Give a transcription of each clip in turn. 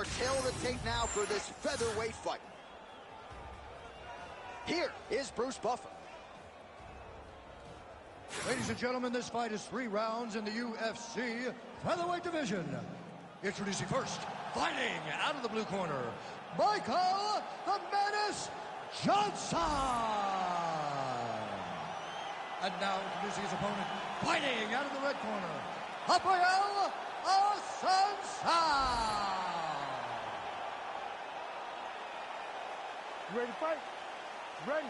our tail of the tape now for this featherweight fight. Here is Bruce Buffer. Ladies and gentlemen, this fight is 3 rounds in the UFC featherweight division. Introducing first, fighting out of the blue corner, Michael the Menace Johnson. And now introducing his opponent, fighting out of the red corner, Rafael Assunção. You ready to fight? Ready.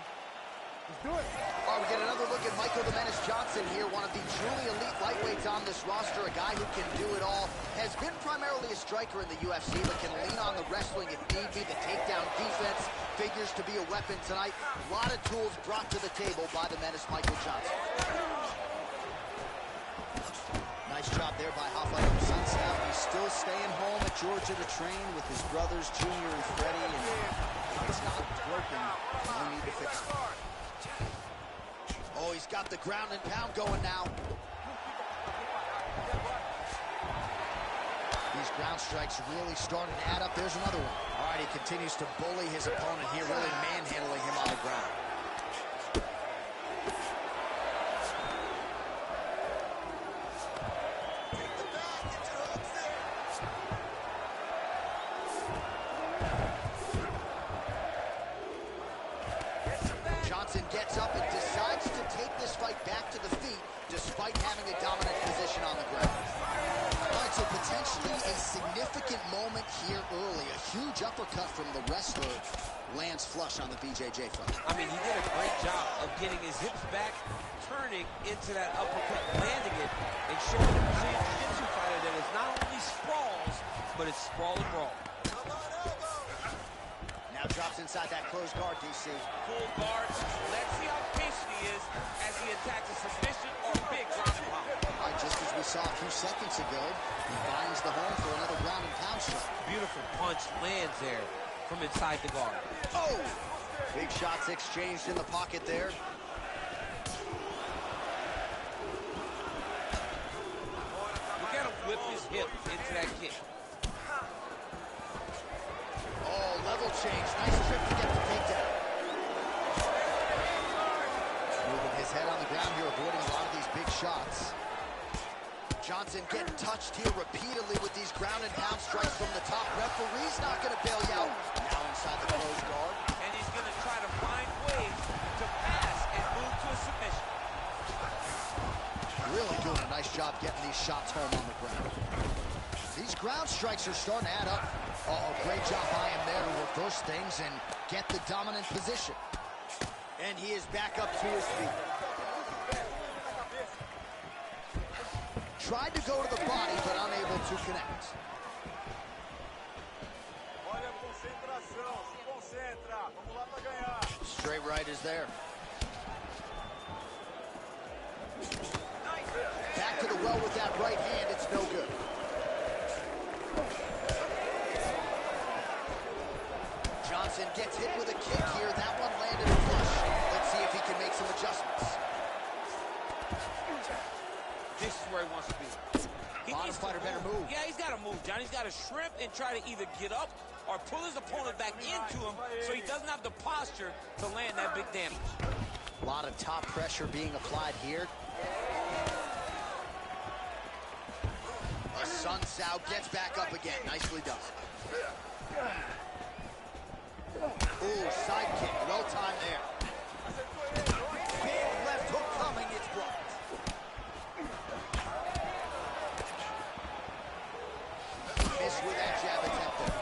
Let's do it. All right, we get another look at Michael the Menace Johnson here, one of the truly elite lightweights on this roster, a guy who can do it all. Has been primarily a striker in the UFC, but can lean on the wrestling if need be. The takedown defense figures to be a weapon tonight. A lot of tools brought to the table by the Menace Michael Johnson. Nice job there by Rafael Assunção. He's still staying home at Georgia to train with his brothers, Junior and Freddie, and it's not broken. No need to fix it. Oh, he's got the ground and pound going now. These ground strikes really starting to add up. There's another one. All right, he continues to bully his opponent here, really manhandling him on the ground. Johnson gets up and decides to take this fight back to the feet despite having a dominant position on the ground. All right, so potentially a significant moment here early. A huge uppercut from the wrestler lands flush on the BJJ fight. I mean, he did a great job of getting his hips back, turning into that uppercut, landing it, and showing the Brazilian Jiu-Jitsu fighter that it's not only sprawls, but it's sprawl and brawl. Now drops inside that closed guard, DC. Full guard. Let's see how patient he is as he attacks a submission or big ground and pound. All right, just as we saw a few seconds ago, he finds the home for another ground and pound strike. Beautiful punch lands there from inside the guard. Oh! Big shots exchanged in the pocket there. Look at him whip his hip into that kick. Oh, level change. Nice trip to get the takedown. Moving his head on the ground here, avoiding a lot of these big shots. Johnson getting touched here repeatedly with these ground and pound strikes from the top. Referee's not going to bail you out. Now inside the closed guard. And he's going to try to find ways to pass and move to a submission. Really doing a nice job getting these shots home on the ground. These ground strikes are starting to add up. Oh, great job by him there to reverse things and get the dominant position. And he is back up to his feet. Tried to go to the body, but unable to connect. Straight right is there. Back to the well with that right hand, it's no good. Johnson gets hit with a kick here. That one landed flush. Let's see if he can make some adjustments. This is where he wants to be. Bottom fighter better move. Yeah, he's got to move, John. He's got to shrimp and try to either get up or pull his opponent back into him so he doesn't have the posture to land that big damage. A lot of top pressure being applied here. Assunção gets back up again. Nicely done. Ooh, side kick. Well timed there. Big left hook coming. It's blocked. Missed with that jab attempt there.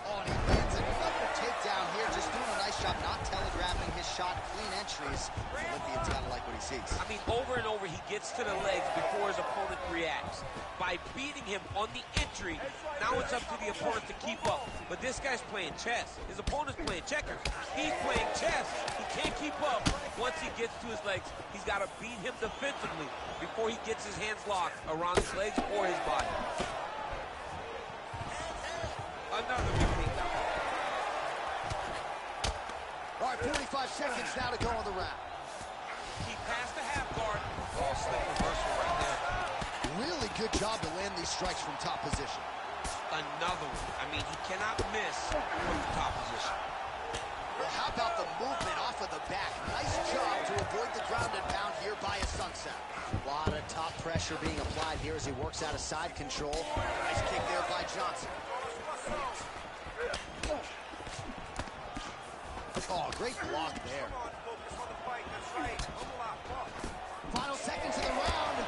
Oh, and he lands another takedown here. Just doing a nice job not telegraphing his shot. Clean entries. Olympian's gotta like what he sees. I mean, over and over, he gets to the legs before his opponent reacts. By beating him on the entry, now it's up to the opponent to keep up. But this guy's playing chess. His opponent's playing checkers. He's playing chess. He can't keep up. Once he gets to his legs, he's got to beat him defensively before he gets his hands locked around his legs or his body. Another big takedown. All right, 45 seconds now to go on the round. He passed the half guard. Oh, slick reversal right there. Really good job to land these strikes from top position. Another one. I mean, he cannot miss from the top position. Well, how about the movement off of the back? Nice job to avoid the ground and pound here by a sunset. A lot of top pressure being applied here as he works out of side control. Nice kick there by Johnson. Oh, great block there. Final seconds of the round.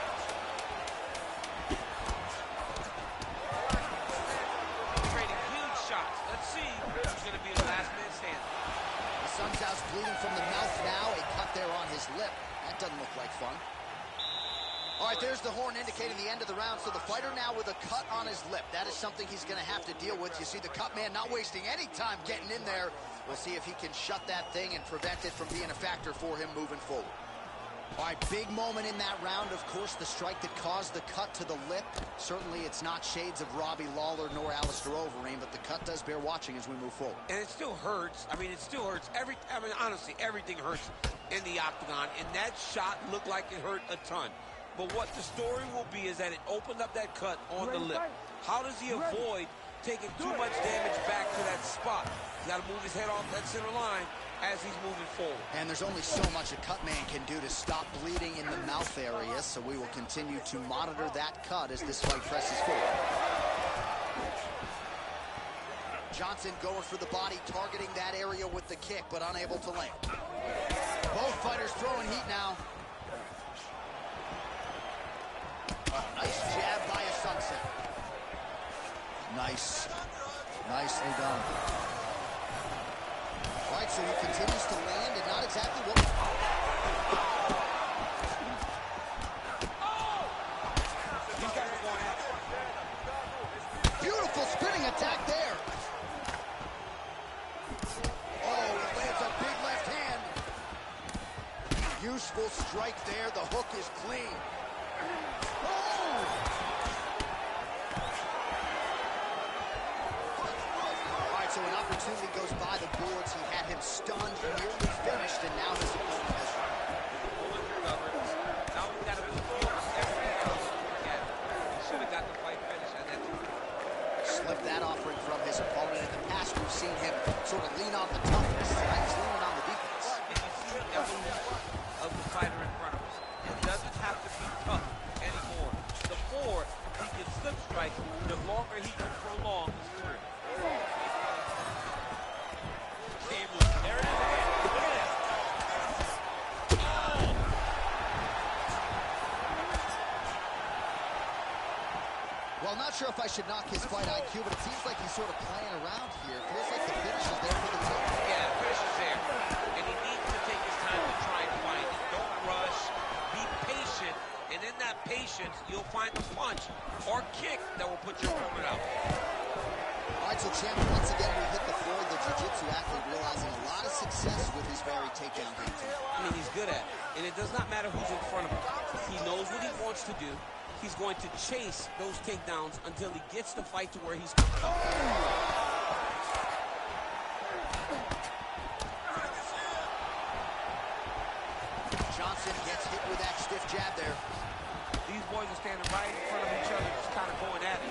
Trading huge shots. Let's see who's going to be the last man standing. Sun Tzu's bleeding from the mouth now. A cut there on his lip. That doesn't look like fun. All right, there's the horn indicating the end of the round. So the fighter now with a cut on his lip. That is something he's going to have to deal with. You see the cut man not wasting any time getting in there. We'll see if he can shut that thing and prevent it from being a factor for him moving forward. All right, big moment in that round. Of course, the strike that caused the cut to the lip. Certainly, it's not shades of Robbie Lawler nor Alistair Overeem, but the cut does bear watching as we move forward. And it still hurts. I mean, it still hurts. Honestly, everything hurts in the octagon, and that shot looked like it hurt a ton. But what the story will be is that it opened up that cut on the lip. How does he avoid taking too much damage back to that spot? He's got to move his head off that center line as he's moving forward. And there's only so much a cut man can do to stop bleeding in the mouth area, so we will continue to monitor that cut as this fight presses forward. Johnson going for the body, targeting that area with the kick, but unable to land. Both fighters throwing heat now. Nice jab by a sunset. Nice. Nicely done. All right, so he continues to land and not exactly what... Beautiful spinning attack there. Oh, he lands a big left hand. Useful strike there. The hook is clean. So an opportunity goes by the boards. He had him stunned, nearly finished, and now his opponent has run. Now we've got to move forward. Everything else again. He should have got the fight finished at that time. Slipped that offering from his opponent. In the past, we've seen him sort of lean on the toughness. Tonight he's leaning on the defense. And you see the evolution of the fighter in front of us. It doesn't have to be tough anymore. The more he can slip strike, the longer he can prolong his career. Well, not sure if I should knock his fight IQ, but it seems like he's sort of playing around here. Feels like the finish is there for the team. Yeah, the finish is there. And he needs to take his time to try and find it. Don't rush. Be patient. And in that patience, you'll find the punch or kick that will put your opponent out. All right, so champ, once again, we hit the floor. The jiu-jitsu athlete realizing a lot of success with his very takedown game. I mean, he's good at it. And it does not matter who's in front of him. He knows what he wants to do. He's going to chase those takedowns until he gets the fight to where he's comfortable. Johnson gets hit with that stiff jab there. These boys are standing right in front of each other, just kind of going at it.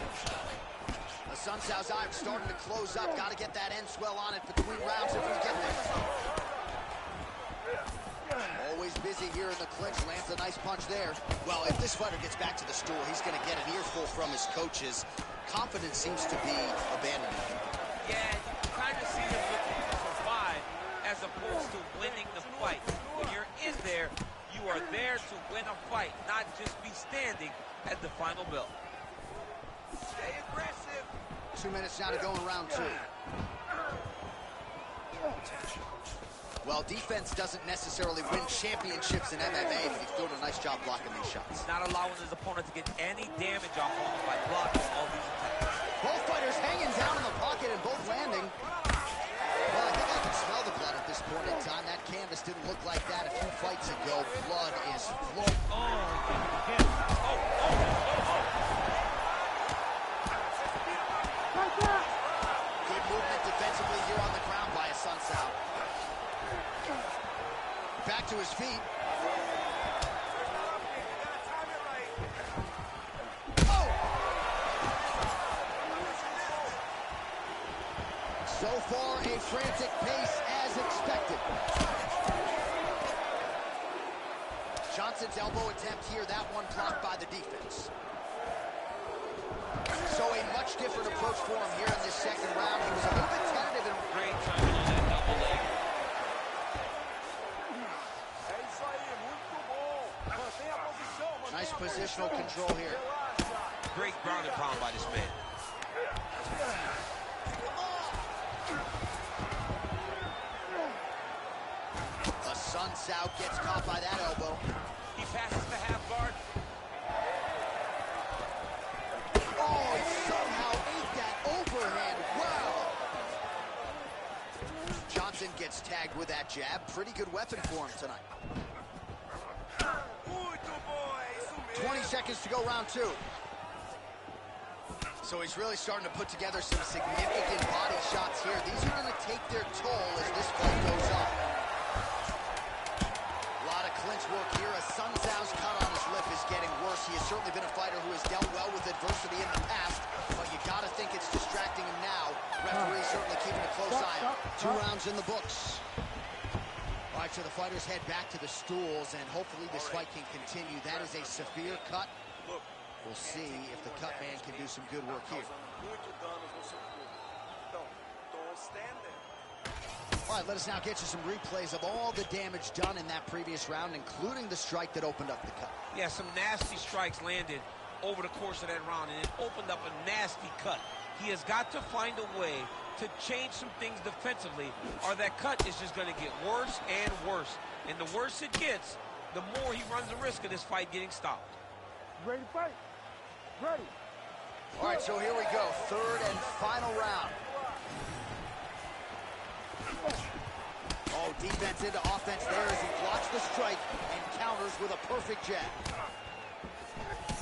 Sun Tzu's eye starting to close up. Got to get that end swell on it between rounds if we get there. Always busy here in the clinch. Lands a nice punch there. Well, if this fighter gets back to the stool, he's going to get an earful from his coaches. Confidence seems to be abandoning him. Yeah, you can kind of see him looking to survive as opposed to winning the fight. When you're in there, you are there to win a fight, not just be standing at the final bell. Stay aggressive. 2 minutes now to go in round two. Well, defense doesn't necessarily win championships in MMA, but he's doing a nice job blocking these shots. He's not allowing his opponent to get any damage off of him by blocking all these attacks. Both fighters hanging down in the pocket and both landing. Well, I think I can smell the blood at this point in time. That canvas didn't look like that a few fights ago. Blood is flowing. Good movement defensively here on the ground by Sun Tzu. Back to his feet. Oh, a frantic pace as expected. Johnson's elbow attempt here, that one blocked by the defense. So a much different approach for him here in this second round. He was a little bit tentative and Great timing on that double leg. nice positional control here. Great ground and pound by this man. A Sun Tzu gets caught by that elbow. He passes the half guard. Oh, he somehow ate that overhand. Wow. Johnson gets tagged with that jab. Pretty good weapon for him tonight. 20 seconds to go, round two. So he's really starting to put together some significant body shots here. These are going to take their toll as this fight goes on. A lot of clinch work here. A Sun Tzu's cut on his lip is getting worse. He has certainly been a fighter who has dealt well with adversity in the past, but you got to think it's distracting him now. Referee certainly keeping a close eye on him. 2 rounds in the books. All right, so the fighters head back to the stools, and hopefully this fight can continue. That is a severe cut. We'll see if the cut man can do some good work here. All right, let us now get you some replays of all the damage done in that previous round, including the strike that opened up the cut. Yeah, some nasty strikes landed over the course of that round, and it opened up a nasty cut. He has got to find a way to change some things defensively, or that cut is just going to get worse and worse. And the worse it gets, the more he runs the risk of this fight getting stopped. Ready to fight? Ready. All right, so here we go. 3rd and final round. Oh, defense into offense there as he blocks the strike and counters with a perfect jab.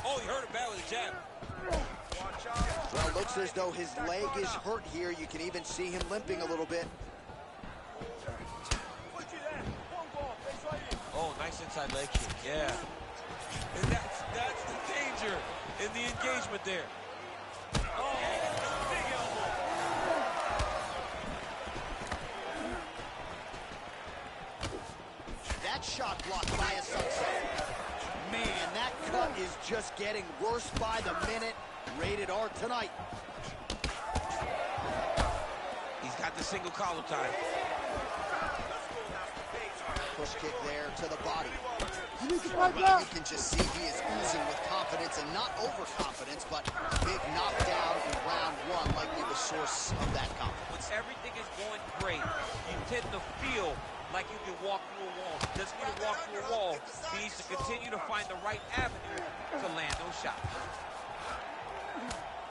Oh, he hurt him bad with a jab. Well, it looks as though his leg is hurt here. You can even see him limping a little bit. Oh, nice inside leg kick, yeah. And that's the danger in the engagement there. Oh, big elbow. That shot blocked by a Sun Tzu. Man, that cut is just getting worse by the minute. Rated R tonight. He's got the single collar tie. Push kick there to the body. You need to fight Well, back. you can just see he is oozing with confidence, and not overconfidence, but big knockdown in round 1 likely the source of that confidence. When everything is going great, you tend to feel like you can walk through a wall. He doesn't need to walk through a wall. He needs to continue to find the right avenue to land those shots.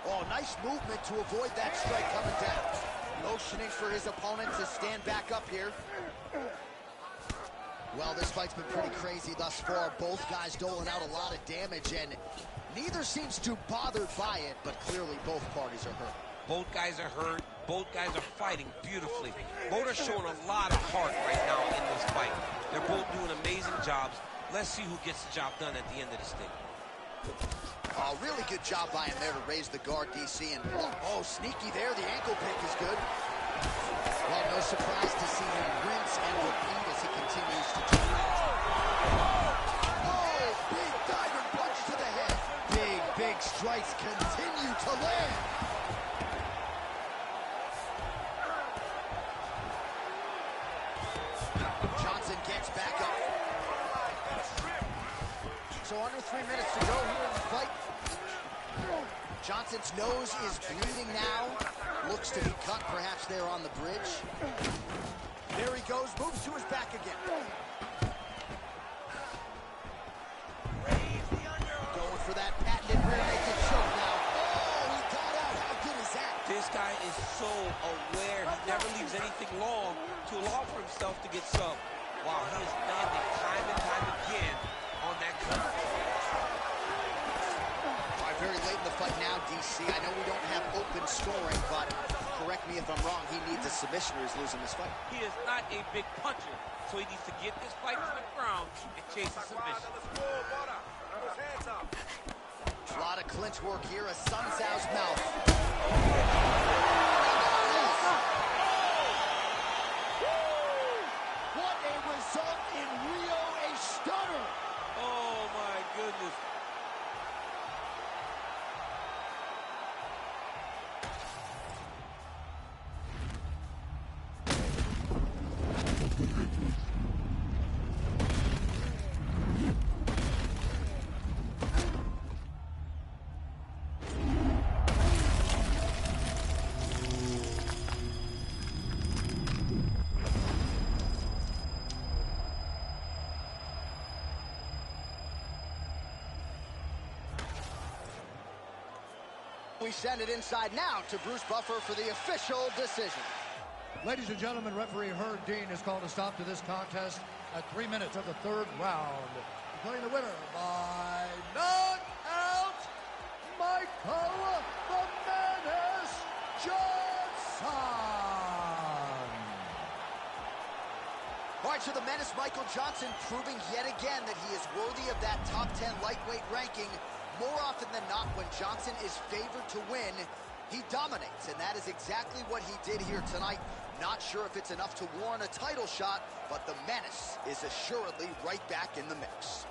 Oh, nice movement to avoid that strike coming down. Motioning for his opponent to stand back up here. Well, this fight's been pretty crazy thus far. Both guys doling out a lot of damage, and neither seems too bothered by it, but clearly both parties are hurt. Both guys are hurt. Both guys are fighting beautifully. Both are showing a lot of heart right now in this fight. They're both doing amazing jobs. Let's see who gets the job done at the end of this thing. Oh, really good job by him there to raise the guard, DC, and oh, sneaky there. The ankle pick is good. Well, no surprise to see him rinse and repeat as he continues to turn it. Oh, big diving punch to the head. Big strikes continue to land. Johnson gets back up. So under 3 minutes to go here in the fight. Johnson's nose is bleeding now. Looks to be cut perhaps there on the bridge. There he goes, moves to his back again. Going for that patented rear naked choke now. Oh, he got out. How good is that? This guy is so aware. He never leaves anything long to allow for himself to get subbed. Wow, he is landing time and time again on that cut. All right, very late in the fight now, DC. I know we don't have open scoring, but correct me if I'm wrong, he needs a submission or he's losing this fight. He is not a big puncher, so he needs to get this fight to the ground and chase a submission. A lot of clinch work here, a Sun Tzu's mouth. assault in Rio a stunner. Oh, my goodness. We send it inside now to Bruce Buffer for the official decision. Ladies and gentlemen, referee Herb Dean has called a stop to this contest at 3 minutes of the third round. Declaring the winner by knockout, Michael the Menace Johnson. All right, so the Menace Michael Johnson proving yet again that he is worthy of that top 10 lightweight ranking. More often than not, when Johnson is favored to win, he dominates, and that is exactly what he did here tonight. Not sure if it's enough to warrant a title shot, but the Menace is assuredly right back in the mix.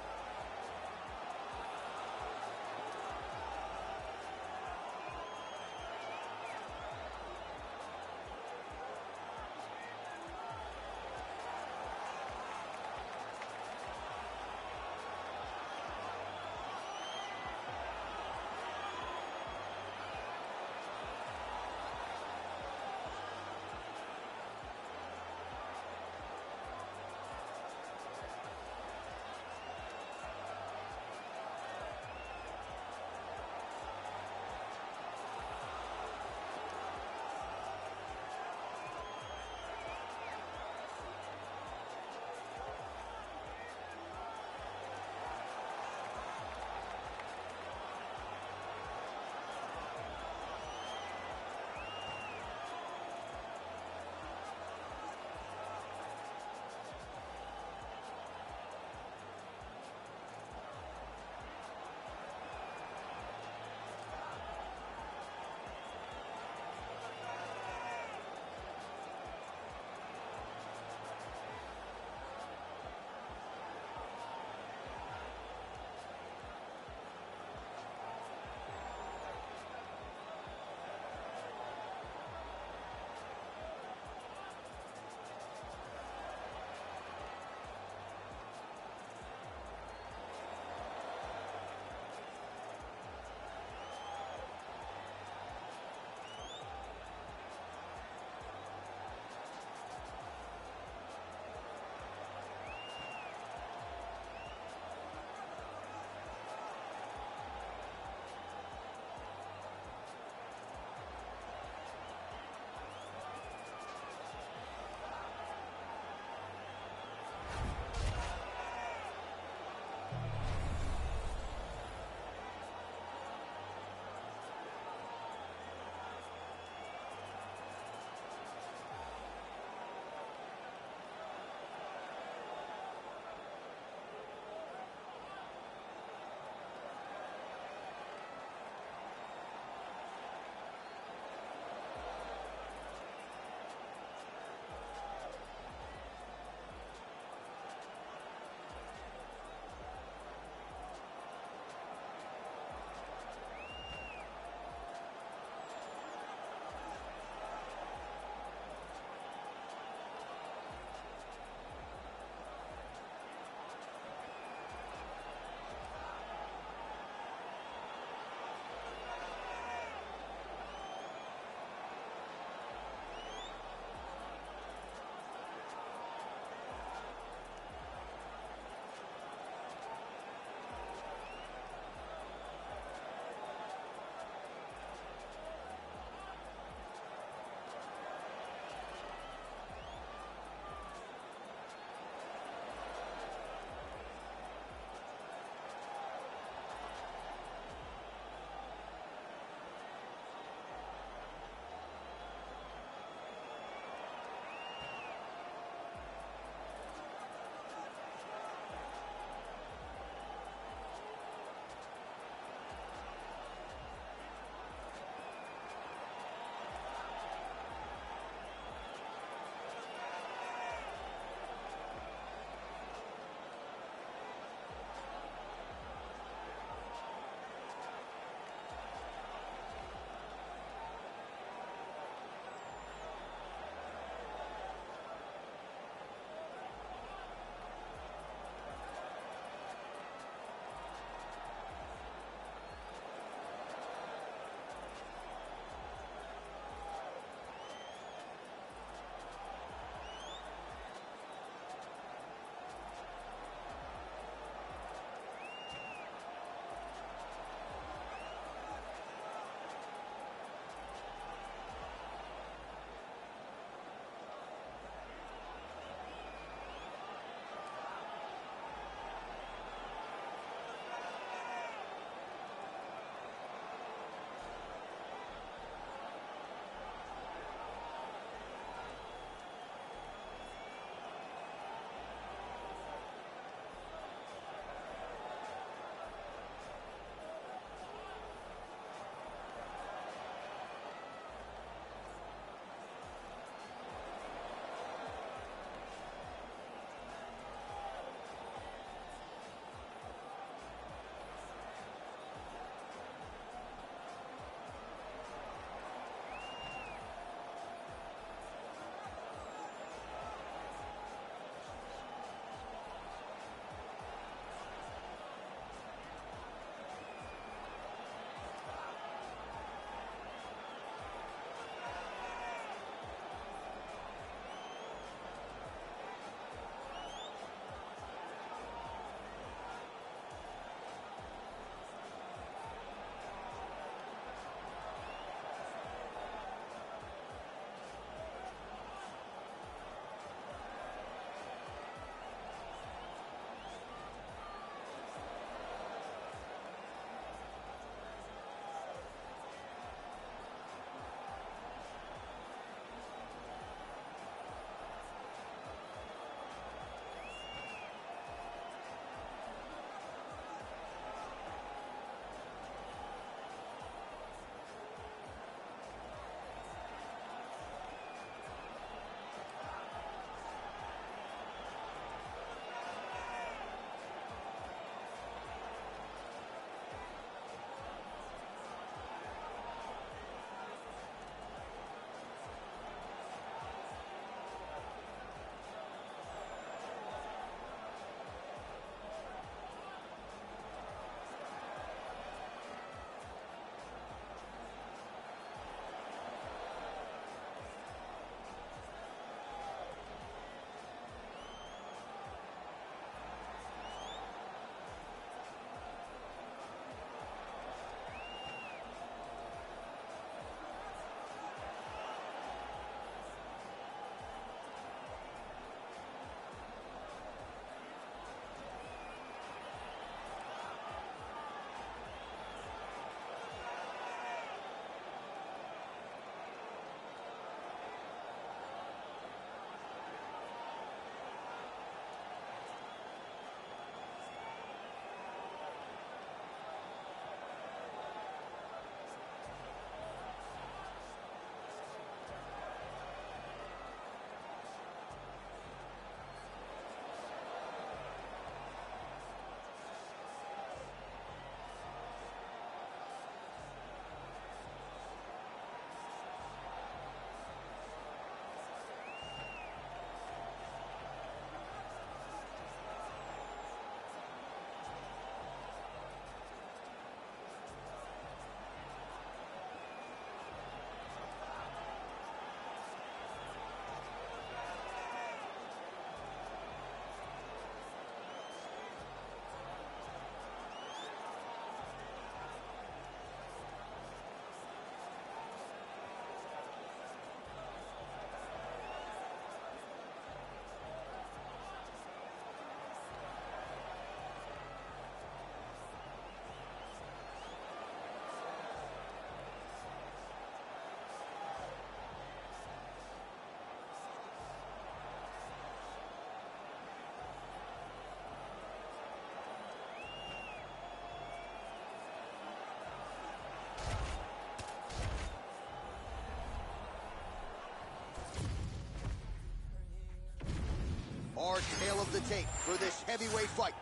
tale of the tape for this heavyweight fight.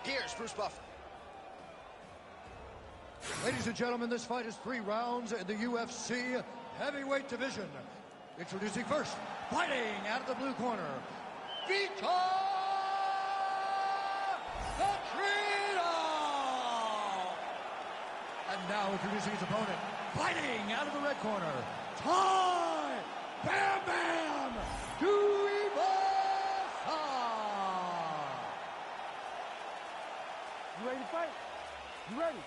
Here's Bruce Buffer. Ladies and gentlemen, this fight is 3 rounds in the UFC heavyweight division. Introducing first, fighting out of the blue corner, Vitor Petrino! And now introducing his opponent, fighting out of the red corner, Ty Bam Bam Tuivasa! You ready to fight? You ready?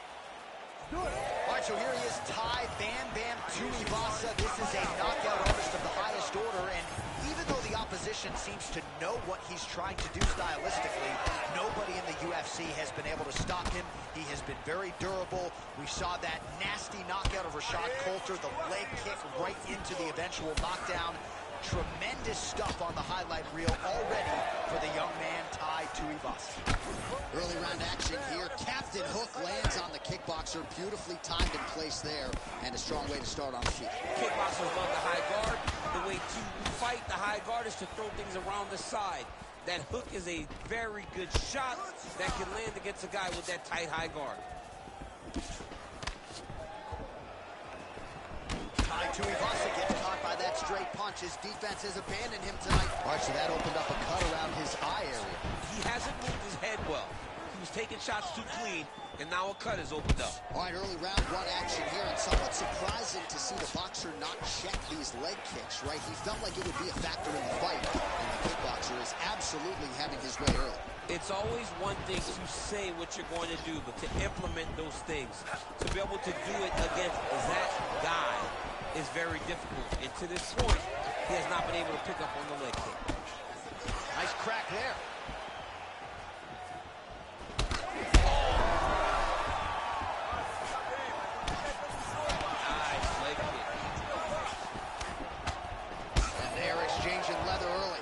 Do it. All right, so here he is, Ty Bam Bam Tuivasa. This is a knockout artist of the highest order, and even though the opposition seems to know what he's trying to do stylistically, nobody in the UFC has been able to stop him. He has been very durable. We saw that nasty knockout of Rashad Coulter, the leg kick right into the eventual knockdown. Tremendous stuff on the highlight reel already for the young man, Ty Tuivasa. Early round action here. Captain Hook lands on the kickboxer. Beautifully timed and placed there, and a strong way to start on the feet. Kickboxers love the high guard. The way to fight the high guard is to throw things around the side. That hook is a very good shot that can land against a guy with that tight high guard. Ty Tuivasa gets caught by that straight punch. His defense has abandoned him tonight. All right, so that opened up a cut around his eye area. He hasn't moved his head well. He was taking shots too clean, and now a cut has opened up. All right, early round 1 action here, and somewhat surprising to see the boxer not check these leg kicks, right? He felt like it would be a factor in the fight, and the kickboxer is absolutely having his way early. It's always one thing to say what you're going to do, but to implement those things, to be able to do it against that guy is very difficult. And to this point, he has not been able to pick up on the leg kick. Nice crack there. Nice leg kick. And they're exchanging leather early.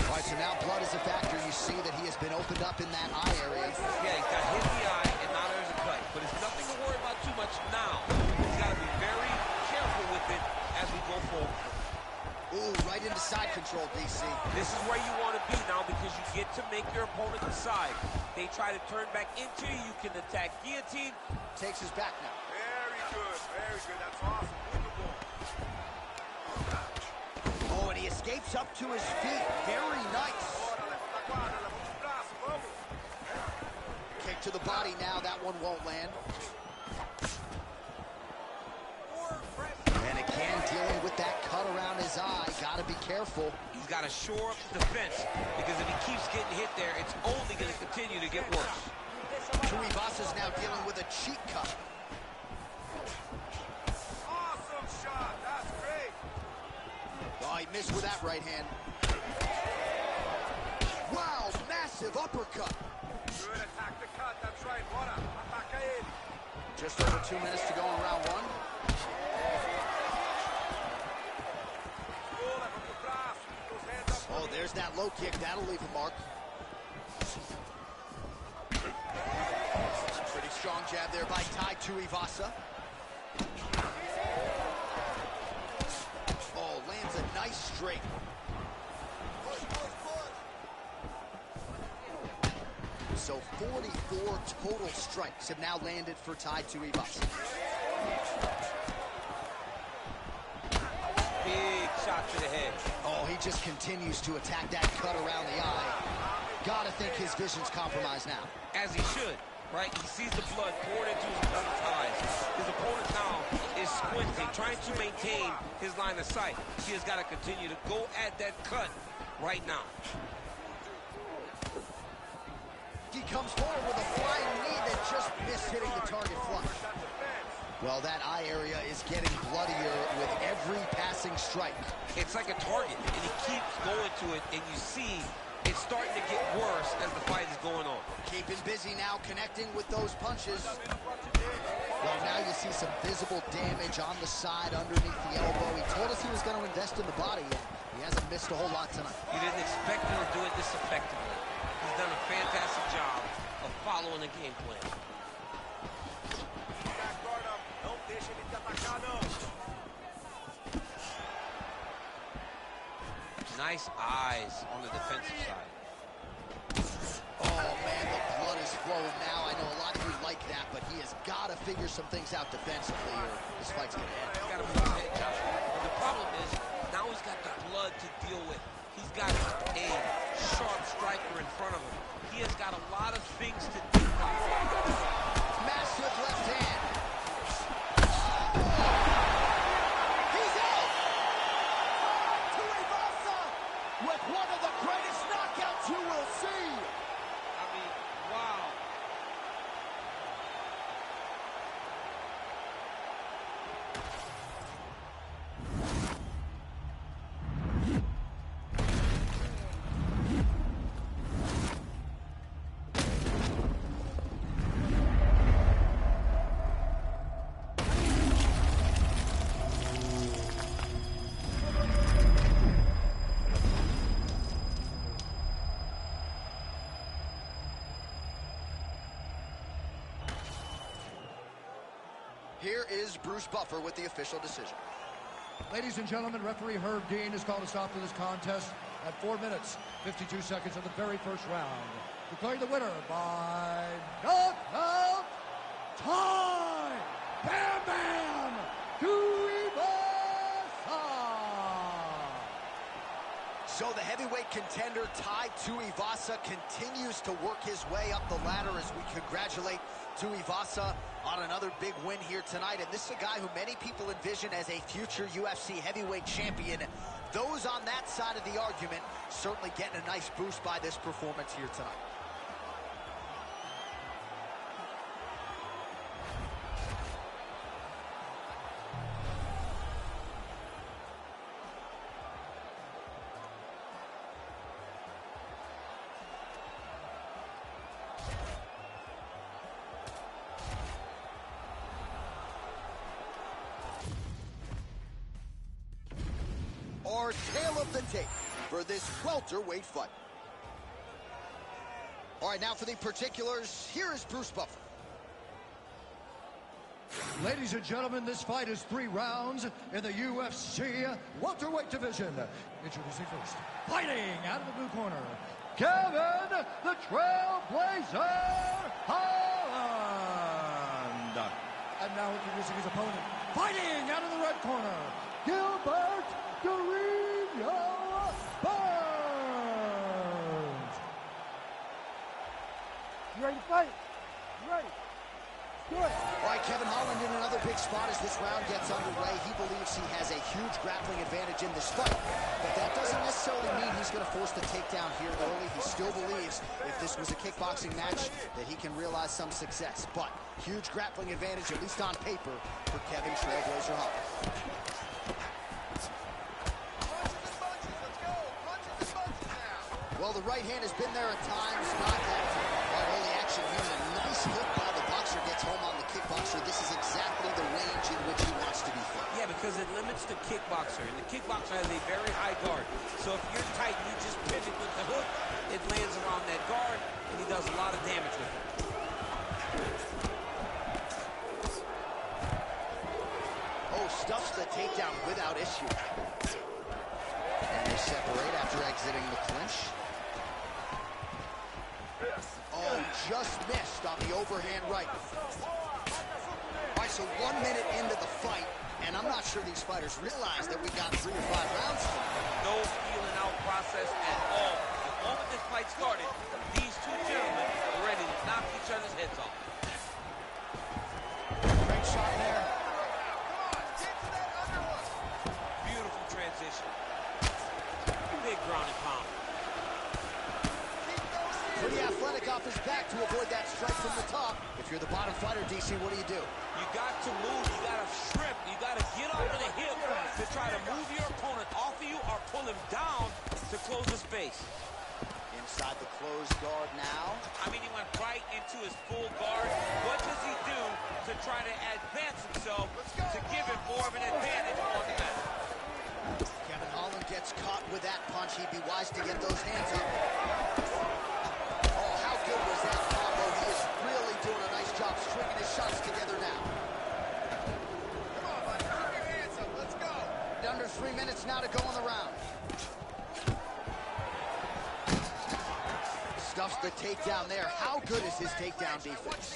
All right, so now blood is a factor. You see that he has been opened up in that eye area. Yeah, he got hit in the eye, and now there's a cut. But it's nothing to worry about too much now. He's got to be very careful with it as we go forward. Ooh, right into side control, DC. This is where you want to be now because you get to make your opponent decide. They try to turn back into you. You can attack guillotine. Takes his back now. Very good, very good. That's awesome. Beautiful. Oh, and he escapes up to his feet. Very nice. Kick to the body now. That one won't land. And again, dealing with that cut around his eye. Got to be careful. He's got to shore up the defense because if he keeps getting hit there, it's only going to continue to get worse. Tuivasa's now dealing with a cheek cut. Awesome shot. That's great. Oh, he missed with that right hand. Wow, massive uppercut. Good attack the cut. That's right. Bora. Ataca ele. Just over 2 minutes to go in round 1. Oh, there's that low kick. That'll leave a mark. Pretty strong jab there by Ty Tuivasa. Oh, lands a nice straight. So 44 total strikes have now landed for Ty Tuivasa. Big shot to the head. Oh, he just continues to attack that cut around the eye. Gotta think his vision's compromised now. As he should, right? He sees the blood poured into his opponent's eyes. His opponent now is squinting, trying to maintain his line of sight. He has got to continue to go at that cut right now. He comes forward with a flying knee that just missed hitting the target flush. Well, that eye area is getting bloodier with every passing strike. It's like a target, and he keeps going to it, and you see it's starting to get worse as the fight is going on. Keeping busy now, connecting with those punches. Well, now you see some visible damage on the side underneath the elbow. He told us he was going to invest in the body, and he hasn't missed a whole lot tonight. You didn't expect him to do it this effectively. He's done a fantastic job of following the game plan. Back guard up. Nice eyes on the defensive side. Oh, man, the blood is flowing now. I know a lot of you like that, but he has got to figure some things out defensively, or this fight's going to end. He's got to move his head, Josh. But the problem is, now he's got the blood to deal with. He's got a sharp striker in front of him. He has got a lot of things to do. Massive left hand. He's out! Tuivasa with one of the greatest knockouts you will see. I mean, wow. Here is Bruce Buffer with the official decision. Ladies and gentlemen, referee Herb Dean has called a stop to this contest at 4 minutes, 52 seconds of the very first round. Declaring the winner by knockout time! Bam Bam! Tuivasa! So the heavyweight contender Tai Tuivasa continues to work his way up the ladder as we congratulate Tuivasa on another big win here tonight. And this is a guy who many people envision as a future UFC heavyweight champion. Those on that side of the argument certainly getting a nice boost by this performance here tonight. Our tale of the tape for this welterweight fight. All right, now for the particulars, here is Bruce Buffer. Ladies and gentlemen, this fight is 3 rounds in the UFC welterweight division. Introducing first, fighting out of the blue corner, Kevin the Trailblazer Holland. And now introducing his opponent, fighting out of the red corner, Gilbert Guerrero Burns. You ready to fight? You ready? Do it. All right, Kevin Holland in another big spot as this round gets underway. He believes he has a huge grappling advantage in this fight, but that doesn't necessarily mean he's going to force the takedown here early. He still believes if this was a kickboxing match that he can realize some success, but huge grappling advantage, at least on paper, for Kevin Trailblazer Holland. Well, the right hand has been there at times, not that. All right, early action here, and a nice hit by the boxer gets home on the kickboxer. This is exactly the range in which he wants to be fit. Yeah, because it limits the kickboxer, and the kickboxer has a very high guard. So if you're tight and you just pivot with the hook, it lands around that guard, and he does a lot of damage with it. Oh, stuffs the takedown without issue. And they separate after exiting the clinch. Oh, just missed on the overhand right. All right, so 1 minute into the fight, and I'm not sure these fighters realize that we got 3 or 5 rounds tonight. No feeling out process at all. The moment this fight started, these two gentlemen were ready to knock each other's heads off. Great shot there. Beautiful transition. Big ground and pound. Pretty athletic off his back to avoid that strike from the top. If you're the bottom fighter, DC, what do? You got to move, you got to shrimp, you got to get off of the hip to try to move your opponent off of you or pull him down to close the space. Inside the closed guard now. I mean, he went right into his full guard. What does he do to try to advance himself to give him more of an advantage on the mat? Kevin Holland gets caught with that punch. He'd be wise to get those hands up. Oh, how good was that combo? He is really doing a nice job stringing his shots together now. stuffs the takedown there. How good is his takedown defense?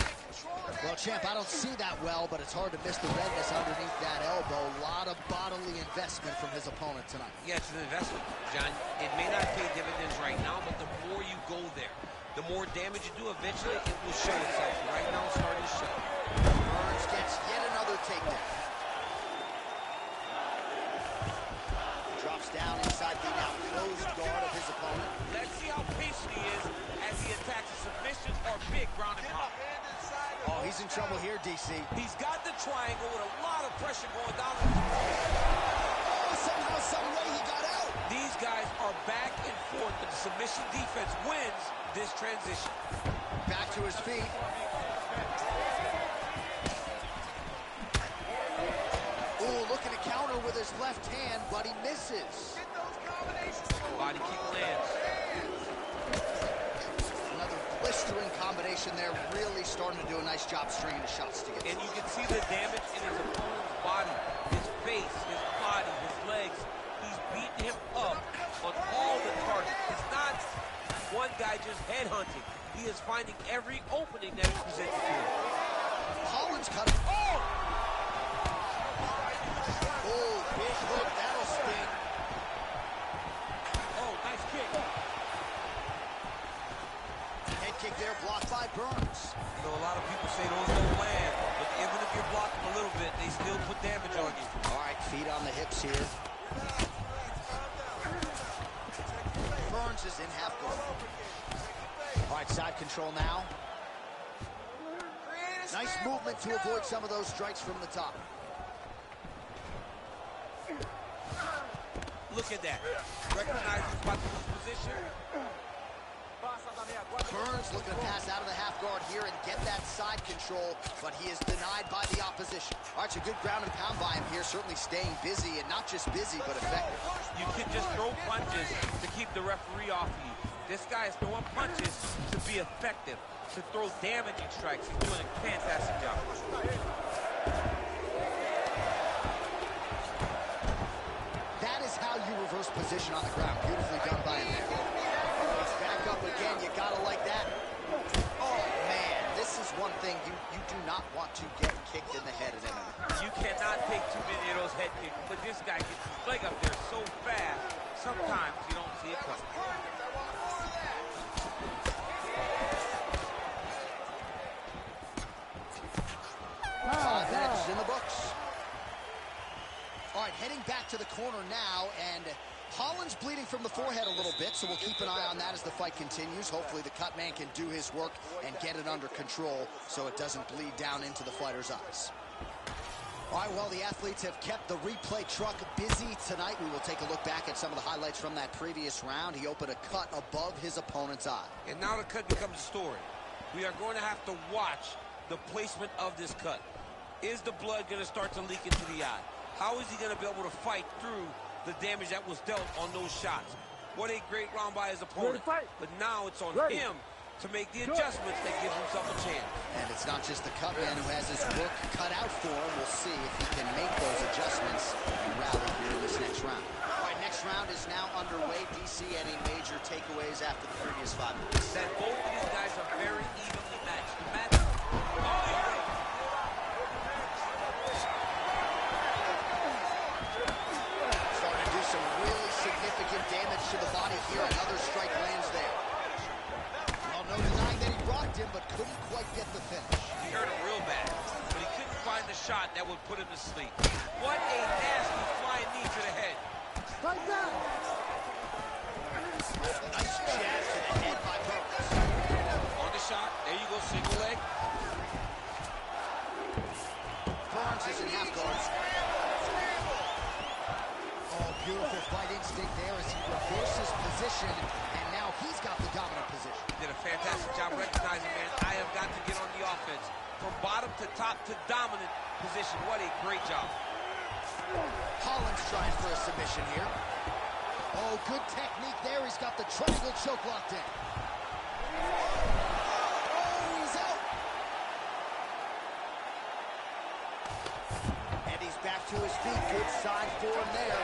Well, champ, I don't see that well, but it's hard to miss the redness underneath that elbow. A lot of bodily investment from his opponent tonight. Yeah, it's an investment, John. It may not pay dividends right now, but the more you go there, the more damage you do, eventually it will show itself. Right now, it's starting to show. Burns gets yet another takedown. Drops down inside the now closed guard of his opponent. Let's see how patient he is as he attacks a submission or big ground and pound. Oh, he's in trouble here, DC. He's got the triangle with a lot of pressure going down. Oh, somehow, some way he got out. These guys are back and forth, but the submission defense wins this transition. Back to his feet. Ooh, looking to counter with his left hand, but he misses. Body kick lands. Another blistering combination there, really starting to do a nice job stringing the shots together. And you can see the damage in his opponent's body, his face, his body, his legs. He's beating him up on all the targets. It's not one guy just headhunting. He is finding every opening that is presented to him. Holland's cutting. Oh! Oh, big hook, that'll sting. Oh, nice kick. Head kick there, blocked by Burns. You know, a lot of people say those don't land, but even if you're blocking a little bit, they still put damage on you. All right, feet on the hips here. Burns is in half guard. All right, side control now. Nice movement to avoid some of those strikes from the top. Look at that. Recognize he's about to lose position. Burns looking to pass out of the half guard here and get that side control, but he is denied by the opposition. All right, so good ground and pound by him here, certainly staying busy, and not just busy, but effective. You can just throw punches to keep the referee off of you. This guy is throwing punches to be effective, to throw damaging strikes. He's doing a fantastic job. That is how you reverse position on the ground. Beautifully done by him there. He's back up again. You gotta like that. Oh, man. This is one thing you do not want to get kicked in the head at MMA. You cannot take too many of those head kicks, but this guy gets his leg up there so fast, sometimes you don't see it coming. Minutes in the books. All right, heading back to the corner now, and Holland's bleeding from the forehead a little bit, so we'll keep an eye on that as the fight continues. Hopefully the cut man can do his work and get it under control so it doesn't bleed down into the fighter's eyes. All right, well, the athletes have kept the replay truck busy tonight. We will take a look back at some of the highlights from that previous round. He opened a cut above his opponent's eye. And now the cut becomes a story. We are going to have to watch the placement of this cut. Is the blood going to start to leak into the eye? How is he going to be able to fight through the damage that was dealt on those shots? What a great round by his opponent. But now it's on him to make the adjustments that gives himself a chance. And it's not just the cut man who has his work cut out for him. We'll see if he can make those adjustments and rally here in this next round. All right, next round is now underway. DC, any major takeaways after the previous 5 minutes? That both of these guys are very evenly matched. The match. Starting to do some really significant damage to the body here. Another strike lands there. Well, no denying that he rocked him, but couldn't quite get the finish. He hurt him real bad, but he couldn't find the shot that would put him to sleep. What a nasty flying knee to the head. Right down. Nice jab to the head by Burns. On the shot, there you go, single leg. Burns is in half guard. Oh, beautiful fight instinct there as he reverses position, and now he's got the dominant position. He did a fantastic job recognizing, man, I have got to get on the offense. From bottom to top to dominant position. What a great job. Holland's trying for a submission here. Oh, good technique there. He's got the triangle choke locked in. Oh, he's out. And he's back to his feet. Good sign for him there.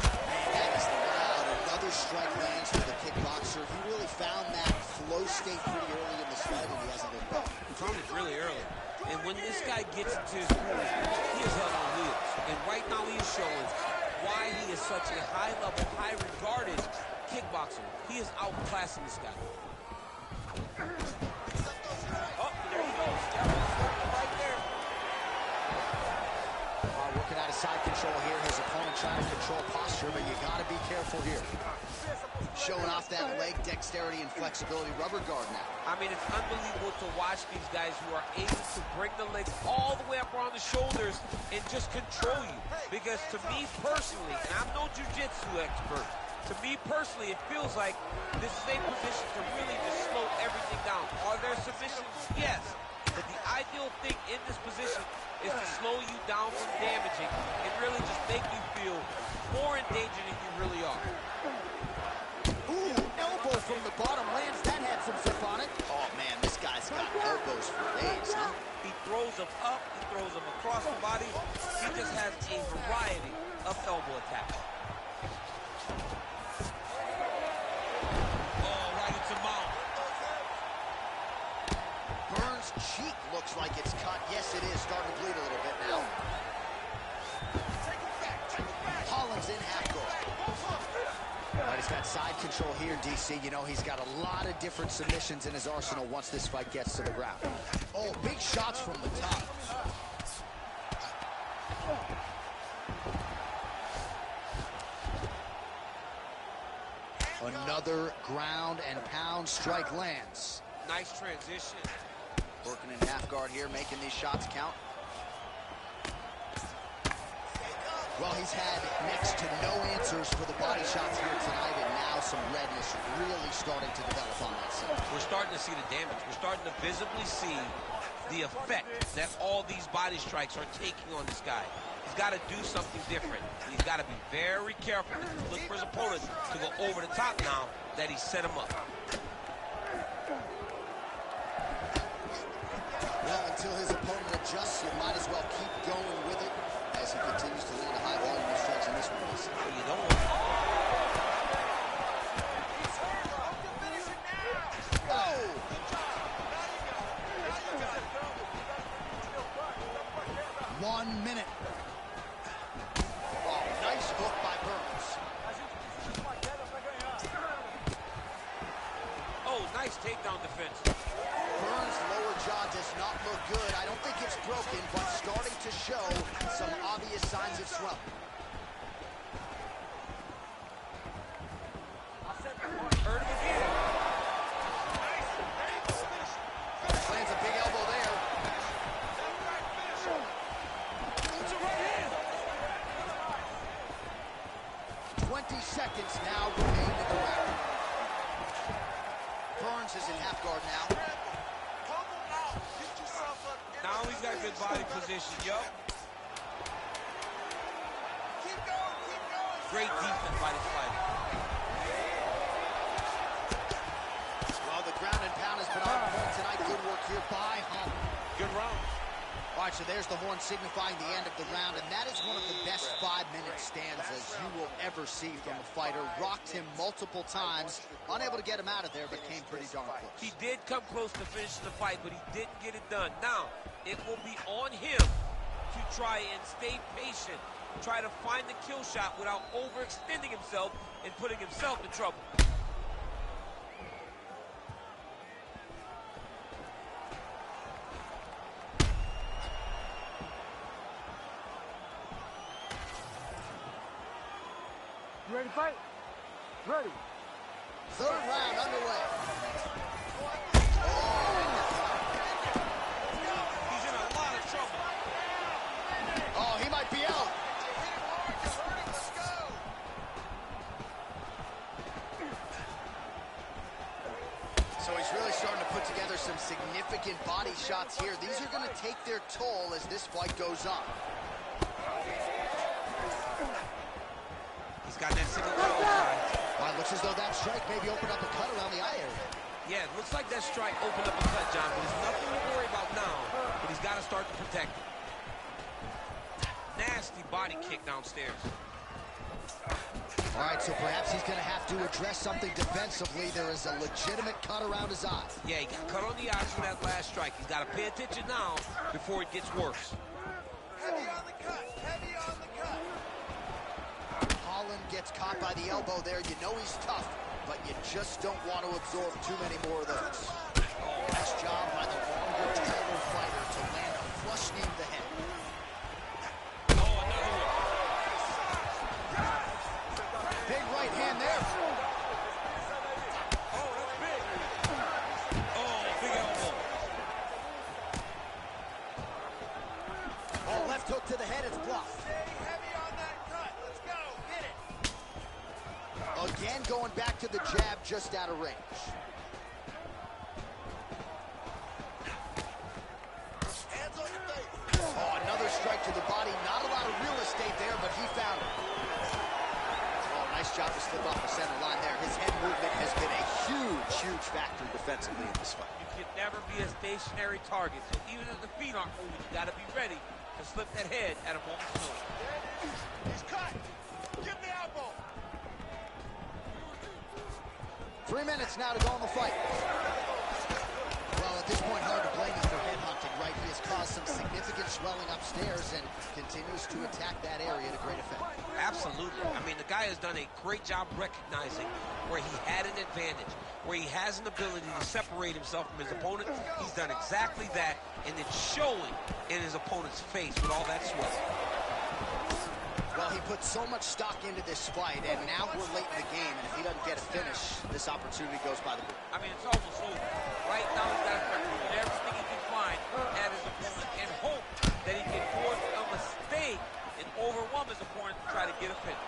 Man, that is loud. Another those strike lands for the kickboxer. He really found that flow state pretty early in this fight, and he hasn't looked back. Found it really early. And when this guy gets into his groove, he is held on wheels. And right now he is showing why he is such a high-level, high-regarded kickboxer. He is outclassing this guy. Oh, there he goes. Right there. Working out of side control here. His opponent trying to control posture, but you got to be careful here. Showing off that leg dexterity and flexibility. Rubber guard now. I mean, it's unbelievable to watch these guys who are able to bring the legs all the way up around the shoulders and just control you. Because to me personally, and I'm no jiu-jitsu expert, to me personally, it feels like this is a position to really just slow everything down. Are there submissions? Yes. But the ideal thing in this position is to slow you down from damaging and really just make you feel more in danger than you really are. Ooh, elbow from the bottom lands. That had some zip on it. Oh, man, this guy's got elbows for days, huh? He throws them up, he throws them across the body. He just has a variety of elbow attacks. Oh, right into mouth. Burns' cheek looks like it's cut. Yes, it is. Starting to bleed a little bit now. Holland's in half guard. Right, he's got side control here, DC. You know, he's got a lot of different submissions in his arsenal once this fight gets to the ground. Oh, big shots from the top. Another ground and pound strike lands. Nice transition. Working in half guard here, making these shots count. Well, he's had next to no answers for the body shots here tonight, and now some redness really starting to develop on that side. We're starting to see the damage. We're starting to visibly see the effect that all these body strikes are taking on this guy. He's got to do something different. He's got to be very careful to look for his opponent to go over the top now that he set him up. Well, until his opponent adjusts, you might as well keep going with it as he continues to land a high volume of strikes in this one. You don't want to. Oh! 1 minute. Oh, nice hook by Burns. Oh, nice takedown defense. Burns' lower jaw does not look good. I don't think it's broken, but starting to show some obvious signs of swelling. Heard him again. Lands a big elbow there. It's a right hand. 20 seconds now remain in the round. Burns is in half guard now. Now he's got good body position, yup. Great defense by this fighter. Well, the ground and pound has been on point tonight. Good work here by Holland. Good round. All right, so there's the horn signifying the end of the round, and that is one of the best 5-minute stanzas you will ever see from a fighter. Rocked him multiple times, unable to get him out of there, but came pretty darn close. He did come close to finishing the fight, but he didn't get it done. Now, it will be on him to try and stay patient, try to find the kill shot without overextending himself and putting himself in trouble. You ready to fight? Ready. Third round underway. He's in a lot of trouble. Oh, he might be out. So he's really starting to put together some significant body shots here. These are going to take their toll as this fight goes on. He's got that single elbow side. Well, it looks as though that strike maybe opened up a cut around the eye area. Yeah, it looks like that strike opened up a cut, John, but there's nothing to worry about now, but he's got to start to protect it. Nasty body kick downstairs. All right, so perhaps he's going to have to address something defensively. There is a legitimate cut around his eye. Yeah, he got cut on the eyes for that last strike. He's got to pay attention now before it gets worse. Heavy on the cut. Heavy on the cut. Holland gets caught by the elbow there. You know he's tough, but you just don't want to absorb too many more of those. Oh, nice job by the longer, taller fighter to land a flush knee to the head. Oh, another one. Big right hand there. Oh, that's big. Oh, big elbow. Oh, left hook to the head. It's blocked. Stay heavy on that cut. Let's go. Hit it. Again, going back to the jab just out of range. Hands on your face. Oh, another strike to the body. Not a lot of real estate there, but he found it. Oh, nice job to slip off the center line there. His head movement has been a huge, huge factor defensively in this fight. You can never be a stationary target. So even if the feet aren't moving, you got to be ready to slip that head at a moment's notice. He's cut. Give the elbow. 3 minutes now to go in the fight. Well, at this point, hard to blame him for headhunting, right? He has caused some significant swelling upstairs and continues to attack that area to great effect. Absolutely. I mean, the guy has done a great job recognizing where he had an advantage, where he has an ability to separate himself from his opponent. He's done exactly that, and it's showing in his opponent's face with all that sweat. Well, he put so much stock into this fight, and now we're late in the game, and if he doesn't get a finish, this opportunity goes by the book. I mean, it's almost over. Right now, he's got to start doing everything he can find at his opponent and hope that he can force a mistake and overwhelm his opponent to try to get a finish.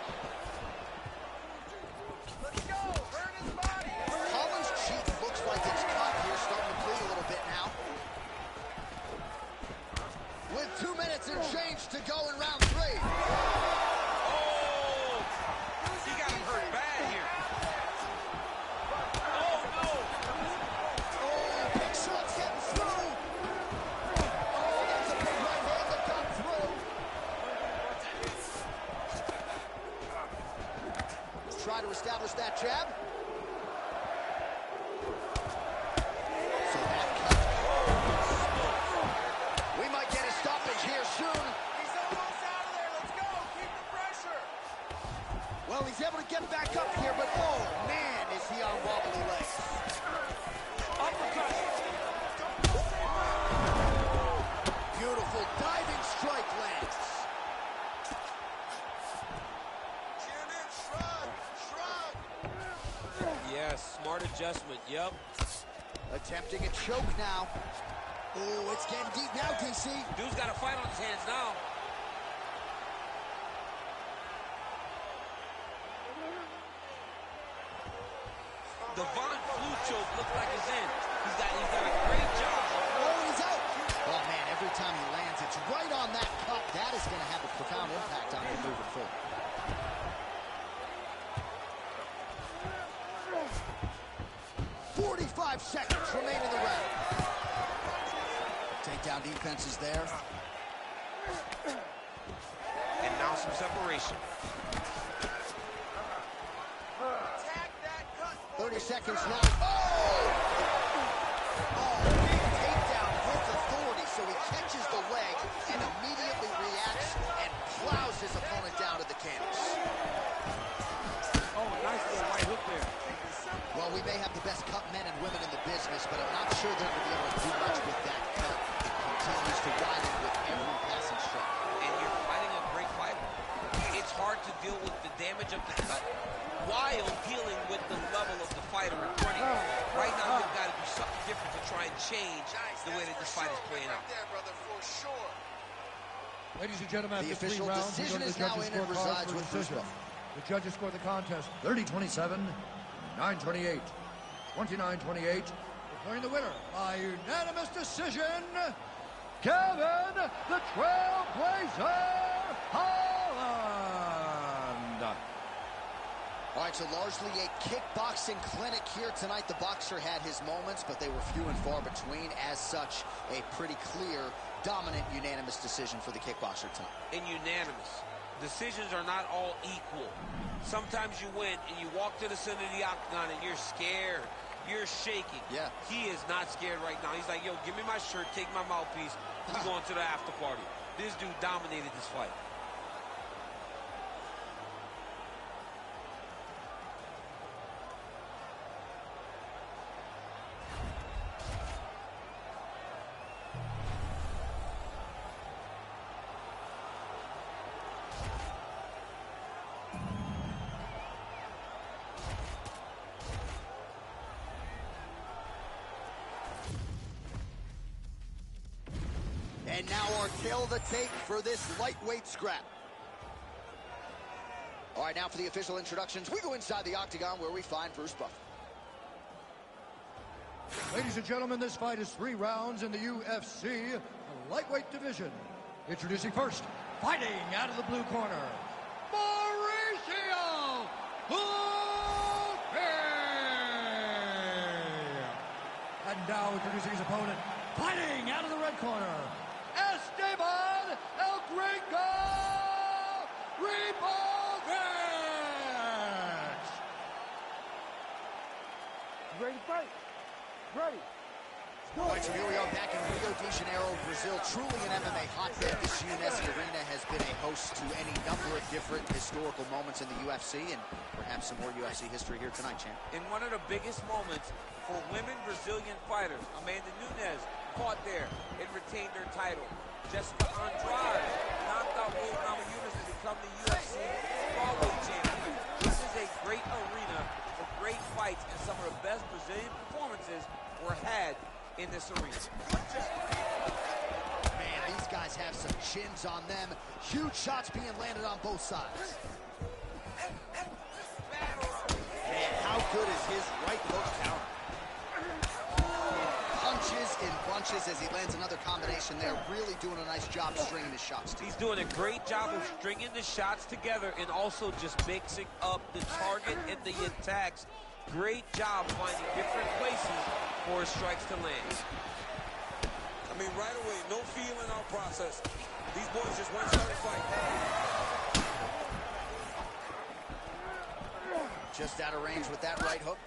Let's go. Burn his body. Holland's cheek looks like it's cut here, starting to bleed a little bit now. With 2 minutes and change to go in round 3. He got him hurt bad here. Oh, no. Oh, big shots getting through. Oh, that's a big right hand that got through. Let's try to establish that jab. So that cut. We might get a stoppage here soon. He's almost out of there. Let's go. Keep the pressure. Well, he's able to get back up here, but oh, man, is he on wobbly legs. Uppercut. Beautiful diving strike lands. Chin in. Shrug. Shrug. Yes, smart adjustment. Yep. Attempting a choke now. Oh, it's getting deep now, DC. Dude's got a fight on his hands now. The Von Flu choke looks like it's in. He's done a great job. Oh, he's out. Oh, man, every time he lands, it's right on that cut. That is going to have a profound impact on him moving forward. "45 seconds remain in the round." Takedown defense is there. And now some separation. Attack that cut. 30 seconds now. Oh, big takedown with authority. So he catches the leg and immediately reacts and plows his opponent down to the canvas. Oh, nice little right hook there. Well, we may have the best cut men and women in the business, but I'm not sure they're going to be able to do much with that cut. It continues to ride in with every passing strike. And you're fighting a great fighter. It's hard to deal with the damage of the cut while dealing with the level of the fighter in front of you. Right now, you've got to do something different to try and change the way that this fight is playing out. Right there, brother, for sure. Ladies and gentlemen, The after 3 official rounds, we go decision to the is now judges' in and scorecard resides for with decision. Bruce. The judges score the contest 30-27, 9-28, 29-28. Declaring the winner by unanimous decision, Kevin the Trailblazer Holland. All right, so largely a kickboxing clinic here tonight. The boxer had his moments, but they were few and far between. As such, a pretty clear, dominant, unanimous decision for the kickboxer tonight. And unanimous. Decisions are not all equal. Sometimes you win and you walk to the center of the octagon and you're scared. You're shaking. Yeah. He is not scared right now. He's like, yo, give me my shirt, take my mouthpiece. We're going to the after party. This dude dominated this fight. And now our tail of the tape for this lightweight scrap. All right, now for the official introductions, we go inside the octagon where we find Bruce Buffer. Ladies and gentlemen, this fight is 3 rounds in the UFC lightweight division. Introducing first, fighting out of the blue corner, Mauricio KAPE. And now introducing his opponent, fighting out of the red corner, Esteban El Gringo Ripovich. Ready to fight? Ready. All right, so here we are back in Rio de Janeiro, Brazil. Truly an MMA hotbed. This NUNES arena has been a host to any number of different historical moments in the UFC, and perhaps some more UFC history here tonight, champ. In one of the biggest moments for women Brazilian fighters, Amanda Nunes fought there and retained her title. Jessica Andrade knocked out Rose Namajunas to become the UFC strawweight champion. This is a great arena for great fights, and some of the best Brazilian performances were had in this arena. Man, these guys have some chins on them. Huge shots being landed on both sides. Man, how good is his right hook counter? Punches in bunches as he lands another combination there. Really doing a nice job stringing his shots together. He's doing a great job of stringing the shots together and also just mixing up the target and the attacks. Great job finding different places for his strikes to land. I mean, right away, no feel in our process. These boys just went started fighting. Just out of range with that right hook.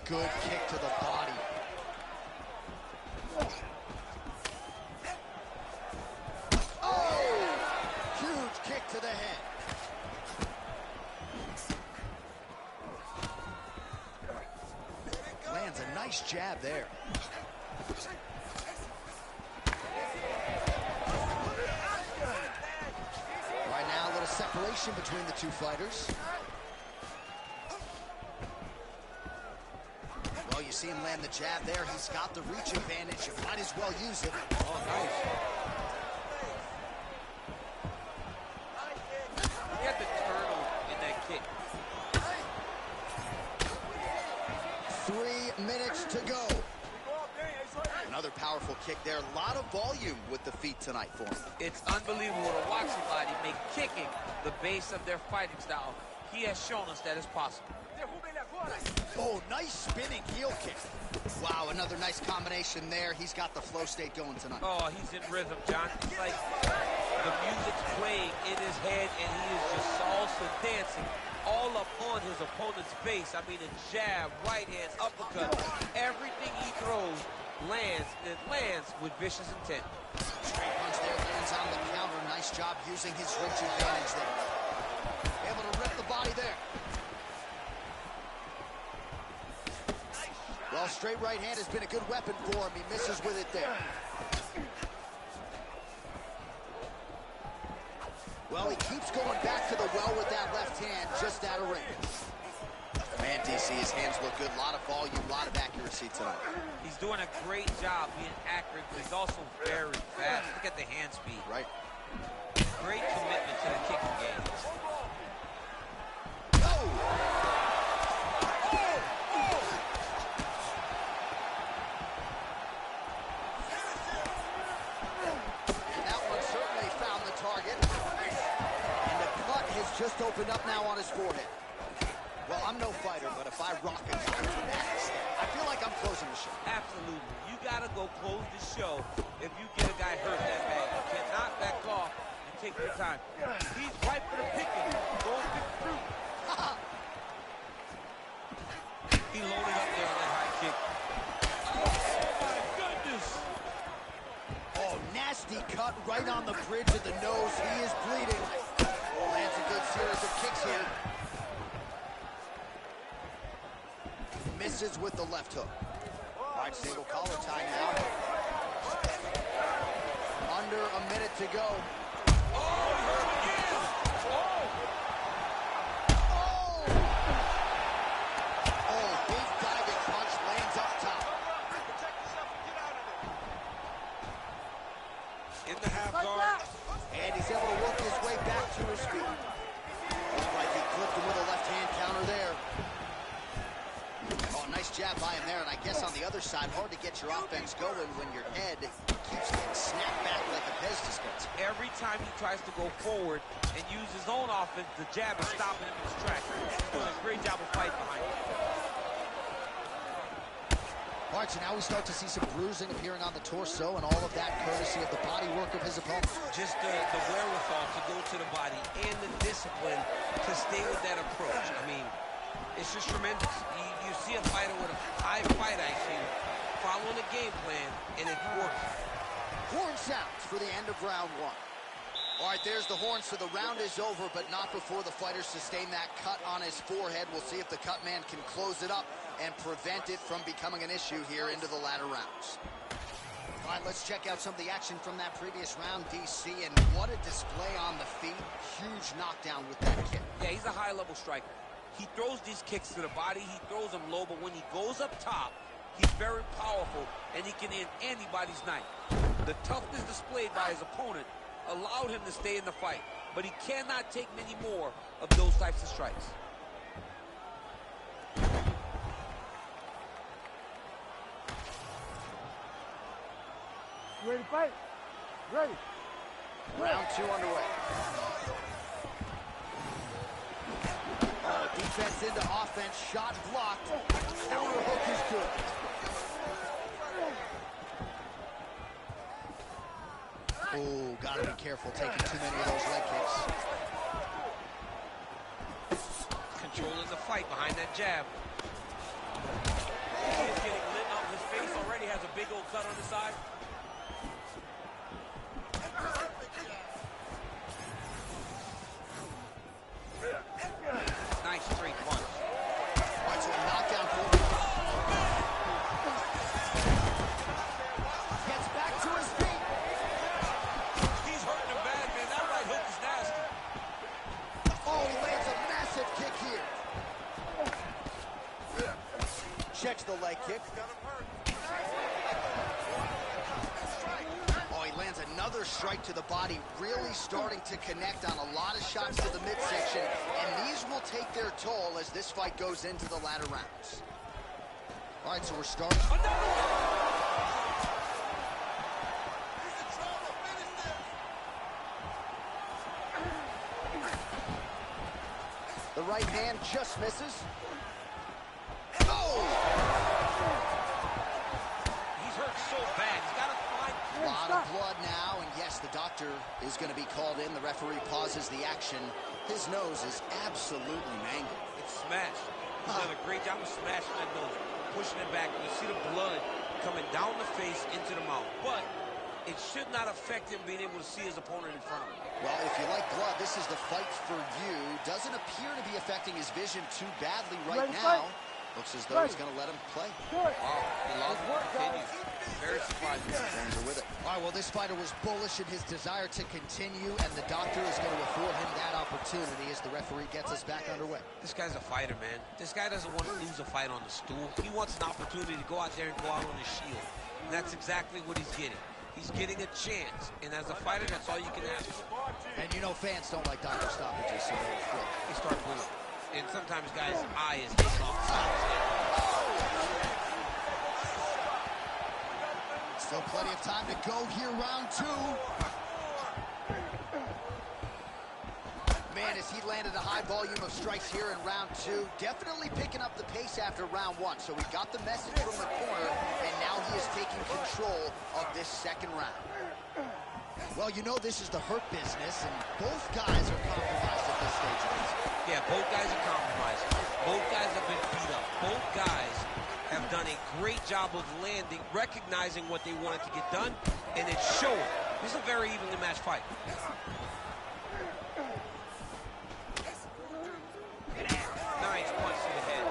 Good kick to the body. Oh! Huge kick to the head. Lands a nice jab there. Right now, a little separation between the two fighters. Well, you see him land the jab there. He's got the reach advantage. You might as well use it. Oh, nice. He had the turtle in that kick. 3 minutes to go. Another powerful kick there. A lot of volume with the feet tonight for him. It's unbelievable to watch somebody make kicking the base of their fighting style. He has shown us that it's possible. Oh, nice spinning heel kick. Wow, another nice combination there. He's got the flow state going tonight. Oh, he's in rhythm, John. It's like the music's playing in his head, and he is just salsa dancing all up on his opponent's face. I mean, a jab, right hand, uppercut. Everything he throws lands, and it lands with vicious intent. Straight punch there, lands on the counter. Nice job using his reach advantage there. Able to rip the body there. Well, straight right hand has been a good weapon for him. He misses with it there. Well, he keeps going back to the well with that left hand, just out of range. Man, DC, his hands look good. A lot of volume, a lot of accuracy tonight. He's doing a great job being accurate, but he's also very fast. Look at the hand speed. Right. Great commitment to the kicking game. Just opened up now on his forehead. Well, I'm no fighter, but if I rock a guy to that extent, I feel like I'm closing the show. Absolutely. You got to go close the show if you get a guy hurt that bad. You cannot back off and take your time. He's ripe for the picking. Go and pick fruit. He loaded up there on that high kick. Oh, my goodness. Oh, nasty cut right on the bridge of the nose. He is bleeding. Lands a good series of kicks here. Misses with the left hook. All right, single collar tie now. Under a minute to go. Oh, he hurt again. Oh. Oh, big diving punch lands up top. In the half guard. And he's able to work his way back to his feet. Looks like he clipped him with a left-hand counter there. Oh, nice jab by him there, and I guess on the other side, hard to get your offense going when your head keeps getting snapped back like a Pez dispenser. Every time he tries to go forward and use his own offense, the jab is stopping him in his tracks. He's doing a great job of fighting behind him. All right, so now we start to see some bruising appearing on the torso, and all of that courtesy of the body work of his opponent. Just the wherewithal to go to the body and the discipline to stay with that approach. I mean, it's just tremendous. You see a fighter with a high fight IQ following a game plan, and it works. Horn sounds for the end of round one. All right, there's the horn, so the round is over, but not before the fighter sustained that cut on his forehead. We'll see if the cut man can close it up and prevent it from becoming an issue here into the latter rounds. All right, let's check out some of the action from that previous round, DC, and what a display on the feet. Huge knockdown with that kick. Yeah, he's a high-level striker. He throws these kicks to the body, he throws them low, but when he goes up top, he's very powerful, and he can end anybody's night. The toughness displayed by his opponent allowed him to stay in the fight, but he cannot take many more of those types of strikes. You ready to fight? Ready. Round two underway. Oh, defense into offense, shot blocked. Counter hook is good. Oh, gotta be careful taking too many of those leg kicks. Controlling the fight behind that jab. He is getting lit up. His face already has a big old cut on the side. Nice straight punch. All right, so a knockdown for him. Gets back to his feet. He's hurting him bad, man. That right hook is nasty. Oh, he lands a massive kick here. Checks the leg kick. Oh, he lands another strike to the body, really starting to connect on a lot of shots to the midsection, and these will take their toll as this fight goes into the latter rounds. All right, so we're starting. The right hand just misses. Oh! He's hurt so bad. He's got to find. A lot of blood now, and yes, the doctor is going to be called in. The referee pauses the action. His nose is absolutely mangled. It's smashed. He's done a great job of smashing that nose, pushing it back. You see the blood coming down the face into the mouth. But it should not affect him being able to see his opponent in front of him. Well, if you like blood, this is the fight for you. Doesn't appear to be affecting his vision too badly right now. Looks as though he's going to let him play. Wow, the long continues. Very surprising. Fans are with it. All right, well, this fighter was bullish in his desire to continue, and the doctor is going to afford him that opportunity as the referee gets us back underway. This guy's a fighter, man. This guy doesn't want to lose a fight on the stool. He wants an opportunity to go out there and go out on his shield. And that's exactly what he's getting. He's getting a chance, and as a fighter, that's all you can ask for. And you know fans don't like doctor stoppages, so They start bleeding. And sometimes guys' eye is hitting off the side of his head. still plenty of time to go here, round two. Man, as he landed a high volume of strikes here in round two, definitely picking up the pace after round one. So we got the message from the corner, and now he is taking control of this second round. Well, you know this is the hurt business, and both guys are compromised at this stage of this. Yeah, both guys are compromised. Both guys have been beat up. Both guys have done a great job of landing, recognizing what they wanted to get done, and it's showing. This is a very evenly matched fight. Nice punch to the head.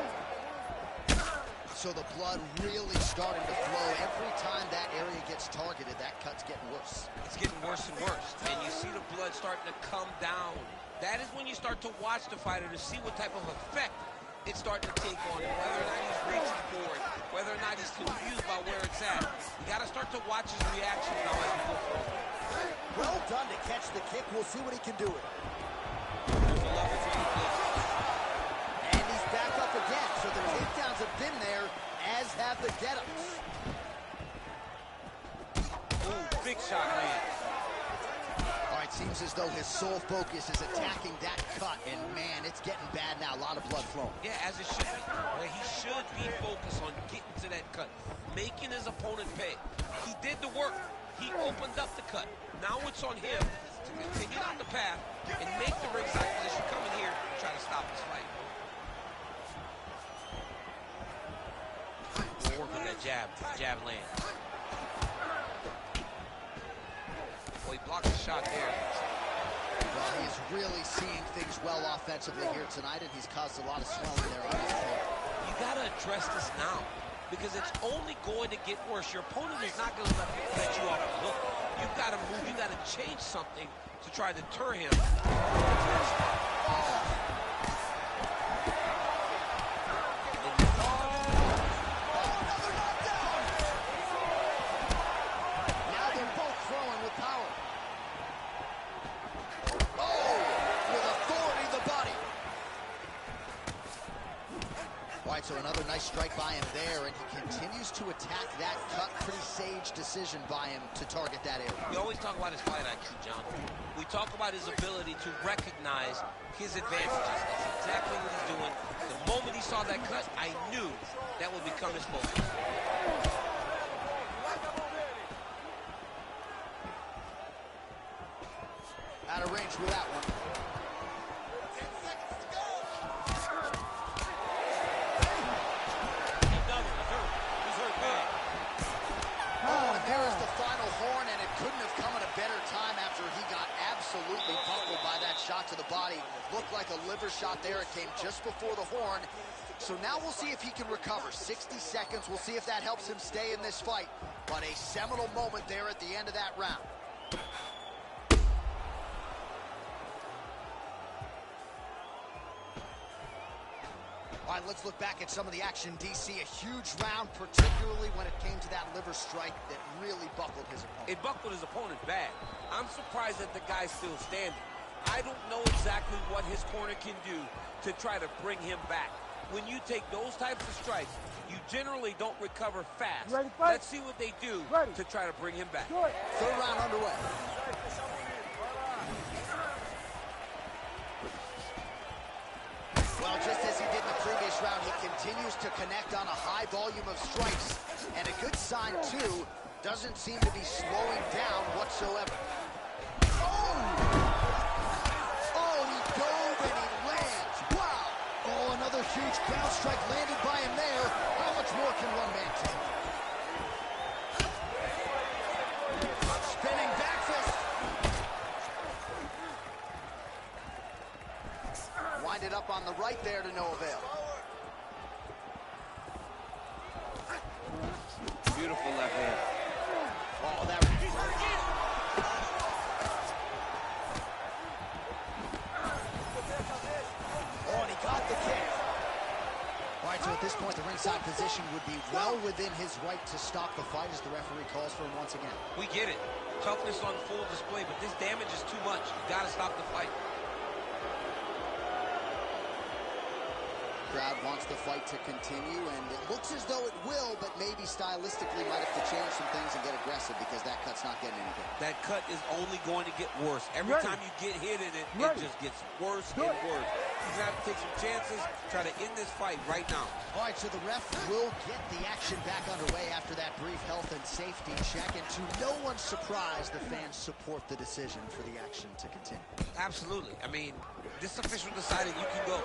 So the blood really starting to flow. Every time that area gets targeted, that cut's getting worse. It's getting worse and worse, and you see the blood starting to come down. That is when you start to watch the fighter to see what type of effect it's starting to take on him, whether or not he's reaching forward, whether or not he's confused by where it's at. You got to start to watch his reactions now as we go forward. Well done to catch the kick. We'll see what he can do with it. There's a level 3 flip. And he's back up again. So the takedowns have been there, as have the get-ups. Ooh, big shot land. All right, seems as though his sole focus is attacking that cut, and man, it's getting bad now. A lot of blood flowing. Yeah, as it should be. Well, he should be focused on getting to that cut, making his opponent pay. He did the work. He opened up the cut. Now it's on him to continue down the path and make the ringside position come in here and try to stop this fight. We'll work on that jab. Jab land. Well, he blocked the shot there. Well, he's really seeing things well offensively here tonight, and he's caused a lot of swelling there on his opponent. You got to address this now, because it's only going to get worse. Your opponent is not going to let you off the hook. You've got to move. You've got to change something to try to deter him. So another nice strike by him there, and he continues to attack that cut. Pretty sage decision by him to target that area. We always talk about his fight IQ, John. We talk about his ability to recognize his advantages. That's exactly what he's doing. The moment he saw that cut, I knew that would become his focus. Out of range with that one. Absolutely buckled by that shot to the body. Looked like a liver shot there. It came just before the horn. So now we'll see if he can recover. 60 seconds. We'll see if that helps him stay in this fight. But a seminal moment there at the end of that round. All right, let's look back at some of the action, DC. A huge round, particularly when it came to that liver strike that really buckled his opponent. It buckled his opponent bad. I'm surprised that the guy's still standing. I don't know exactly what his corner can do to try to bring him back. When you take those types of strikes, you generally don't recover fast. Let's see what they do to try to bring him back. Third round underway. Well, just as he did in the previous round, he continues to connect on a high volume of strikes. And a good sign, too, doesn't seem to be slowing down whatsoever. Oh, he dove and he lands. Wow. Oh, another huge ground strike landed by him there. How much more can one man take? Spinning back fist. Winded up on the right there to no avail. Beautiful left hand. Oh, that. Oh, and he caught the kick. All right, so at this point, the ringside position would be well within his right to stop the fight as the referee calls for him once again. We get it. Toughness on full display, but this damage is too much. You got to stop the fight. Crowd wants the fight to continue, and it looks as though it will, but maybe stylistically might have to change some things and get aggressive because that cut's not getting any better. That cut is only going to get worse. Every time you get hit in it, it just gets worse and worse. He's going to have to take some chances, try to end this fight right now. All right, so the ref will get the action back underway after that brief health and safety check, and to no one's surprise, the fans support the decision for the action to continue. Absolutely. I mean, this official decided you can go.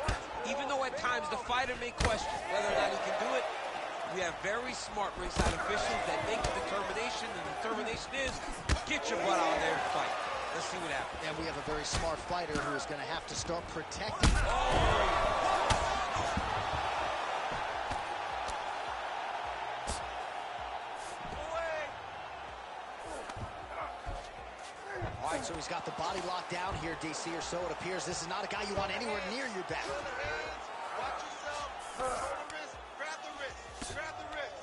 Even though at times the fighter may question whether or not he can do it, we have very smart ringside officials that make the determination, and the determination is get your butt out there and fight. Let's see what happens. And we have a very smart fighter who is going to have to start protecting. All right, so he's got the body locked down here, DC, or so it appears. This is not a guy you want anywhere near your back. Watch yourself. Throw the wrist. Grab the wrist. Grab the wrist.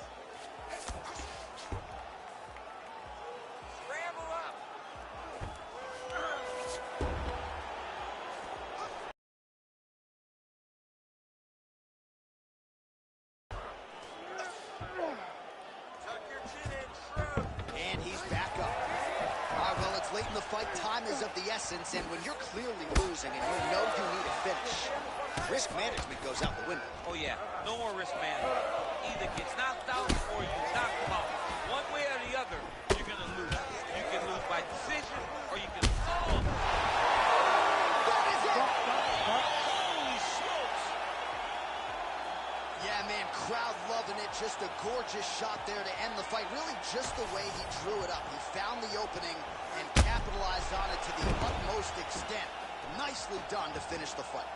Scramble up. Tuck your chin in, shrug. And he's back up. All right, well, it's late in the fight. Time is of the essence, and when you're clearly losing and you know you need a finish, risk management goes out the window. Oh, yeah. No more risk management. Either gets knocked out or you knock him out. One way or the other, you're going to lose. You can lose by decision or you can... Oh! That is it! Holy smokes! Yeah, man, crowd loving it. Just a gorgeous shot there to end the fight. Really just the way he drew it up. He found the opening and capitalized on it to the utmost extent. Nicely done to finish the fight.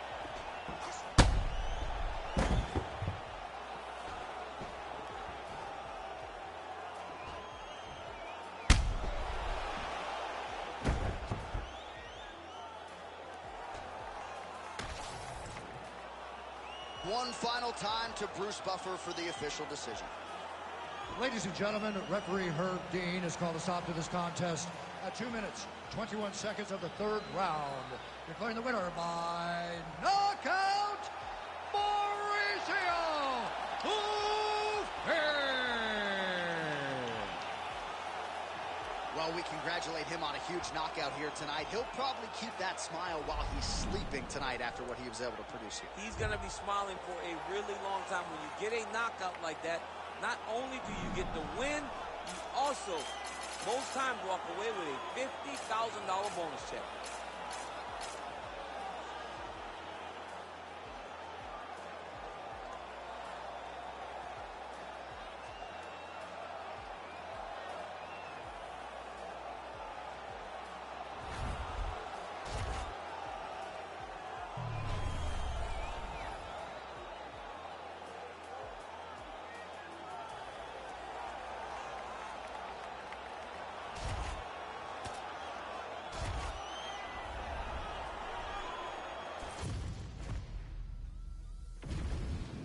One final time to Bruce Buffer for the official decision. Ladies and gentlemen, referee Herb Dean has called a stop to this contest at 2 minutes, 21 seconds of the third round, declaring the winner by knockout, Mauricio Ufin. Well, we congratulate him on a huge knockout here tonight. He'll probably keep that smile while he's sleeping tonight after what he was able to produce here. He's going to be smiling for a really long time. When you get a knockout like that, not only do you get the win, you also, most times, walk away with a $50,000 bonus check.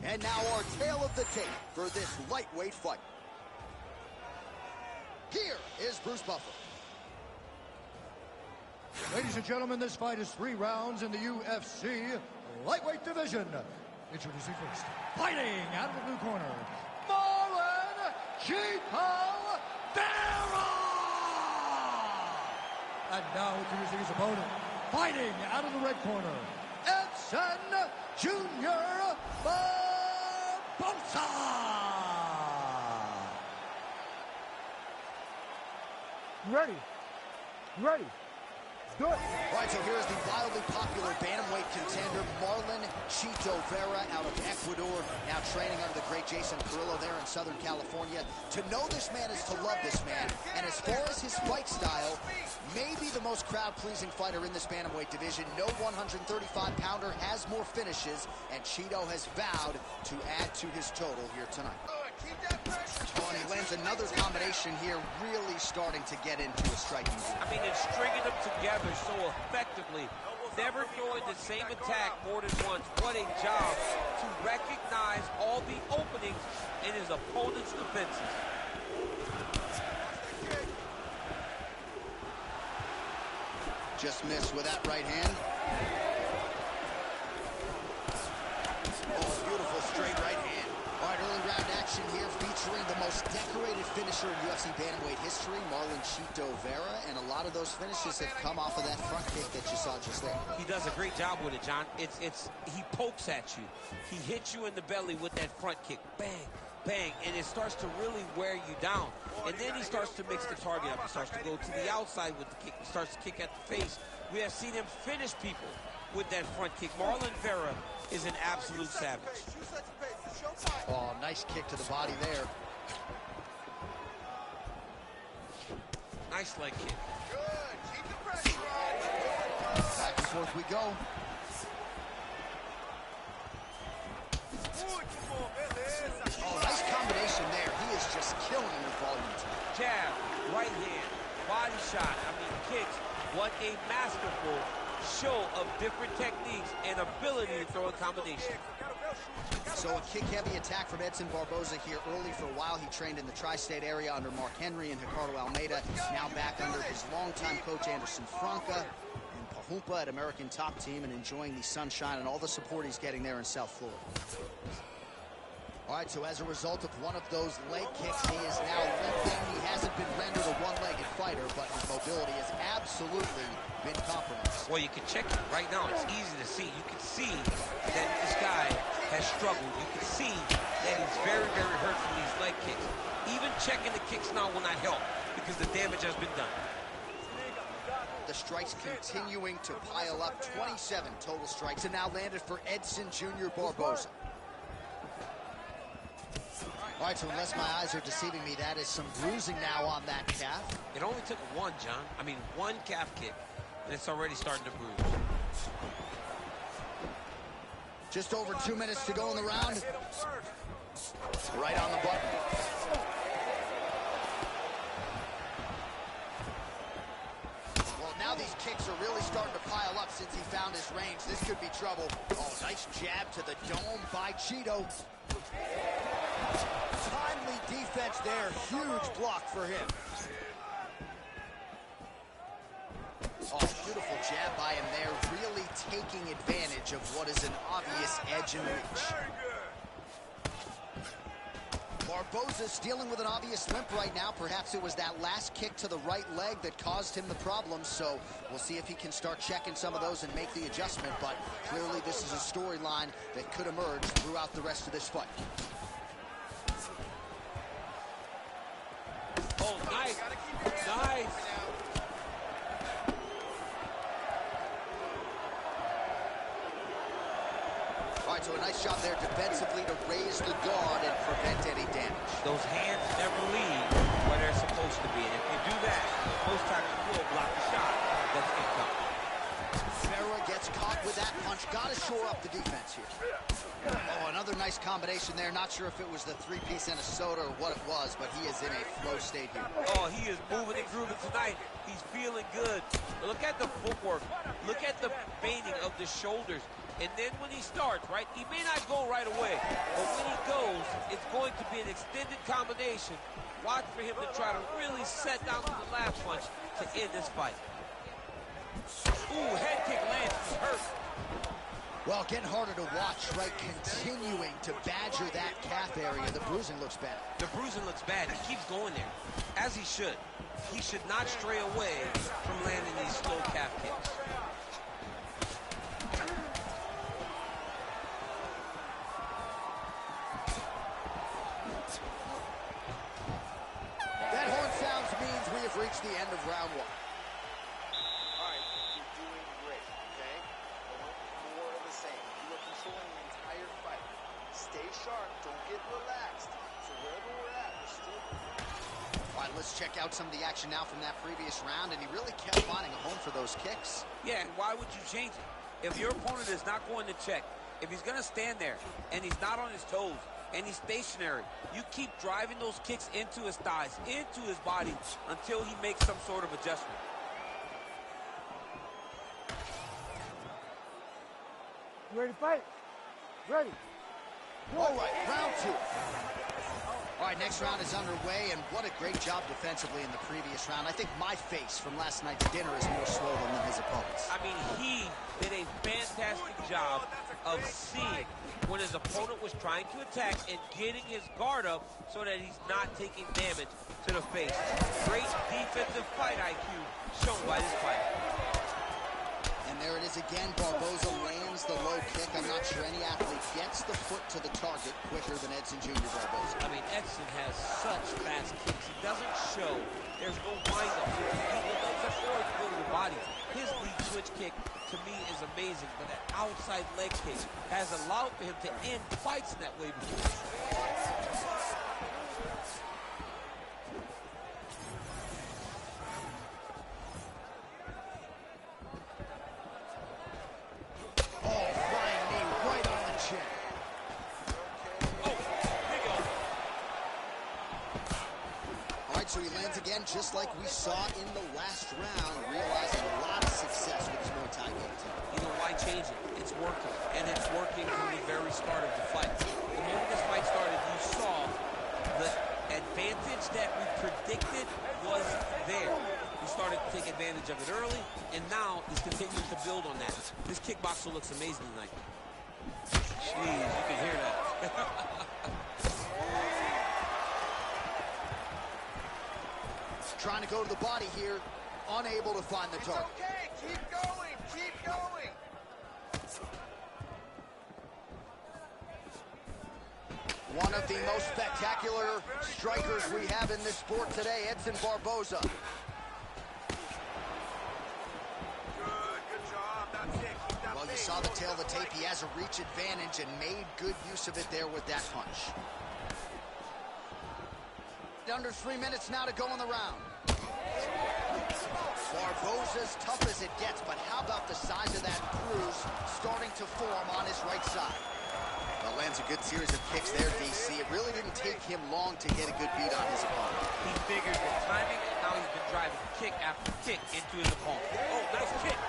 And now our tale of the tape for this lightweight fight. Here is Bruce Buffer. Ladies and gentlemen, this fight is 3 rounds in the UFC lightweight division. Introducing first, fighting out of the blue corner, Marlon Chito Vera. And now introducing his opponent, fighting out of the red corner, Edson Jr. Barbosa. Ready. Ready. Do it. All right, so here's the wildly popular bantamweight contender, Marlon Chito Vera, out of Ecuador, now training under the great Jason Carrillo there in Southern California. To know this man is to love this man, and as far as his fight style, maybe the most crowd-pleasing fighter in this bantamweight division. No 135-pounder has more finishes, and Chito has vowed to add to his total here tonight. Keep that pressure. Oh, and he lands another combination here, really starting to get into a striking zone. I mean, and stringing them together so effectively. Never throwing the same attack more than once. What a job to recognize all the openings in his opponent's defenses. Just missed with that right hand. Oh, beautiful straight right hand. All right, early round action here featuring the most decorated finisher in UFC bantamweight history, Marlon Chito Vera, and a lot of those finishes have come off of that front kick that you saw just there. He does a great job with it, John. He pokes at you. He hits you in the belly with that front kick. Bang, bang, and it starts to really wear you down. And then he starts to mix the target up. He starts to go to the outside with the kick. He starts to kick at the face. We have seen him finish people with that front kick. Marlon Vera is an absolute savage. Oh, nice kick to the body there. Nice leg kick. Good. Keep the pressure on. Back and forth we go. Oh, nice combination there. He is just killing him with volume tonight. Jab, right hand, body shot. I mean, kicks. What a masterful show of different techniques and ability to throw a combination. So a kick-heavy attack from Edson Barboza here early. For a while, he trained in the tri-state area under Mark Henry and Ricardo Almeida. Now back under his longtime coach, Anderson Franca, and Pahumpa at American Top Team, and enjoying the sunshine and all the support he's getting there in South Florida. All right, so as a result of one of those leg kicks, he is now limping. He hasn't been rendered a one-legged fighter, but his mobility has absolutely been compromised. Well, you can check it right now. It's easy to see. You can see that this guy has struggled. You can see that he's very, very hurt from these leg kicks. Even checking the kicks now will not help because the damage has been done. The strikes continuing to pile up. 27 total strikes, and now landed for Edson Jr. Barboza. All right, so unless my eyes are deceiving me, that is some bruising now on that calf. It only took one, John. I mean, one calf kick, and it's already starting to bruise. Just over 2 minutes to go in the round. Right on the button. Well, now these kicks are really starting to pile up since he found his range. This could be trouble. Oh, nice jab to the dome by Cheeto. Timely defense there. Huge block for him. Oh, beautiful jab by him there. Really taking advantage of what is an obvious edge and reach. Barboza's dealing with an obvious limp right now. Perhaps it was that last kick to the right leg that caused him the problem. So we'll see if he can start checking some of those and make the adjustment. But clearly this is a storyline that could emerge throughout the rest of this fight. Oh, nice. Nice. All right, so a nice shot there defensively to raise the guard and prevent any damage. Those hands never leave where they're supposed to be. And if you do that, most times you will block the shot that's incoming. Vera gets caught with that punch. Got to shore up the defense here. Oh, another nice combination there. Not sure if it was the three-piece and a soda or what it was, but he is in a flow state here. Oh, he is moving and grooving tonight. He's feeling good. Look at the footwork. Look at the bending of the shoulders. And then when he starts, right, he may not go right away, but when he goes, it's going to be an extended combination. Watch for him to try to really set down to the last punch to end this fight. Ooh, head kick lands. He's hurt. Well, getting harder to watch, right? Continuing to badger that calf area. The bruising looks bad. The bruising looks bad. He keeps going there, as he should. He should not stray away from landing these slow calf kicks. That horn sounds means we have reached the end of round one. All right, you're doing great, okay? More of the same. You are controlling the entire fight. Stay sharp. Don't get relaxed. So wherever we're at, we're still... All right, let's check out some of the action now from that previous round, and he really kept finding a home for those kicks. Yeah, and why would you change it? If your opponent is not going to check, if he's going to stand there and he's not on his toes and he's stationary, you keep driving those kicks into his thighs, into his body until he makes some sort of adjustment. You ready to fight? Ready. All right, round two. All right, next round is underway, and what a great job defensively in the previous round. I think my face from last night's dinner is more swollen than his opponent's. I mean, he did a fantastic job of seeing when his opponent was trying to attack and getting his guard up so that he's not taking damage to the face. Great defensive fight IQ shown by this fighter. And there it is again. Barboza lands the low kick. I'm not sure any athlete gets the foot to the target quicker than Edson Jr. Barboza. I mean, Edson has such fast kicks. He doesn't show. There's no wind-up. The legs are forward to go to the body. His lead switch kick, to me, is amazing, but that outside leg kick has allowed for him to end fights in that way before. So he lands again, just like we saw in the last round, realizing a lot of success with his Muay Thai game. You know, why change it? It's working, and it's working from the very start of the fight. The moment this fight started, you saw the advantage that we predicted was there. He started to take advantage of it early, and now he's continuing to build on that. This kickboxer looks amazing tonight. Jeez, you can hear that. Trying to go to the body here, unable to find the target. It's okay, keep going, keep going. One of the most spectacular strikers we have in this sport today, Edson Barboza. Good job, that's it, keep that Well, you pace. saw the tail of the tape. He has a reach advantage and made good use of it there with that punch. Under 3 minutes now to go in the round. Barboza's tough as it gets, but how about the size of that bruise starting to form on his right side? Well, lands a good series of kicks there, DC. It really didn't take him long to get a good beat on his opponent. He figured the timing, and now he's been driving kick after kick into his opponent. Oh, nice kick.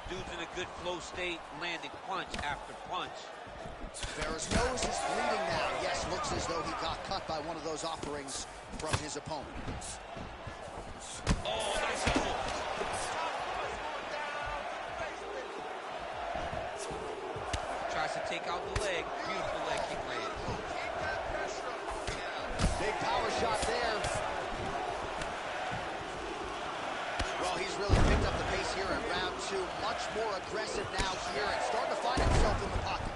Dude's in a good flow state, landing punch after punch. Ferrer's nose is bleeding now. Yes, looks as though he got cut by one of those offerings from his opponent. Oh, nice elbow. Tries to take out the leg. Beautiful leg kick lands. Big power shot there. Well, he's really picked up the pace here in round two. Much more aggressive now here and starting to find himself in the pocket.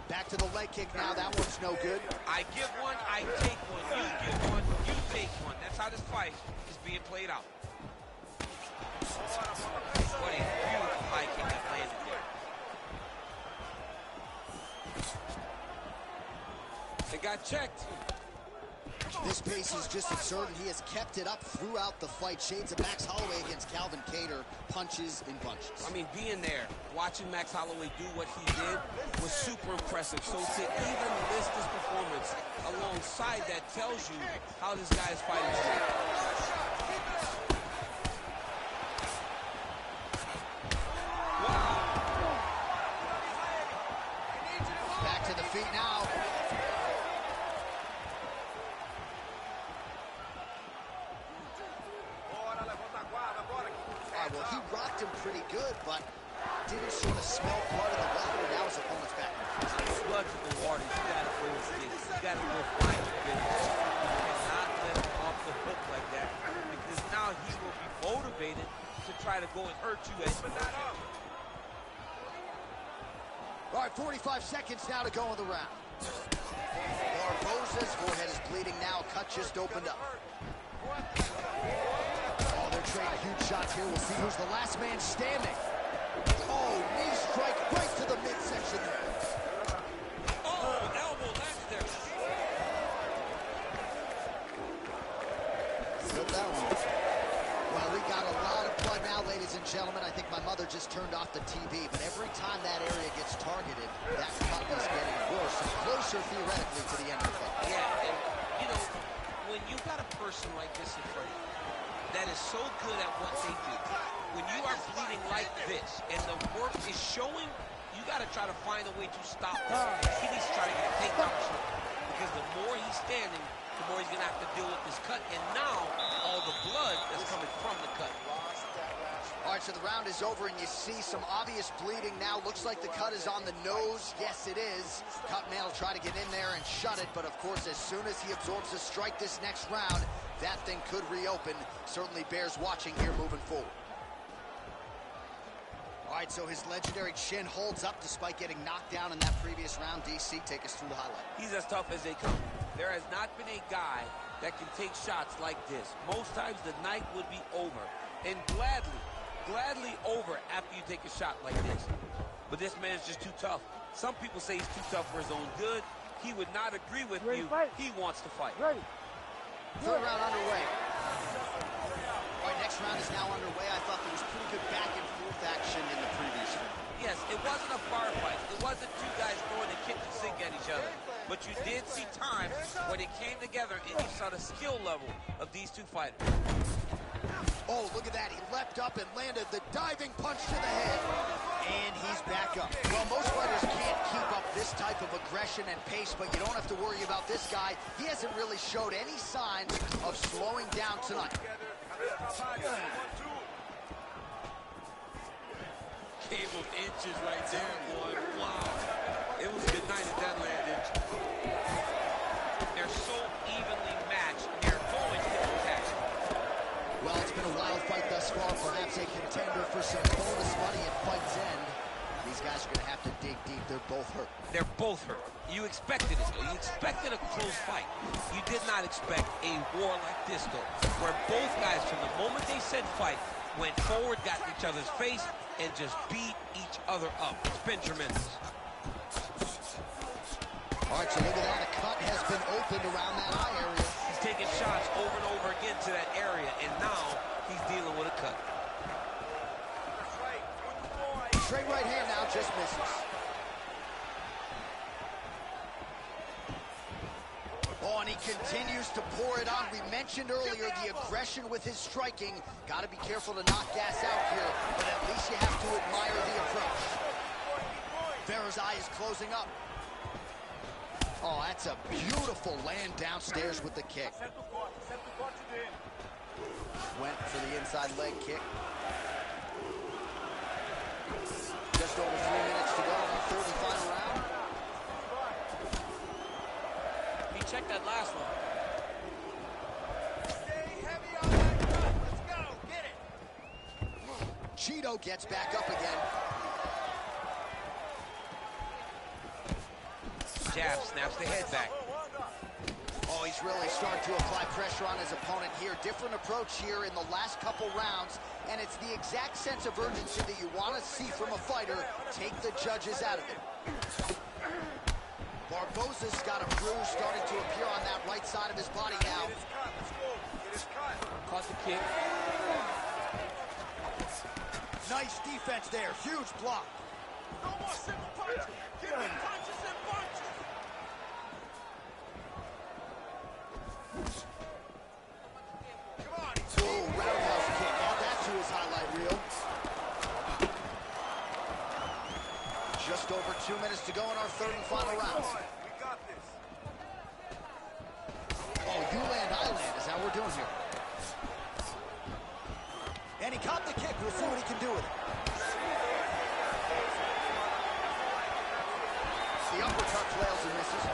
Back to the leg kick now. That one's no good. I give one, I take one. You give one, you take one. That's how this fight is being played out. What a beautiful high kick that landed there. It got checked. This pace is just absurd, and he has kept it up throughout the fight. Shades of Max Holloway against Calvin Kattar, punches in bunches. I mean, being there, watching Max Holloway do what he did was super impressive. So to even list this performance alongside that tells you how this guy is fighting today. Wow. Back to the feet now. Well, he rocked him pretty good, but didn't sort of smell blood in the water. Now his opponent's back. Blood in the water. You gotta go with this. You gotta go find the business. You cannot let him off the hook like that, because now he will be motivated to try to go and hurt you as you not. All right, 45 seconds now to go in the round. Barboza's forehead is bleeding now. Cut just opened up. Oh, they're trading huge shots here. We'll see who's the last man standing. Oh, knee strike right to the midsection there. Oh, elbow lands there. Flip that one. Well, we got a lot of blood now, ladies and gentlemen. I think my mother just turned off the TV, but every time that area gets targeted, that cut is getting worse and closer theoretically to the end of the fight. Yeah, and you know, when you got a person like this in front of you that is so good at what they do, when you are bleeding like this and the work is showing, you got to try to find a way to stop him. He needs to try to get a takedown shot, because the more he's standing, the more he's going to have to deal with this cut, and now all the blood that's coming from the cut. All right, so the round is over, and you see some obvious bleeding now. Looks like the cut is on the nose. Yes, it is. Cutman will try to get in there and shut it, but of course, as soon as he absorbs a strike this next round, that thing could reopen. Certainly bears watching here moving forward. All right, so his legendary chin holds up despite getting knocked down in that previous round. DC, take us through the highlight. He's as tough as they come. There has not been a guy that can take shots like this. Most times the night would be over, and gladly over after you take a shot like this. But this man's just too tough. Some people say he's too tough for his own good. He would not agree with you. He wants to fight. Ready. Third round underway. All right, next round is now underway. I thought there was pretty good back and forth action in the previous round. Yes, it wasn't a bar fight. It wasn't two guys throwing the kitchen sink at each other. But you did see times when it came together and you saw the skill level of these two fighters. Oh, look at that. He leapt up and landed the diving punch to the head. And he's back up. Well, most fighters can't keep up this type of aggression and pace, but you don't have to worry about this guy. He hasn't really showed any signs of slowing down tonight. Gave him inches right there, boy. Wow. It was good night if that landed. They're so evenly matched, they're going to attach. Well, it's been a wild fight thus far. Perhaps a contender for some bonus money at fight's end. These guys are going to have to dig deep. They're both hurt. They're both hurt. You expected it, though. You expected a close fight. You did not expect a war like this, though, where both guys, from the moment they said fight, went forward, got in each other's face, and just beat each other up. It's been tremendous. All right, so look at that. A cut has been opened around that eye area. He's taking shots over and over again to that area, and now he's dealing with a cut. Straight right hand now, just misses. Oh, and he continues to pour it on. We mentioned earlier the aggression with his striking. Got to be careful to not gas out here, but at least you have to admire the approach. Ferrer's eye is closing up. Oh, that's a beautiful land downstairs with the kick. Went for the inside leg kick. Just over 3 minutes to go in the third and final round. He checked that last one. Stay heavy on that cut. Let's go. Get it. Cheeto gets back up again. Jab snaps the head back. Oh, he's really starting to apply pressure on his opponent here. Different approach here in the last couple rounds, and it's the exact sense of urgency that you want to see from a fighter. Take the judges out of it. Barboza's got a bruise starting to appear on that right side of his body now. Caught the kick. Nice defense there. Huge block. No more simple punches. Give me punches and punches. Come on. Oh, roundhouse kick. Add that to his highlight reel. Just over 2 minutes to go in our third and final round. We got this. Oh, you land, I land is how we're doing here. And he caught the kick. We'll see what he can do with it. The uppercut flails and misses.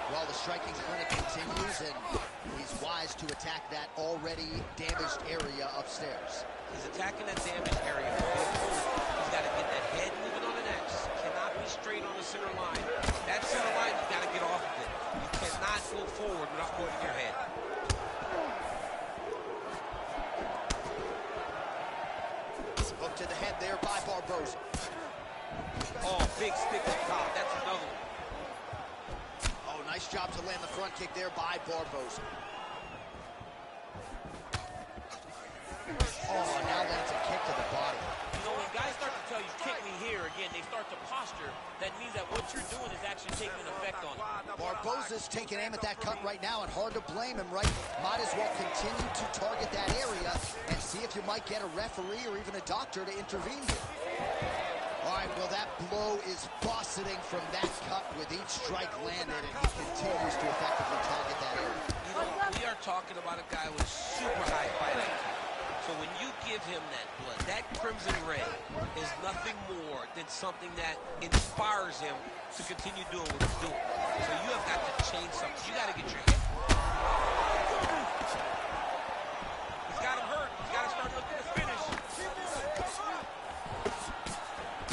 Well, the striking clinic continues, and he's wise to attack that already damaged area upstairs. He's attacking that damaged area for the opponent. He's got to get that head moving on the X. Cannot be straight on the center line. That center line, you got to get off of it. You cannot go forward without moving your head. Hook to the head there by Barboza. Oh, big stick up top. That's another one. Oh, nice job to land the front kick there by Barboza. Oh, now lands a kick to the body. You know, when guys start to tell you, kick me here, again, they start to posture. That means that what you're doing is actually taking an effect on it. Barboza's taking aim at that cut right now, and hard to blame him, right? Might as well continue to target that area and see if you might get a referee or even a doctor to intervene here. All right, well, that blow is buffeting from that cut with each strike landed, and he continues to effectively target that area. You know, we are talking about a guy with super high fight IQ. So when you give him that blood, that crimson red is nothing more than something that inspires him to continue doing what he's doing. So you have got to change something. You got to get your head. He's got him hurt. He's got to start looking to finish.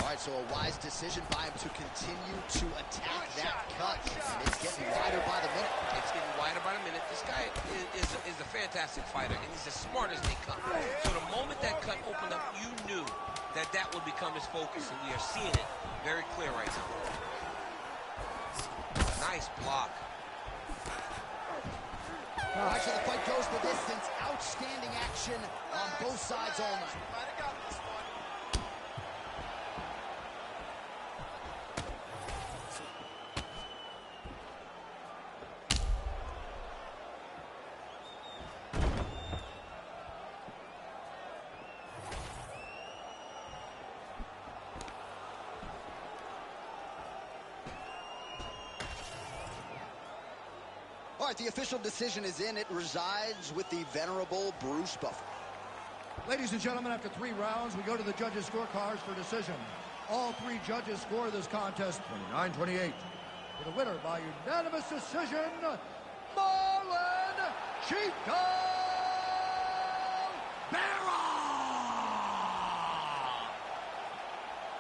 All right, so a wise decision by him to continue to attack that cut. And it's getting fantastic fighter, and he's as smart as they come. So the moment that cut opened up, you knew that that would become his focus, and we are seeing it very clear right now. Nice block. All right, so the fight goes the distance. Outstanding action on both sides all night. Might have got this one. All right, the official decision is in. It resides with the venerable Bruce Buffer. Ladies and gentlemen, after 3 rounds, we go to the judges' scorecards for decision. All 3 judges score this contest 29-28. For the winner by unanimous decision, Marlon Chito Vera!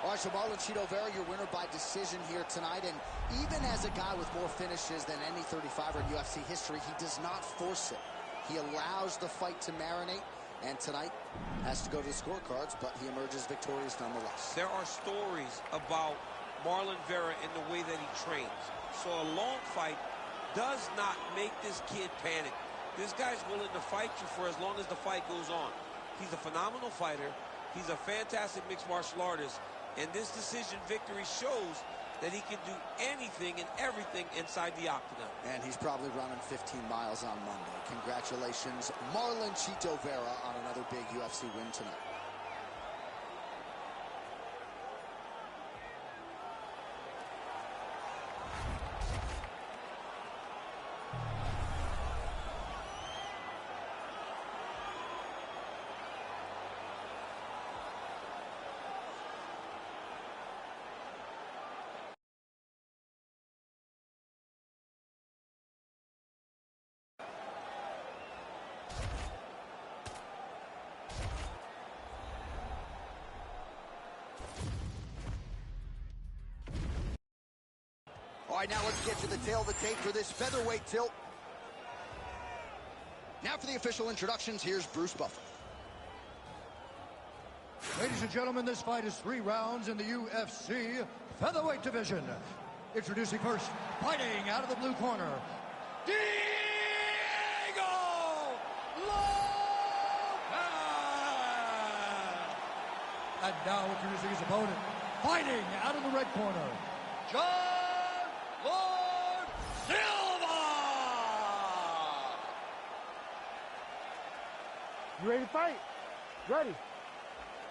All right, so Marlon Chito Vera, your winner by decision here tonight. And even as a guy with more finishes than any 35er in UFC history, he does not force it. He allows the fight to marinate. And tonight has to go to the scorecards, but he emerges victorious nonetheless. There are stories about Marlon Vera in the way that he trains. So a long fight does not make this kid panic. This guy's willing to fight you for as long as the fight goes on. He's a phenomenal fighter. He's a fantastic mixed martial artist. And this decision victory shows that he can do anything and everything inside the octagon. And he's probably running 15 miles on Monday. Congratulations, Marlon Chito Vera, on another big UFC win tonight. All right, now let's get to the tail of the tape for this featherweight tilt. Now for the official introductions, here's Bruce Buffer. Ladies and gentlemen, this fight is 3 rounds in the UFC featherweight division. Introducing first, fighting out of the blue corner, Diego Lopez! And now introducing his opponent, fighting out of the red corner, John Lord Silva! You ready to fight? Ready.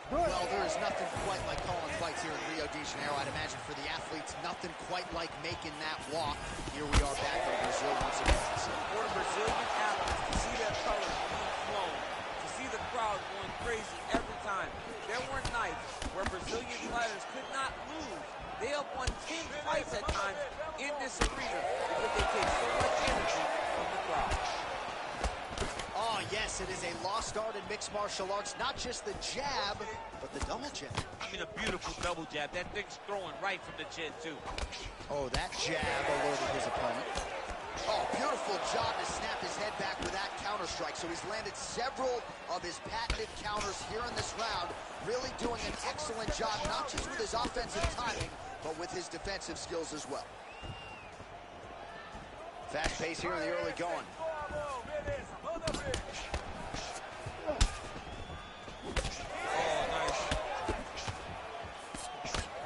Good. Well, there is nothing quite like calling fights here in Rio de Janeiro. I'd imagine for the athletes, nothing quite like making that walk. Here we are back in Brazil once again. For the Brazilian athletes, to see their colors being flown, to see the crowd going crazy every time. There were nights where Brazilian fighters could not lose. They have won 10 fights at times in this arena because they take so much energy from the crowd. Oh, yes, it is a lost art in mixed martial arts. Not just the jab, but the double jab. I mean, a beautiful double jab. That thing's throwing right from the chin, too. Oh, that jab alerted his opponent. Oh, beautiful job to snap his head back with that counter strike. So he's landed several of his patented counters here in this round, really doing an excellent job, not just with his offensive timing, but with his defensive skills as well. Fast pace here in the early going.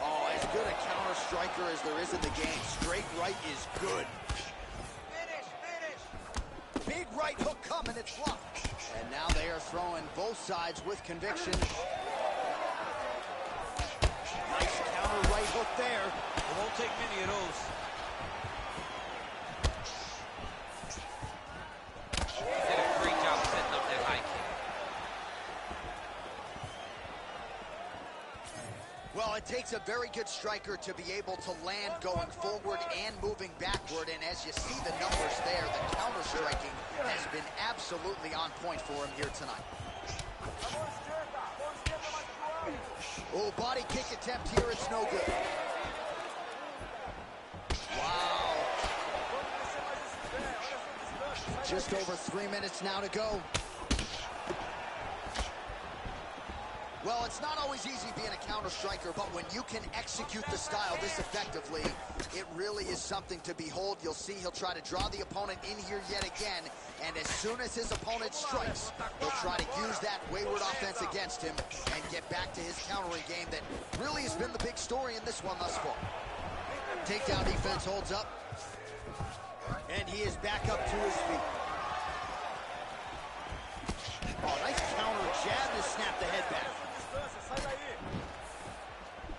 Oh, as good a counter striker as there is in the game. Straight right is good. Big right hook coming, it's blocked. And now they are throwing both sides with conviction. Nice counter right hook there. It won't take many of those. He did a great job setting up that high kick. Well, it takes a very good striker to be able to land going forward and moving backward. And as you see the numbers there, the counter striking has been absolutely on point for him here tonight. Oh, body kick attempt here, it's no good. Wow. Just over 3 minutes now to go. Well, it's not always easy being a counter striker, but when you can execute the style this effectively, it really is something to behold. You'll see he'll try to draw the opponent in here yet again, and as soon as his opponent strikes, he'll try to use that wayward offense against him and get back to his countering game that really has been the big story in this one thus far. Takedown defense holds up, and he is back up to his feet. Oh, nice counter jab to snap the head back.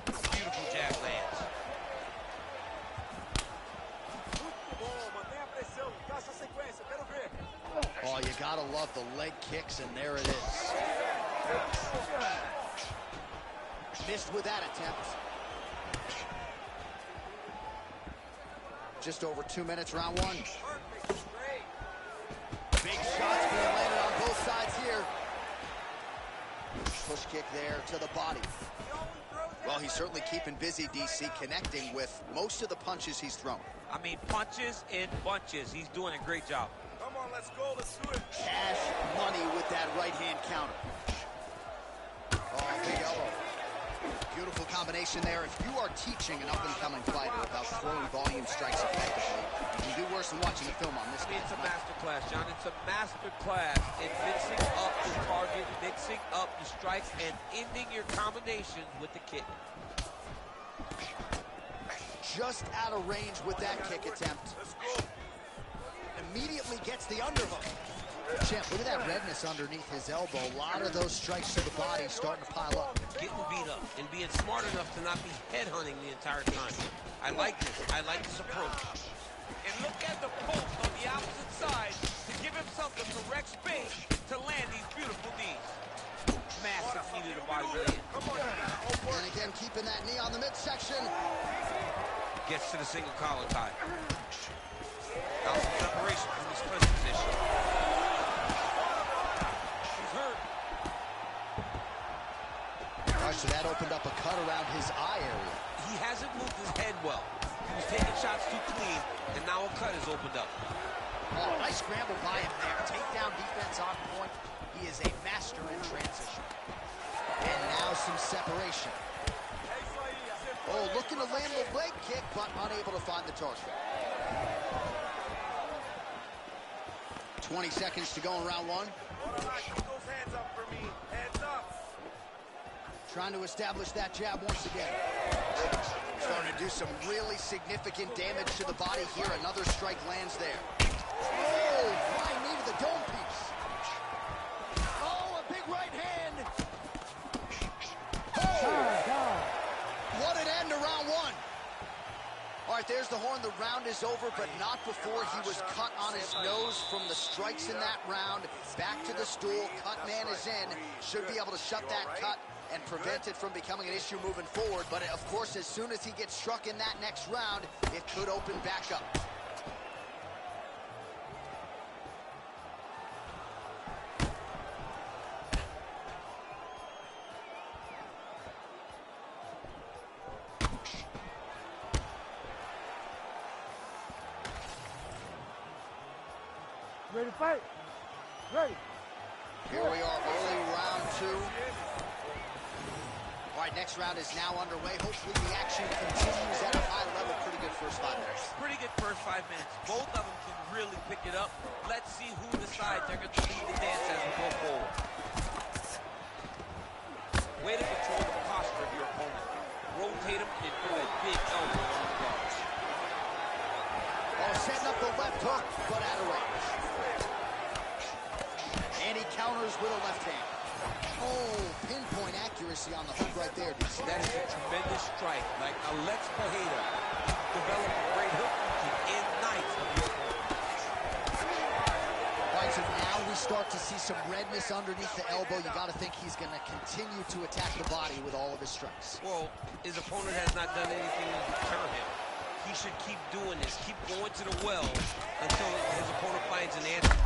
Beautiful jab lands. Oh, you gotta love the leg kicks, and there it is. Missed with that attempt. Just over 2 minutes, round one. Big shots being landed on both sides here. Push kick there to the body. Well, he's certainly keeping busy, DC, connecting with most of the punches he's thrown. I mean, punches in bunches. He's doing a great job. Come on, let's go. Let's do it. Cash money with that right-hand counter. Oh, big elbow. Beautiful combination there. If you are teaching an up-and-coming fighter about throwing volume strikes effectively, you do worse than watching a film on this. I mean, it's a master class, John. It's a master class in mixing up the target, mixing up the strikes, and ending your combinations with the kick. Just out of range with that kick attempt. Immediately gets the underhook. Champ, look at that redness underneath his elbow. A lot of those strikes to the body starting to pile up. Getting beat up and being smart enough to not be headhunting the entire time. I like this. I like this approach. And look at the post on the opposite side to give himself the correct space to land these beautiful knees. Massive knee to the body, really. And again, keeping that knee on the midsection. Gets to the single collar tie. Now some separation from this clinch position. He's hurt. All right, so that opened up a cut around his eye area. He hasn't moved his head well. He was taking shots too clean, and now a cut has opened up. Oh, nice scramble by him there. Takedown defense on point. He is a master in transition. And now some separation. Oh, looking to land the leg kick, but unable to find the target. 20 seconds to go in round one. Keep those hands up for me. Hands up. Trying to establish that jab once again. Starting to do some really significant damage to the body here. Another strike lands there. Oh, flying knee to the dome piece. Oh, a big right hand. Oh, what an end to round one. All right, there's the horn. The round is over, but not before he was cut on his nose from the strikes in that round. Back to the stool. Cut man is in. Should be able to shut that cut and prevent it from becoming an issue moving forward. But, of course, as soon as he gets struck in that next round, it could open back up. Ready to fight? Ready. Here we are, early round two. All right, next round is now underway. Hopefully the action continues at a high level. Pretty good first 5 minutes. Pretty good first 5 minutes. Both of them can really pick it up. Let's see who decides they're going to lead the dance as we go forward. Way to control the posture of your opponent. Rotate him and do a big elbow on the guards. Oh, setting up the left hook, but out of range. And he counters with a left hand. Oh, pinpoint accuracy on the hook right there, DC. That is a tremendous strike. Like Alex Pajeda developed a great hook to end nights of your opponent. All right, so now we start to see some redness underneath the elbow. You got to think he's going to continue to attack the body with all of his strikes. Well, his opponent has not done anything to deter him. He should keep doing this, keep going to the well until his opponent finds an answer.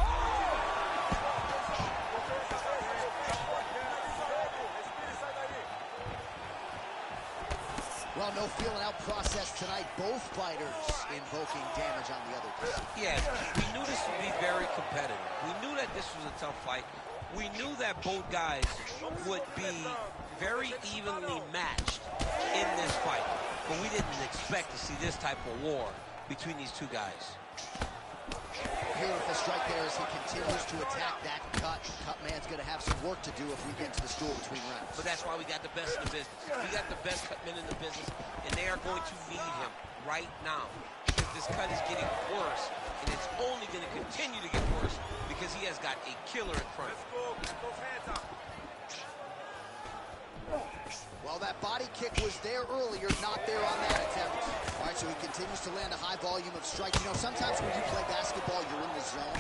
Well, no feeling out process tonight. Both fighters invoking damage on the other team. Yeah, we knew this would be very competitive. We knew that this was a tough fight. We knew that both guys would be very evenly matched in this fight. But we didn't expect to see this type of war between these two guys. Beautiful strike there as he continues to attack that cut. Cut man's going to have some work to do if we get to the stool between rounds. But that's why we got the best in the business. We got the best cut men in the business, and they are going to need him right now. Because this cut is getting worse, and it's only going to continue to get worse because he has got a killer in front of him. Well, that body kick was there earlier, not there on that attempt. All right, so he continues to land a high volume of strikes. You know, sometimes when you play basketball, you're in the zone.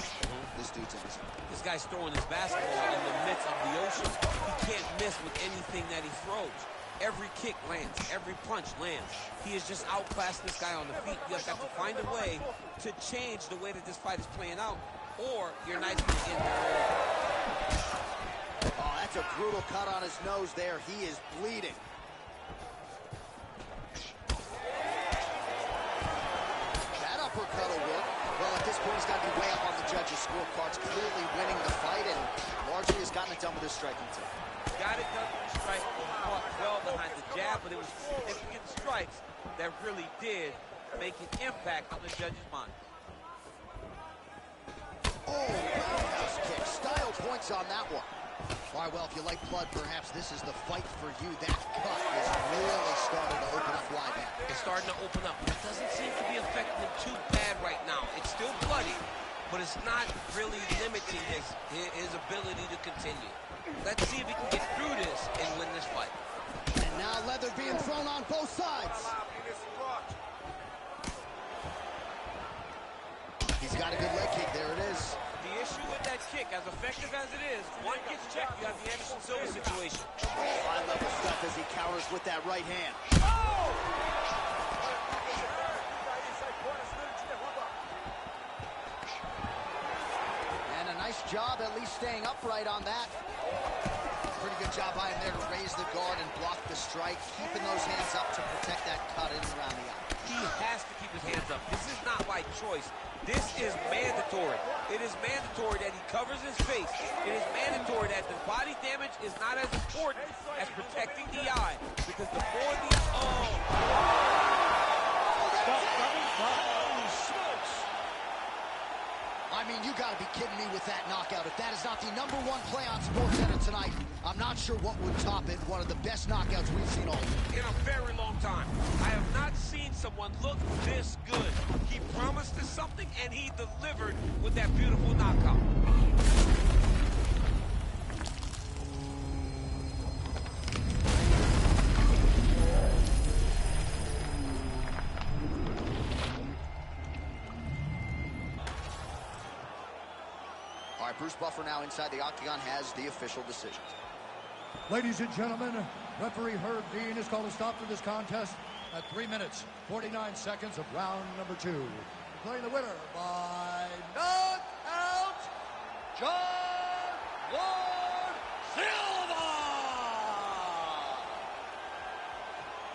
This dude's in the zone. This guy's throwing his basketball in the midst of the ocean. He can't miss with anything that he throws. Every kick lands. Every punch lands. He has just outclassed this guy on the feet. You just have to find a way to change the way that this fight is playing out, or your night's going to end there. Oh, that's a brutal cut on his nose there. He is bleeding. That uppercut will work. Well, at this point, he's got to be way up on the judges' scorecards, clearly winning the fight, and largely has gotten it done with his striking team. Got it done with the strike. Caught well behind the jab, but it was significant strikes that really did make an impact on the judges' mind. Oh, roundhouse kick. Style points on that one. All right, well, if you like blood, perhaps this is the fight for you. That cut is really starting to open up wide now. It's starting to open up, but it doesn't seem to be affecting him too bad right now. It's still bloody, but it's not really limiting his ability to continue. Let's see if he can get through this and win this fight. And now leather being thrown on both sides. He's got a good leg kick. There it is. The issue with that kick, as effective as it is, one gets checked, you have the Anderson Silva situation. High-level stuff as he counters with that right hand. And a nice job at least staying upright on that. Pretty good job by him there to raise the guard and block the strike, keeping those hands up to protect that cut in and around the eye. He has to keep his hands up. This is not by choice. This is mandatory. It is mandatory that he covers his face. It is mandatory that the body damage is not as important as protecting the eye. Because the more the... I mean, you got to be kidding me with that knockout. If that is not the #1 play on SportsCenter tonight, I'm not sure what would top it. One of the best knockouts we've seen all year. In a very long time. I have not seen someone look this good. He promised us something, and he delivered with that beautiful knockout. All right, Bruce Buffer now inside the octagon has the official decision. Ladies and gentlemen, referee Herb Dean has called a stop to this contest at 3 minutes, 49 seconds of round number 2. Declaring the winner by knockout, John Lord Silva!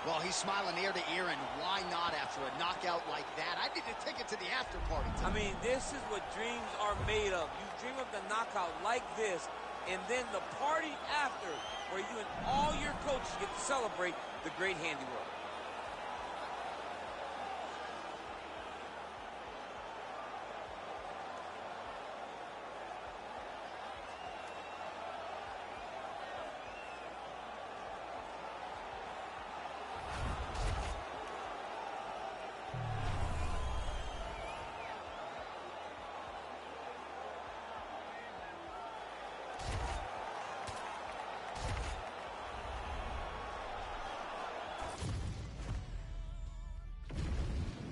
Well, he's smiling ear to ear, and why not after a knockout like that? I need to take it to the after party tonight. I mean, this is what dreams are made of. You dream of the knockout like this, and then the party after, where you and all your coaches get to celebrate the great handiwork.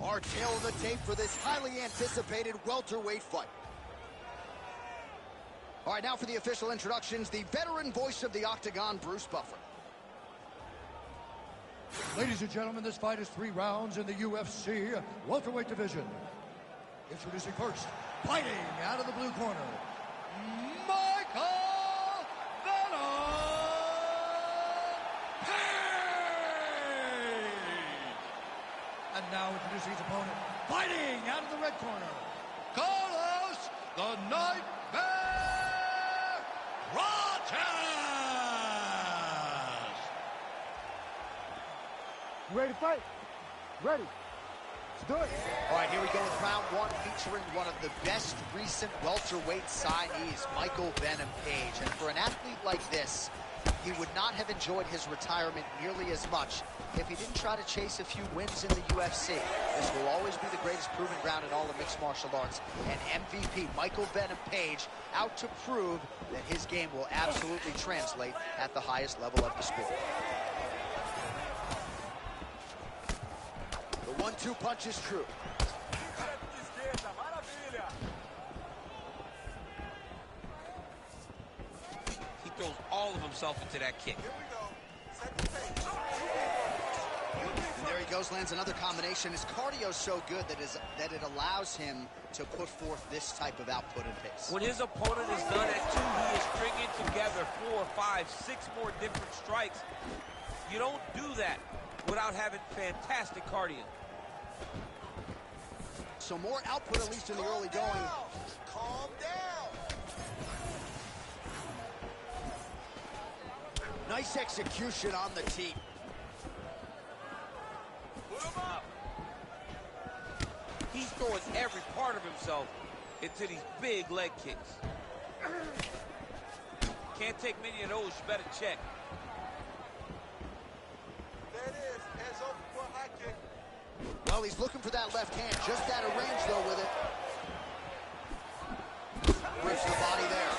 Our tail of the tape for this highly anticipated welterweight fight. All right, now for the official introductions, the veteran voice of the octagon, Bruce Buffer. Ladies and gentlemen, this fight is 3 rounds in the UFC welterweight division. Introducing first, fighting out of the blue corner, Michael Venom! And now introducing his opponent, fighting out of the red corner, Carlos the Nightmare Rodgers! You ready to fight? Ready. Let's do it. All right, here we go with round one, featuring one of the best recent welterweight signees, Michael Venom Page. And for an athlete like this, he would not have enjoyed his retirement nearly as much if he didn't try to chase a few wins in the UFC. This will always be the greatest proving ground in all of mixed martial arts. And MVP Michael Venom Page out to prove that his game will absolutely translate at the highest level of the sport. The 1-2 punch is true. He throws all of himself into that kick. And there he goes, lands another combination. His cardio's so good that it allows him to put forth this type of output and pace. When his opponent is done at 2, he is stringing together 4, 5, 6 more different strikes. You don't do that without having fantastic cardio. So more output, at least in the early going. Calm down. Nice execution on the tee. Put him up. He's throwing every part of himself into these big leg kicks. Can't take many of those, you better check. There it is. Hands open for a high kick. Well, he's looking for that left hand, just out of range, though, with it. Rips the body there.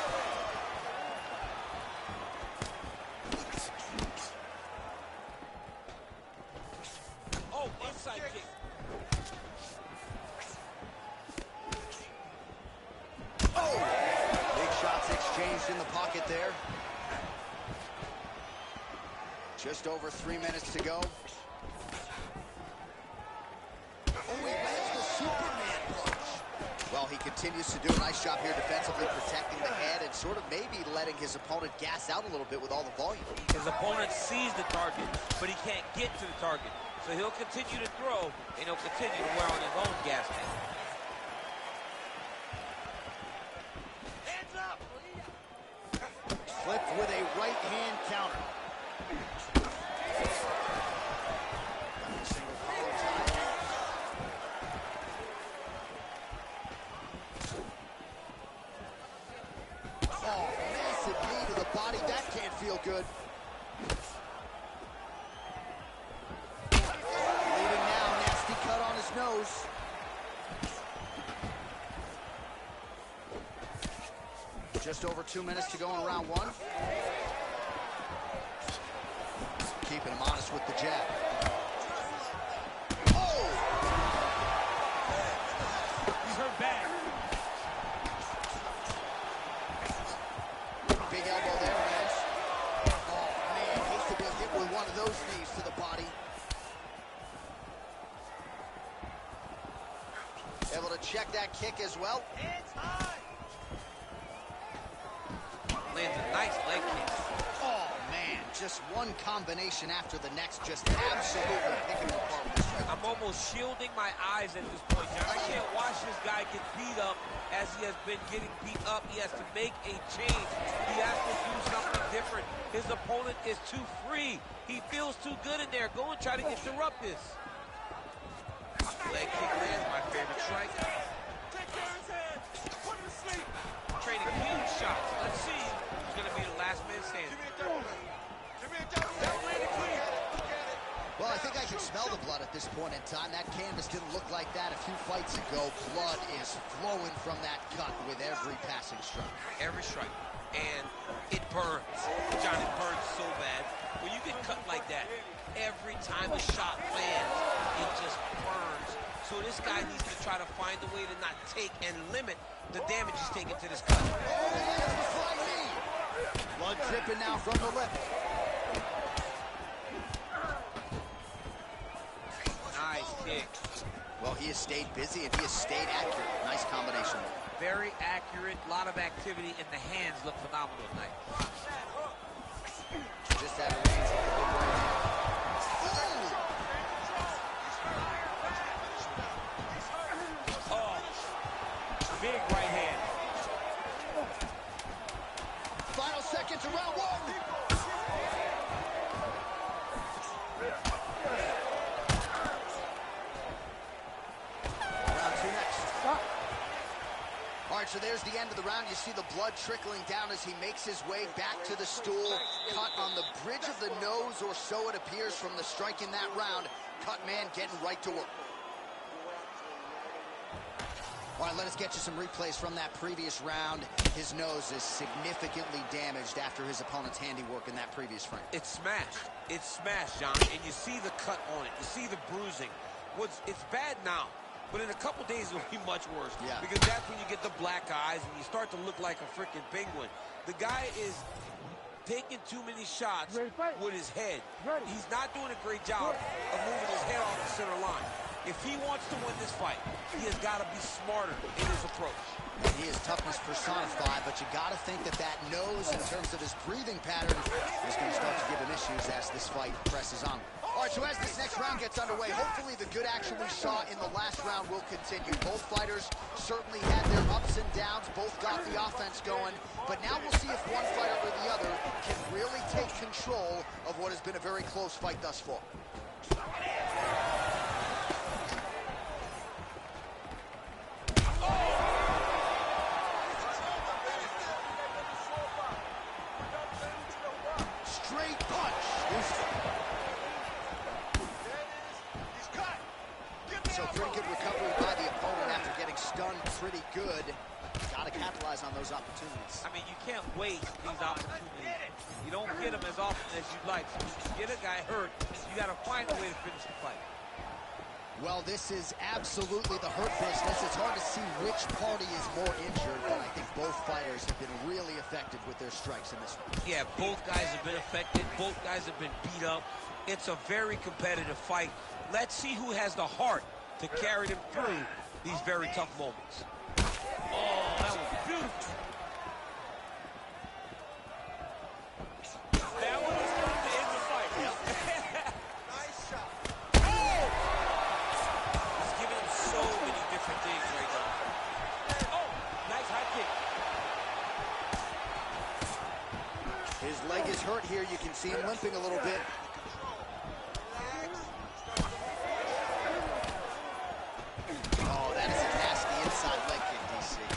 Oh, inside kick. Oh! Big shots exchanged in the pocket there. Just over 3 minutes to go. Oh, he lands the Superman punch. Well, he continues to do a nice job here defensively, protecting the head and sort of maybe letting his opponent gas out a little bit with all the volume. His opponent sees the target, but he can't get to the target. So he'll continue to throw, and he'll continue to wear on his own gas tank. Hands up. Flipped with a right hand counter. Single collar tie. Oh, massive knee to the body. That can't feel good. Bleeding now. Nasty cut on his nose. Just over 2 minutes to go in round one. Keeping him honest with the jab. Oh! He's hurt bad. Big elbow there, man. Oh, man, hates to get hit with one of those knees to the body. Able to check that kick as well. Hands high. Lands a nice leg kick. Oh, man, just one combination after the next, just absolutely picking him apart with the strike. I'm almost shielding my eyes at this point, John. I can't watch this guy get beat up as he has been getting beat up. He has to make a change. He has to do something different. His opponent is too free. He feels too good in there. Go and try to interrupt this. Leg kick lands, my favorite strike. Take care of his head. Put him to sleep. Trading huge shots. Let's see who's going to be the last man standing. Give me a double leg. Give me a double leg. Double leg clean. Look at it. Well, I think I can smell the blood at this point in time. That canvas didn't look like that a few fights ago. Blood is flowing from that cut with every passing strike. Every strike. And it burns. John, it burns so bad. When you get cut like that, every time a shot lands, it just burns. So this guy needs to try to find a way to not take and limit the damage he's taking to this cut. Oh, there's the flying knee. Blood dripping now from the lip. Nice kick. Well, he has stayed busy and he has stayed accurate. Nice combination. Very accurate. A lot of activity, and the hands look phenomenal tonight. Just out of range. Oh, big right hand. into round one. Round two next. Stop. All right, so there's the end of the round. You see the blood trickling down as he makes his way back to the stool. Cut on the bridge of the nose, or so it appears from the strike in that round. Cut man getting right to work. All right, let us get you some replays from that previous round. His nose is significantly damaged after his opponent's handiwork in that previous frame. It's smashed. It's smashed, John. And you see the cut on it. You see the bruising. It's bad now, but in a couple days it'll be much worse. Yeah. Because that's when you get the black eyes and you start to look like a freaking penguin. The guy is taking too many shots with his head. He's not doing a great job of moving his head off the center line. If he wants to win this fight, he has got to be smarter in his approach. He is toughness personified, but you got to think that nose, in terms of his breathing pattern, is going to start to give him issues as this fight presses on. All right, so as this next round gets underway, hopefully the good action we saw in the last round will continue. Both fighters certainly had their ups and downs. Both got the offense going. But now we'll see if one fighter or the other can really take control of what has been a very close fight thus far. So pretty good recovery by the opponent after getting stunned pretty good. Got to capitalize on those opportunities. I mean, you can't waste these opportunities. You don't get them as often as you'd like. So when you get a guy hurt, you got to find a way to finish the fight. Well, this is absolutely the hurt business. It's hard to see which party is more injured, but I think both fighters have been really effective with their strikes in this one. Yeah, both guys have been affected. Both guys have been beat up. It's a very competitive fight. Let's see who has the heart to carry them through these very tough moments. Oh, that was beautiful. That one was going to end the fight. Nice shot. Oh! He's giving him so many different things right now. Oh, nice high kick. His leg is hurt here. You can see him limping a little bit.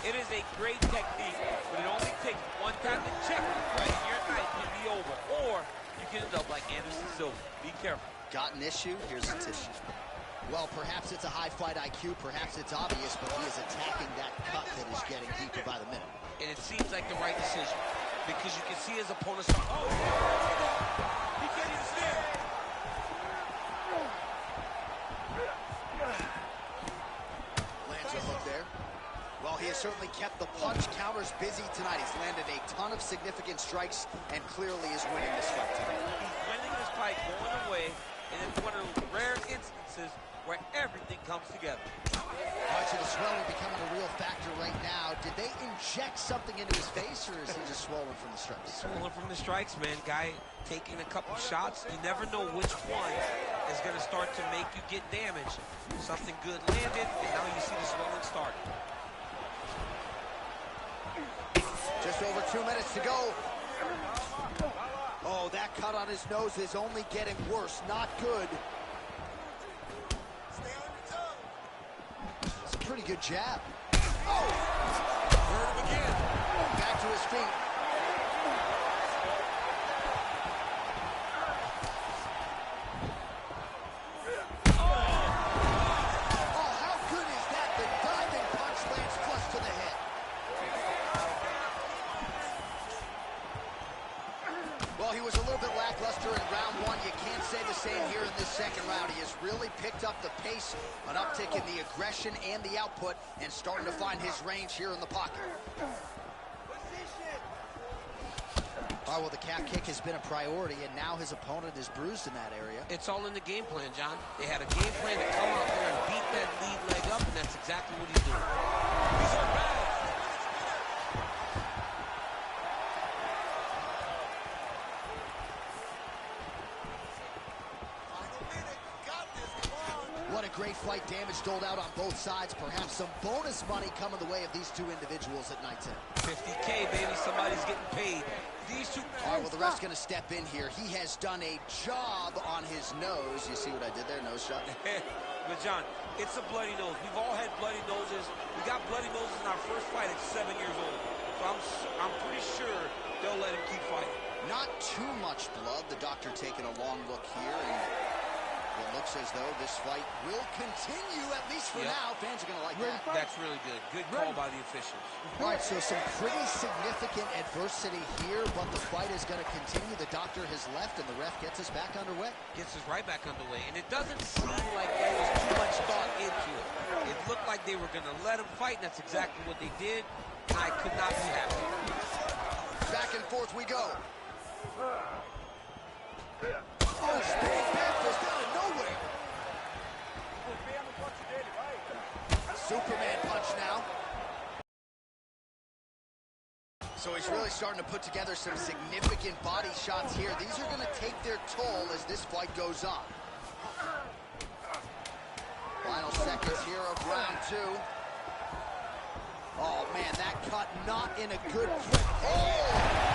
It is a great technique, but it only takes one time to check it, right? Your night can be over, or you can end up like Anderson Silva. Be careful. Got an issue? Here's the tissue. Well, perhaps it's a high fight IQ, perhaps it's obvious, but he is attacking that cut that is getting deeper by the minute. And it seems like the right decision, because you can see his opponent start. Oh, he can't even stand. Lands a hook there. Well, he has certainly kept the punch counters busy tonight. He's landed a ton of significant strikes and clearly is winning this fight tonight. He's winning this fight going away, and it's one of those rare instances where everything comes together. All right, so the swelling becoming a real factor right now. Did they inject something into his face, or is he just swollen from the strikes? Swollen from the strikes, man. Guy taking a couple shots. You never know which one is going to start to make you get damaged. Something good landed, and now you see the swelling start. Just over 2 minutes to go. Oh, that cut on his nose is only getting worse. Not good. It's a pretty good jab. Oh! Hurt him again. Back to his feet. Oh, how good is that? The diving punch lands flush to the head. Well, he was a little bit lackluster in round one. You can't say the same here in this second round. He has really picked up the pace, an uptick in the aggression and the output, and starting to find his range here in the pocket. All right, well, the calf kick has been a priority, and now his opponent is bruised in that area. It's all in the game plan, John. They had a game plan to come out there and beat that lead leg up, and that's exactly what he's doing. These are bad. What a great fight fight, damage doled out on both sides. Perhaps some bonus money coming the way of these two individuals at night 10. 50K, baby, somebody's getting paid. These two... All right, well, the ref's going to step in here. He has done a job on his nose. You see what I did there? Nose shot. But, John, it's a bloody nose. We've all had bloody noses. We got bloody noses in our first fight at 7 years old. So I'm pretty sure they'll let him keep fighting. Not too much blood. The doctor taking a long look here, and it looks as though this fight will continue, at least for now. Fans are going to like that. That's really good. Good call by the officials. All right, so some pretty significant adversity here, but the fight is going to continue. The doctor has left, and the ref gets us back underway. Gets us right back underway, and it doesn't seem like there was too much thought into it. It looked like they were going to let him fight, and that's exactly what they did, and I could not be happy. Back and forth we go. Oh, spinning back fist out of nowhere. Superman punch now. So he's really starting to put together some significant body shots here. These are going to take their toll as this fight goes on. Final seconds here of round 2. Oh, man, that cut not in a good place. Oh!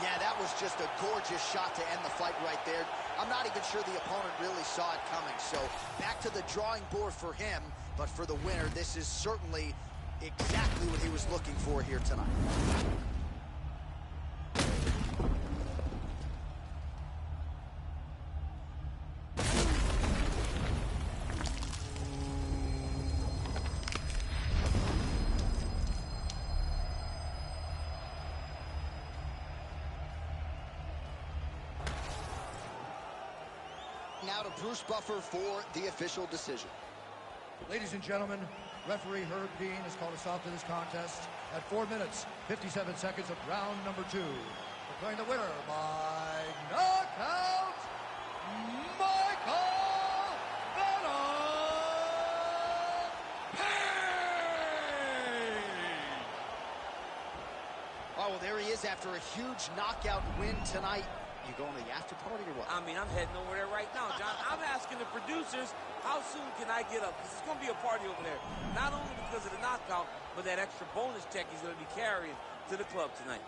Yeah, that was just a gorgeous shot to end the fight right there. I'm not even sure the opponent really saw it coming. So back to the drawing board for him. But for the winner, this is certainly exactly what he was looking for here tonight. Now to Bruce Buffer for the official decision. Ladies and gentlemen, referee Herb Dean has called us off to this contest at 4 minutes, 57 seconds of round number 2. Declaring the winner by knockout, Michael Venom. Oh, well, there he is after a huge knockout win tonight. You going to the after party or what? I mean, I'm heading over there right now, John. I'm asking the producers, how soon can I get up? Because it's going to be a party over there. Not only because of the knockout, but that extra bonus check he's going to be carrying to the club tonight.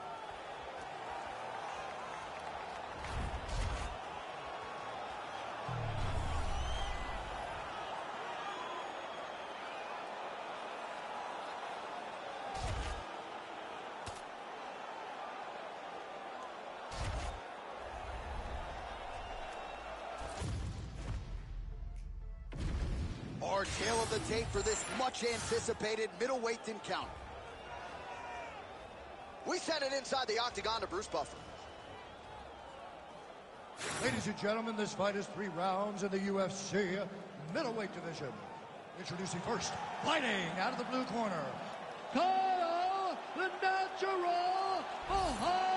Our tail of the tape for this much-anticipated middleweight encounter. We send it inside the octagon to Bruce Buffer. Ladies and gentlemen, this fight is 3 rounds in the UFC middleweight division. Introducing first, fighting out of the blue corner, Kyle the Natural Ohio.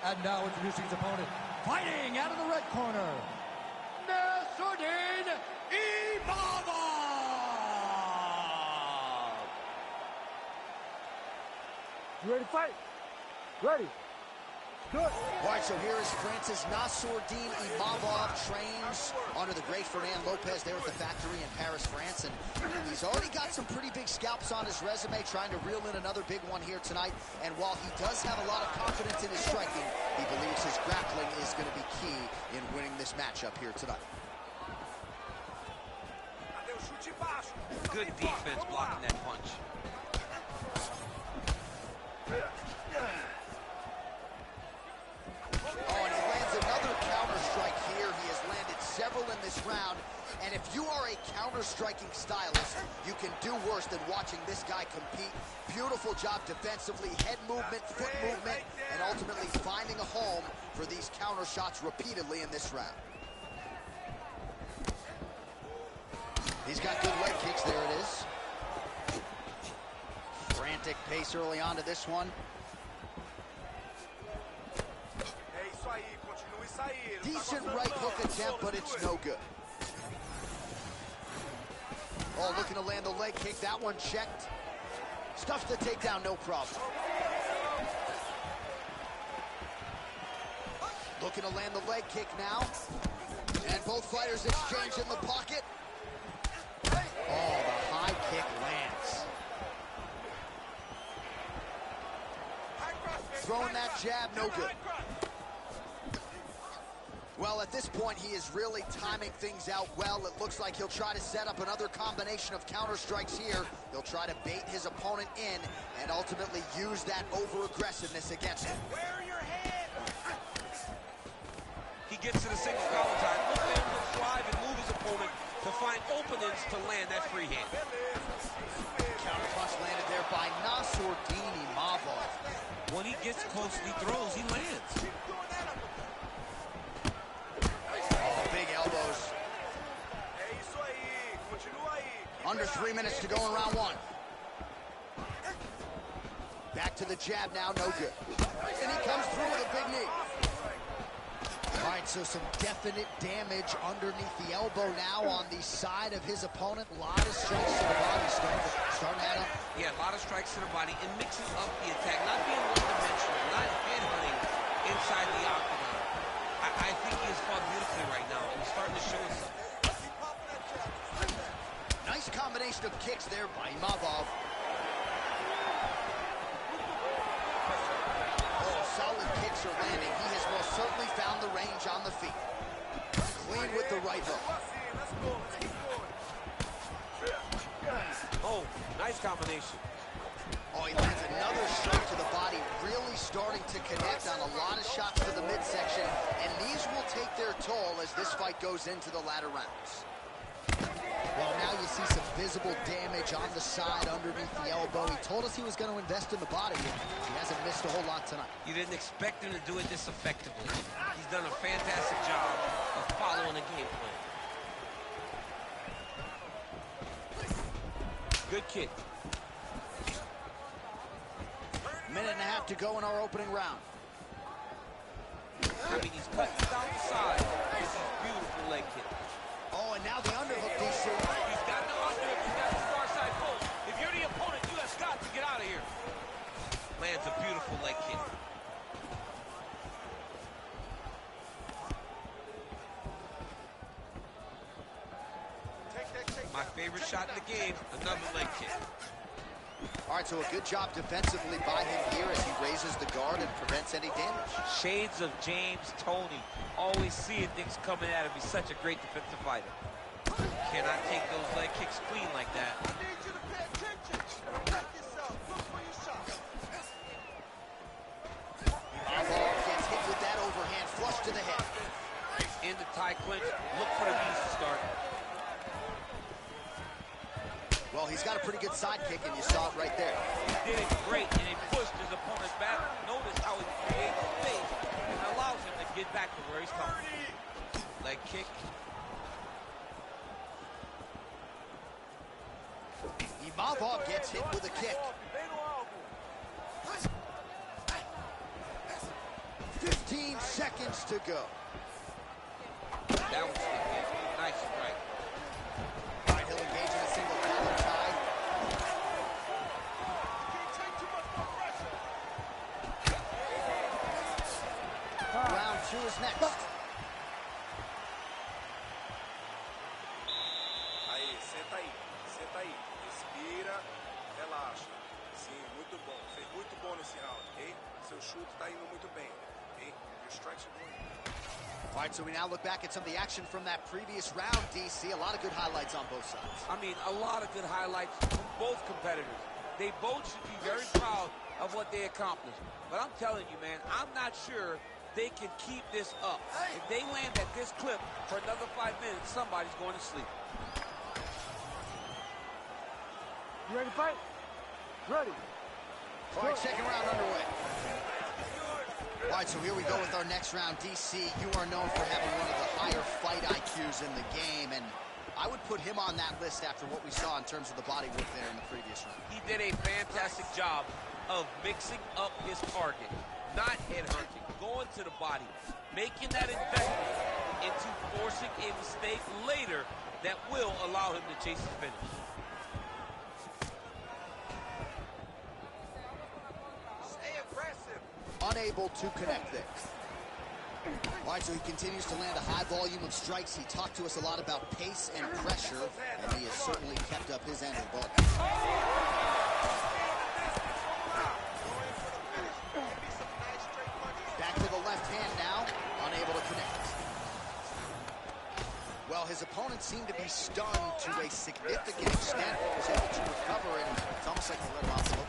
And now introducing his opponent, fighting out of the red corner, Nasruddin Imavov. You ready to fight? Ready. Good. All right, so here is Francis Nasruddin Imavov, trains under the great Fernand Lopez there at the factory in Paris, France. And he's already got some pretty big scalps on his resume, trying to reel in another big one here tonight. And while he does have a lot of confidence in his striking, he believes his grappling is going to be key in winning this matchup here tonight. Good defense blocking that punch. Oh, and he lands another counter strike here. He has landed several in this round. And if you are a counter-striking stylist, you can do worse than watching this guy compete. Beautiful job defensively, head movement, foot movement, and ultimately finding a home for these counter shots repeatedly in this round. He's got good leg kicks. There it is. Frantic pace early on to this one. Decent right hook attempt, but it's no good. Oh, looking to land the leg kick. That one checked. Stuffs the takedown, no problem. Looking to land the leg kick now. And both fighters exchange in the pocket. Oh, the high kick lands. Throwing that jab, no good. Well, at this point, he is really timing things out well. It looks like he'll try to set up another combination of counter strikes here. He'll try to bait his opponent in and ultimately use that over-aggressiveness against him. He gets to the single collar tie. Look at him to drive and move his opponent to find openings to land that free hand. Counter punch landed there by Nassourdine Imavov. When he gets close, he throws, he lands. Oh, big elbows. Under 3 minutes to go in round one. Back to the jab now, no good. And he comes through with a big knee. All right, so some definite damage underneath the elbow now on the side of his opponent. A lot of strikes to the body, starting to add up. Yeah, a lot of strikes to the body and mixing up the attack, not being one-dimensional, not headhunting inside the octagon. I think he has fought beautifully right now, and he's starting to show us something. Nice combination of kicks there by Imavov. Solid kicks are landing. He has most certainly found the range on the feet. Clean with the right hook. Oh, nice combination. Oh, he lands another strike to the body, really starting to connect on a lot of shots to the midsection, and these will take their toll as this fight goes into the latter rounds. Well, now you see some visible damage on the side underneath the elbow. He told us he was going to invest in the body, and he hasn't missed a whole lot tonight. You didn't expect him to do it this effectively. He's done a fantastic job of following the game plan. Good kick. Minute and a half to go in our opening round. I mean, he's cutting down the side. This is a beautiful leg kick. Oh, and now the underhook, DC. He's got the underhook. He's got the far side pull. If you're the opponent, you have got to get out of here. Lands a beautiful leg kick. My favorite shot in the game, another leg kick. All right, so a good job defensively by him here as he raises the guard and prevents any damage. Shades of James Toney. Always seeing things coming at him. He's such a great defensive fighter. Cannot take those leg kicks clean like that. I need you to pay attention. Protect yourself. Look for your shot. Imavov gets hit with that overhand flush to the head. In the tie clinch. Look for the knees to start. Well, he's got a pretty good sidekick, and you saw it right there. He did it great, and he pushed his opponent back. Notice how he creates space and allows him to get back to where he's coming. Leg kick. Imavov gets hit with a kick. 15 seconds to go. That was a nice strike. All right, he'll engage in a single collar tie. Round two is next. Aí, senta aí. Senta aí. Respira, relaxa. Sim, muito bom. Fez muito bom nesse round, ok? Seu chute tá indo muito bem, ok? Your strikes are going. All right, so we now look back at some of the action from that previous round, DC. A lot of good highlights on both sides. I mean, a lot of good highlights from both competitors. They both should be very proud of what they accomplished. But I'm telling you, man, I'm not sure they can keep this up. If they land at this clip for another 5 minutes, somebody's going to sleep. You ready to fight? Ready. All right, second round underway. All right, so here we go with our next round. DC, you are known for having one of the higher fight IQs in the game, and I would put him on that list after what we saw in terms of the body work there in the previous round. He did a fantastic job of mixing up his target, not headhunting, going to the body, making that investment into forcing a mistake later that will allow him to chase his finish. Unable to connect there. All right, so he continues to land a high volume of strikes. He talked to us a lot about pace and pressure, and he has certainly kept up his end of the ball. Back to the left hand now, unable to connect. Well, his opponent seemed to be stunned to a significant extent, was able to recover, and it's almost like he let him off the hook.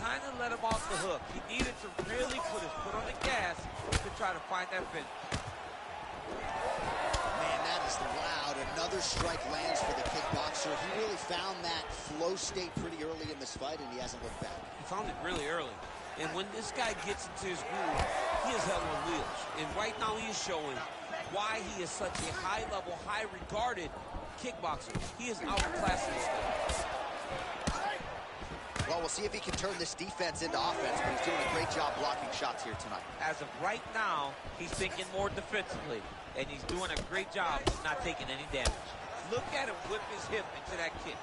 Kind of let him off the hook. He needed to really put his foot on the gas to try to find that finish. Man, that is loud. Another strike lands for the kickboxer. He really found that flow state pretty early in this fight, and he hasn't looked back. He found it really early. And when this guy gets into his groove, he is hell on wheels. And right now he is showing why he is such a high-level, high-regarded kickboxer. He is outclassing this guy. Well, we'll see if he can turn this defense into offense, but he's doing a great job blocking shots here tonight. As of right now, he's thinking more defensively, and he's doing a great job not taking any damage. Look at him whip his hip into that kick.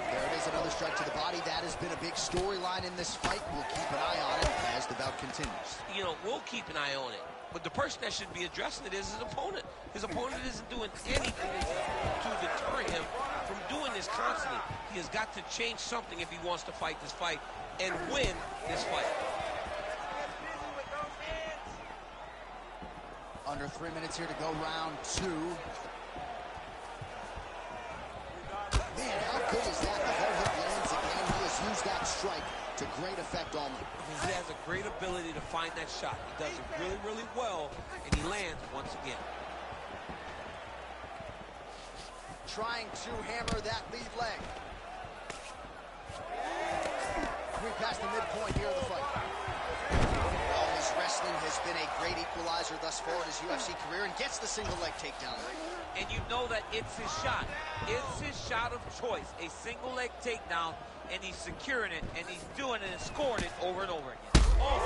There it is, another strike to the body. That has been a big storyline in this fight. We'll keep an eye on it as the bout continues. You know, we'll keep an eye on it. But the person that should be addressing it is his opponent. His opponent isn't doing anything to deter him from doing this constantly. He has got to change something if he wants to fight this fight and win this fight. Under 3 minutes here to go, round 2. Man, how good is that? The whole hook lands again. He has used that strike to great effect all night. He has a great ability to find that shot. He does it really, really well, and he lands once again. Trying to hammer that lead leg. We're past the midpoint here of the fight. Well, his wrestling has been a great equalizer thus far in his UFC career, and gets the single leg takedown. And you know that it's his shot. It's his shot of choice, a single leg takedown, and he's securing it, and he's doing it and scoring it over and over again. Oh,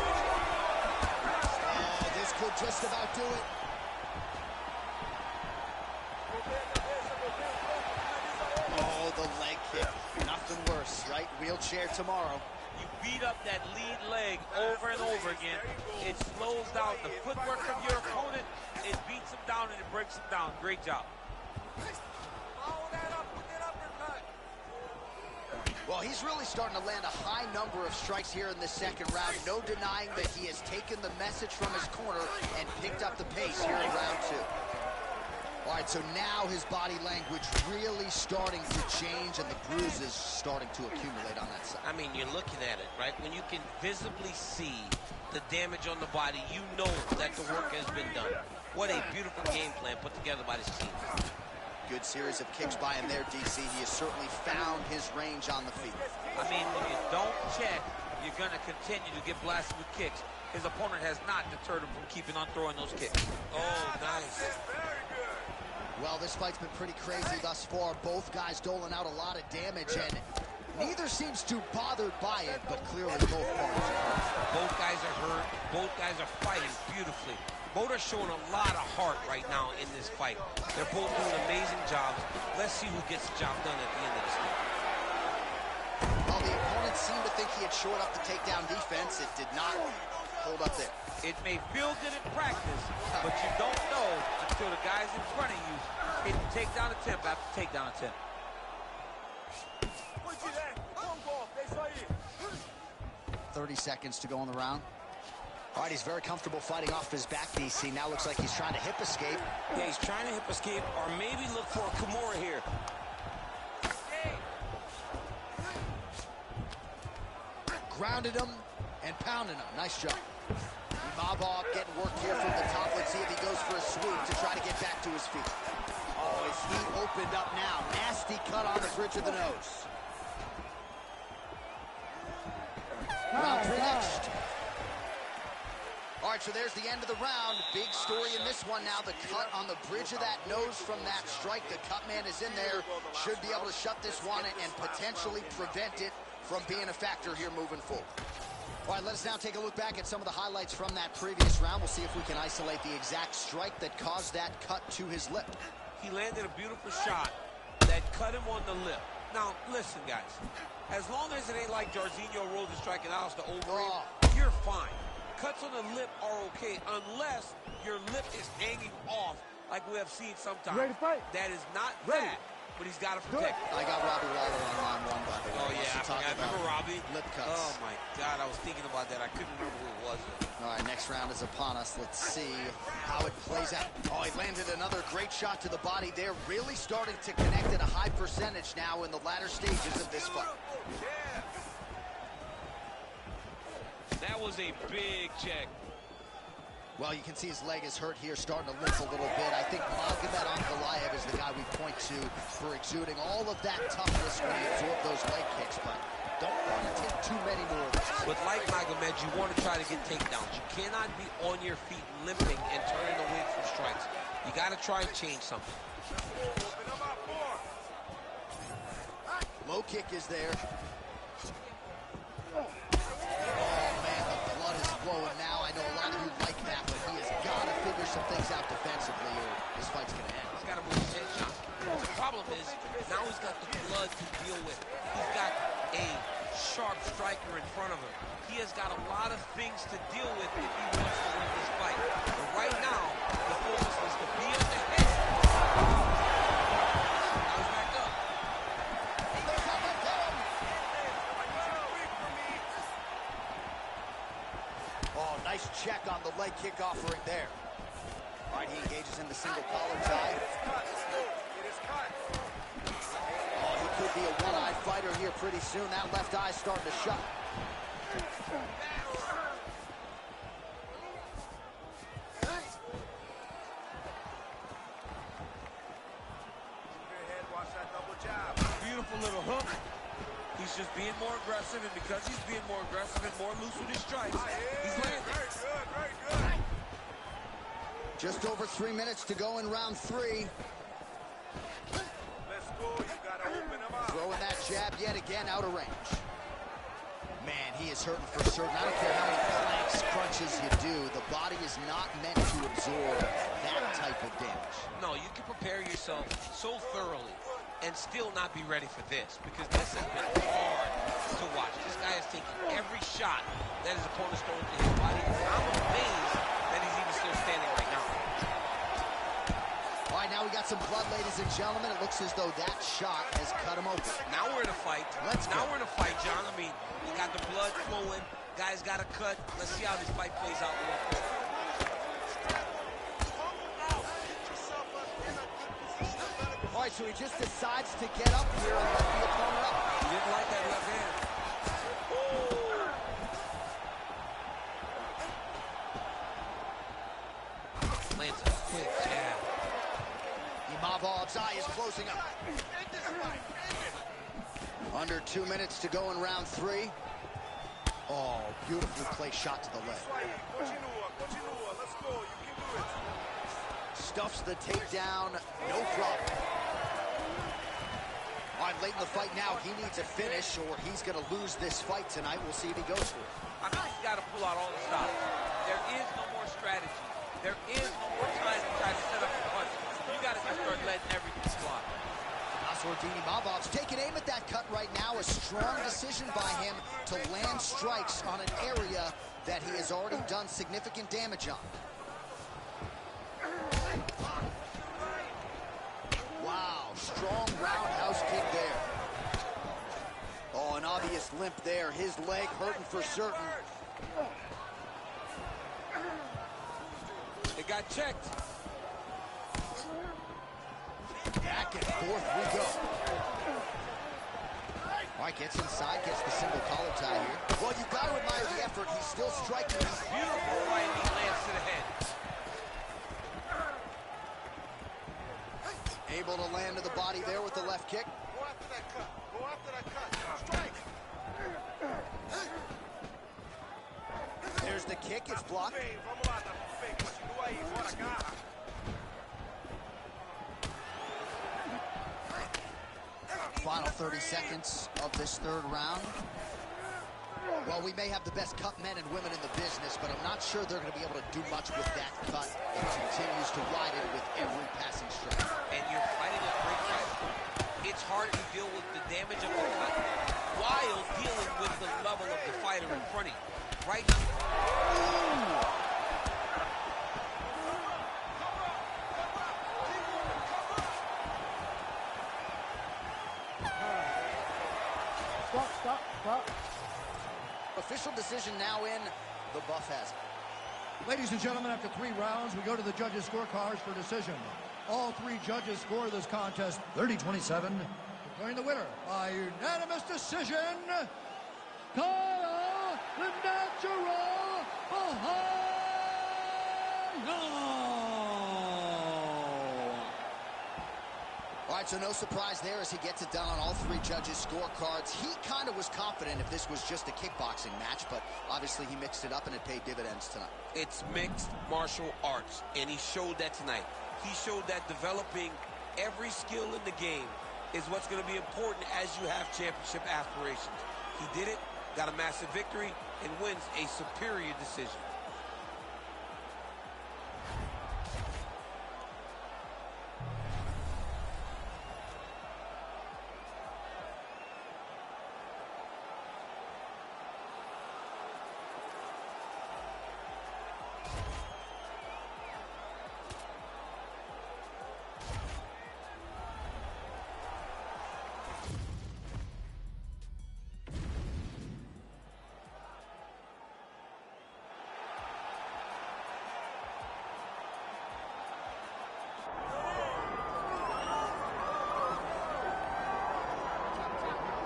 this could just about do it. Oh, the leg kick. Nothing worse, right? Wheelchair tomorrow. You beat up that lead leg over and over again. It slows down the footwork of your opponent. It beats him down and it breaks him down. Great job. Well, he's really starting to land a high number of strikes here in this second round. No denying that he has taken the message from his corner and picked up the pace here in round 2. All right, so now his body language really starting to change, and the bruises starting to accumulate on that side. I mean, you're looking at it, right? When you can visibly see the damage on the body, you know that the work has been done. What a beautiful game plan put together by this team. Good series of kicks by him there, DC. He has certainly found his range on the feet. I mean, when you don't check, you're going to continue to get blasted with kicks. His opponent has not deterred him from keeping on throwing those kicks. Oh, nice. Well, this fight's been pretty crazy thus far. Both guys doling out a lot of damage, and neither seems too bothered by it, but clearly both parties are hurt. Both guys are hurt. Both guys are fighting beautifully. Both are showing a lot of heart right now in this fight. They're both doing amazing jobs. Let's see who gets the job done at the end of this fight. Well, the opponent seemed to think he had shored up the takedown defense. It did not hold up there. It may feel good in practice, but you don't know until the guys in front of you hit takedown attempt after takedown attempt. 30 seconds to go in the round. All right, he's very comfortable fighting off his back, DC. Now looks like he's trying to hip escape. Yeah, he's trying to hip escape, or maybe look for a Kimura here. Grounded him and pounded him. Nice job. Imavov getting work here from the top. Let's see if he goes for a sweep to try to get back to his feet. Oh, his feet opened up now. Nasty cut on the bridge of the nose. Round 3 next. All right, so there's the end of the round. Big story in this one now. The cut on the bridge of that nose from that strike. The cut man is in there. Should be able to shut this one and potentially prevent it from being a factor here moving forward. All right, let us now take a look back at some of the highlights from that previous round. We'll see if we can isolate the exact strike that caused that cut to his lip. He landed a beautiful shot that cut him on the lip. Now, listen, guys. As long as it ain't like Jairzinho Rosa striking out the over, you're fine. cuts on the lip are okay unless your lip is hanging off, like we have seen sometimes. Ready to fight? That is not Ready. bad, but he's got to protect it. I got Robbie Lawler on line one, by the way. Oh, yeah, I remember Robbie. Lip cuts. Oh, my God, I was thinking about that. I couldn't remember who it was. All right, next round is upon us. Let's see how it plays out. Oh, he landed another great shot to the body there. Really starting to connect at a high percentage now in the latter stages of this fight. That was a big check. Well, you can see his leg is hurt here, starting to limp a little bit. I think MagomedOnkalaev is the guy we point to for exuding all of that toughness when he absorbed those leg kicks, but don't want to take too many more of these. But like Magomed, you want to try to get takedowns. You cannot be on your feet limping and turning away from strikes. You got to try and change something. Low kick is there. Oh, man, the blood is flowing now. I know a lot of you like that, but he has got to figure some things out defensively or this fight's going to end. He's got to move his head shot. The problem is, now he's got the blood to deal with. He's got a sharp striker in front of him. He has got a lot of things to deal with if he wants to win this fight. But right now, the focus is to be on the head. Now he's back up. Oh, nice check on the leg kick offering there. All right, he engages in the single collar tie. Oh, he could be a one-eyed fighter here pretty soon. That left eye starting to shut. Beautiful little hook. He's just being more aggressive, and because he's being more aggressive and more loose with his strikes, he's landing. Very good. Just over 3 minutes to go in round 3. Let's go. You got to open him up. Throwing that jab yet again out of range. Man, he is hurting for certain. I don't care how many planks, crunches you do. The body is not meant to absorb that type of damage. No, you can prepare yourself so thoroughly and still not be ready for this, because this has been hard to watch. This guy is taking every shot that his opponent's throwing to his body. I'm amazed that he's even still standing right now. All right, now we got some blood, ladies and gentlemen. It looks as though that shot has cut him open. Now we're in a fight. Now we're in a fight, John. I mean, we got the blood flowing. Guy's got a cut. Let's see how this fight plays out. All right, so he just decides to get up here and let the opponent up. He didn't like that left hand. Lands a quick jab. Imavov's eye is closing up. Under 2 minutes to go in round 3. Oh, beautifully placed shot to the leg. Continua. Let's go. You can do it. Stuffs the takedown, no problem. All right, late in the fight now, he needs a finish or he's going to lose this fight tonight. We'll see if he goes for it. I mean, he's got to pull out all the stops. There is no more strategy. There is no more time to try to set up a punch. You got to just start letting everything fly. Nassourdine Imavov's taking aim at that cut right now. A strong decision by him to land strikes on an area that he has already done significant damage on. Wow, strong roundhouse kick there. Oh, an obvious limp there. His leg hurting for certain. It got checked. Back and forth we go. All right, gets inside, gets the single collar tie here. Well, you got to admire the effort. He's still striking. Beautiful right knee lands to the head. Able to land to the body there with the left kick. Go after that cut. Go after that cut. Strike. There's the kick, it's blocked. Bem, vamos lá, tá tudo bem. Continua aí, bora, garra. Final 30 seconds of this third round. Well, we may have the best cut men and women in the business, but I'm not sure they're going to be able to do much with that cut. It continues to widen with every passing strike. And you're fighting a great fight. It's hard to deal with the damage of the cut while dealing with the level of the fighter in front of you. Right now. Stop. Official decision now in. The buff has it. Ladies and gentlemen, after 3 rounds, we go to the judges' scorecards for decision. All 3 judges score this contest 30-27. Declaring the winner by unanimous decision, Kyle the Natural All right, so no surprise there as he gets it done on all 3 judges' scorecards. He kind of was confident if this was just a kickboxing match, but obviously he mixed it up and it paid dividends tonight. It's mixed martial arts, and he showed that tonight. He showed that developing every skill in the game is what's going to be important as you have championship aspirations. He did it, got a massive victory, and wins a superior decision.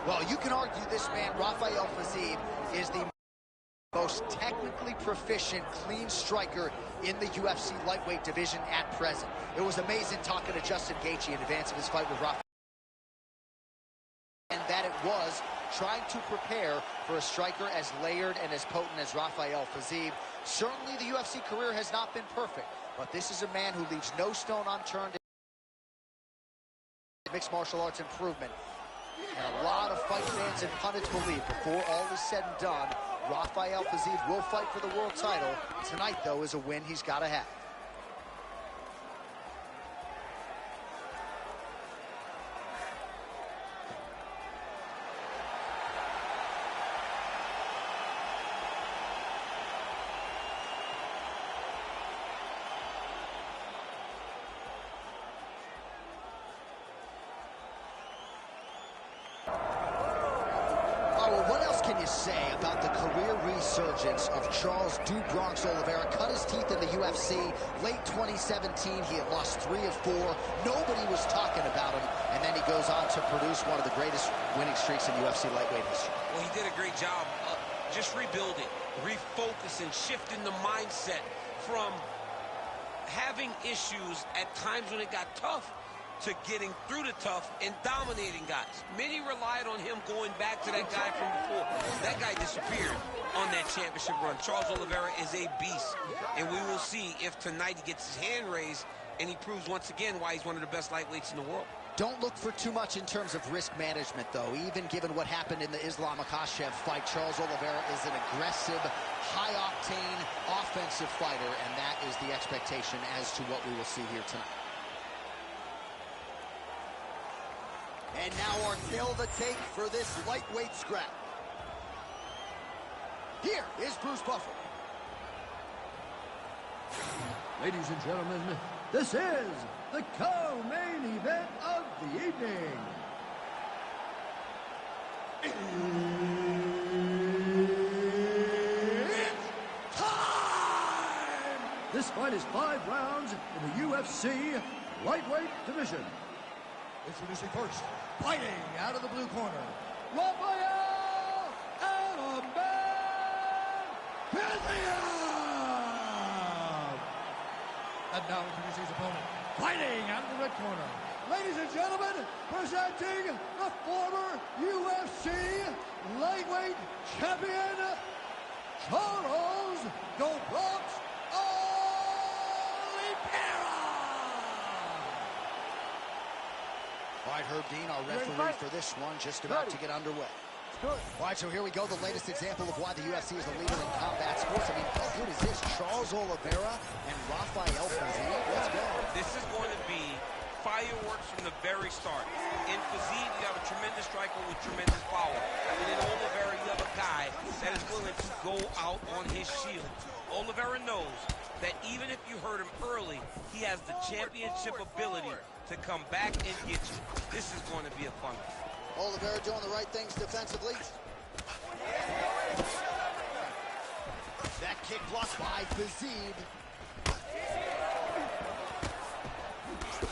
Well, you can argue this man, Rafael Fiziev, is the most technically proficient, clean striker in the UFC lightweight division at present. It was amazing talking to Justin Gaethje in advance of his fight with Rafael. And that it was trying to prepare for a striker as layered and as potent as Rafael Fiziev. Certainly the UFC career has not been perfect, but this is a man who leaves no stone unturned in mixed martial arts improvement. And a lot of fight fans and pundits believe before all is said and done, Rafael Fiziev will fight for the world title. Tonight, though, is a win he's got to have. What else can you say about the career resurgence of Charles "Du Bronx" Oliveira? Cut his teeth in the UFC late 2017. He had lost 3 of 4. Nobody was talking about him, and then he goes on to produce one of the greatest winning streaks in UFC lightweight history. Well, he did a great job just rebuilding, refocusing, shifting the mindset from having issues at times when it got tough to getting through the tough and dominating guys. Many relied on him going back to that guy from before. That guy disappeared on that championship run. Charles Oliveira is a beast, and we will see if tonight he gets his hand raised and he proves once again why he's one of the best lightweights in the world. Don't look for too much in terms of risk management, though. Even given what happened in the Islam Makhachev fight, Charles Oliveira is an aggressive, high-octane, offensive fighter, and that is the expectation as to what we will see here tonight. And now our tale of the tape for this lightweight scrap. Here is Bruce Buffer. Ladies and gentlemen, this is the co-main event of the evening. It's time! This fight is 5 rounds in the UFC lightweight division. Introducing first, fighting out of the blue corner, Rafael Fiziev! And now introducing his opponent, fighting out of the red corner. Ladies and gentlemen, presenting the former UFC lightweight champion, Charles "Du Bronx" Oliveira! All right, Herb Dean, our referee for this one, just about to get underway. All right, so here we go, the latest example of why the UFC is the leader in combat sports. I mean, how good is this? Charles Oliveira and Rafael Fiziev. Let's go. This is going to be fireworks from the very start. In Fiziev, you have a tremendous striker with tremendous power. And in Oliveira, you have a guy that is willing to go out on his shield. Oliveira knows that even if you hurt him early, he has the championship ability to come back and get you. This is going to be a fun one. Oliveira doing the right things defensively. That kick blocked by Fazib.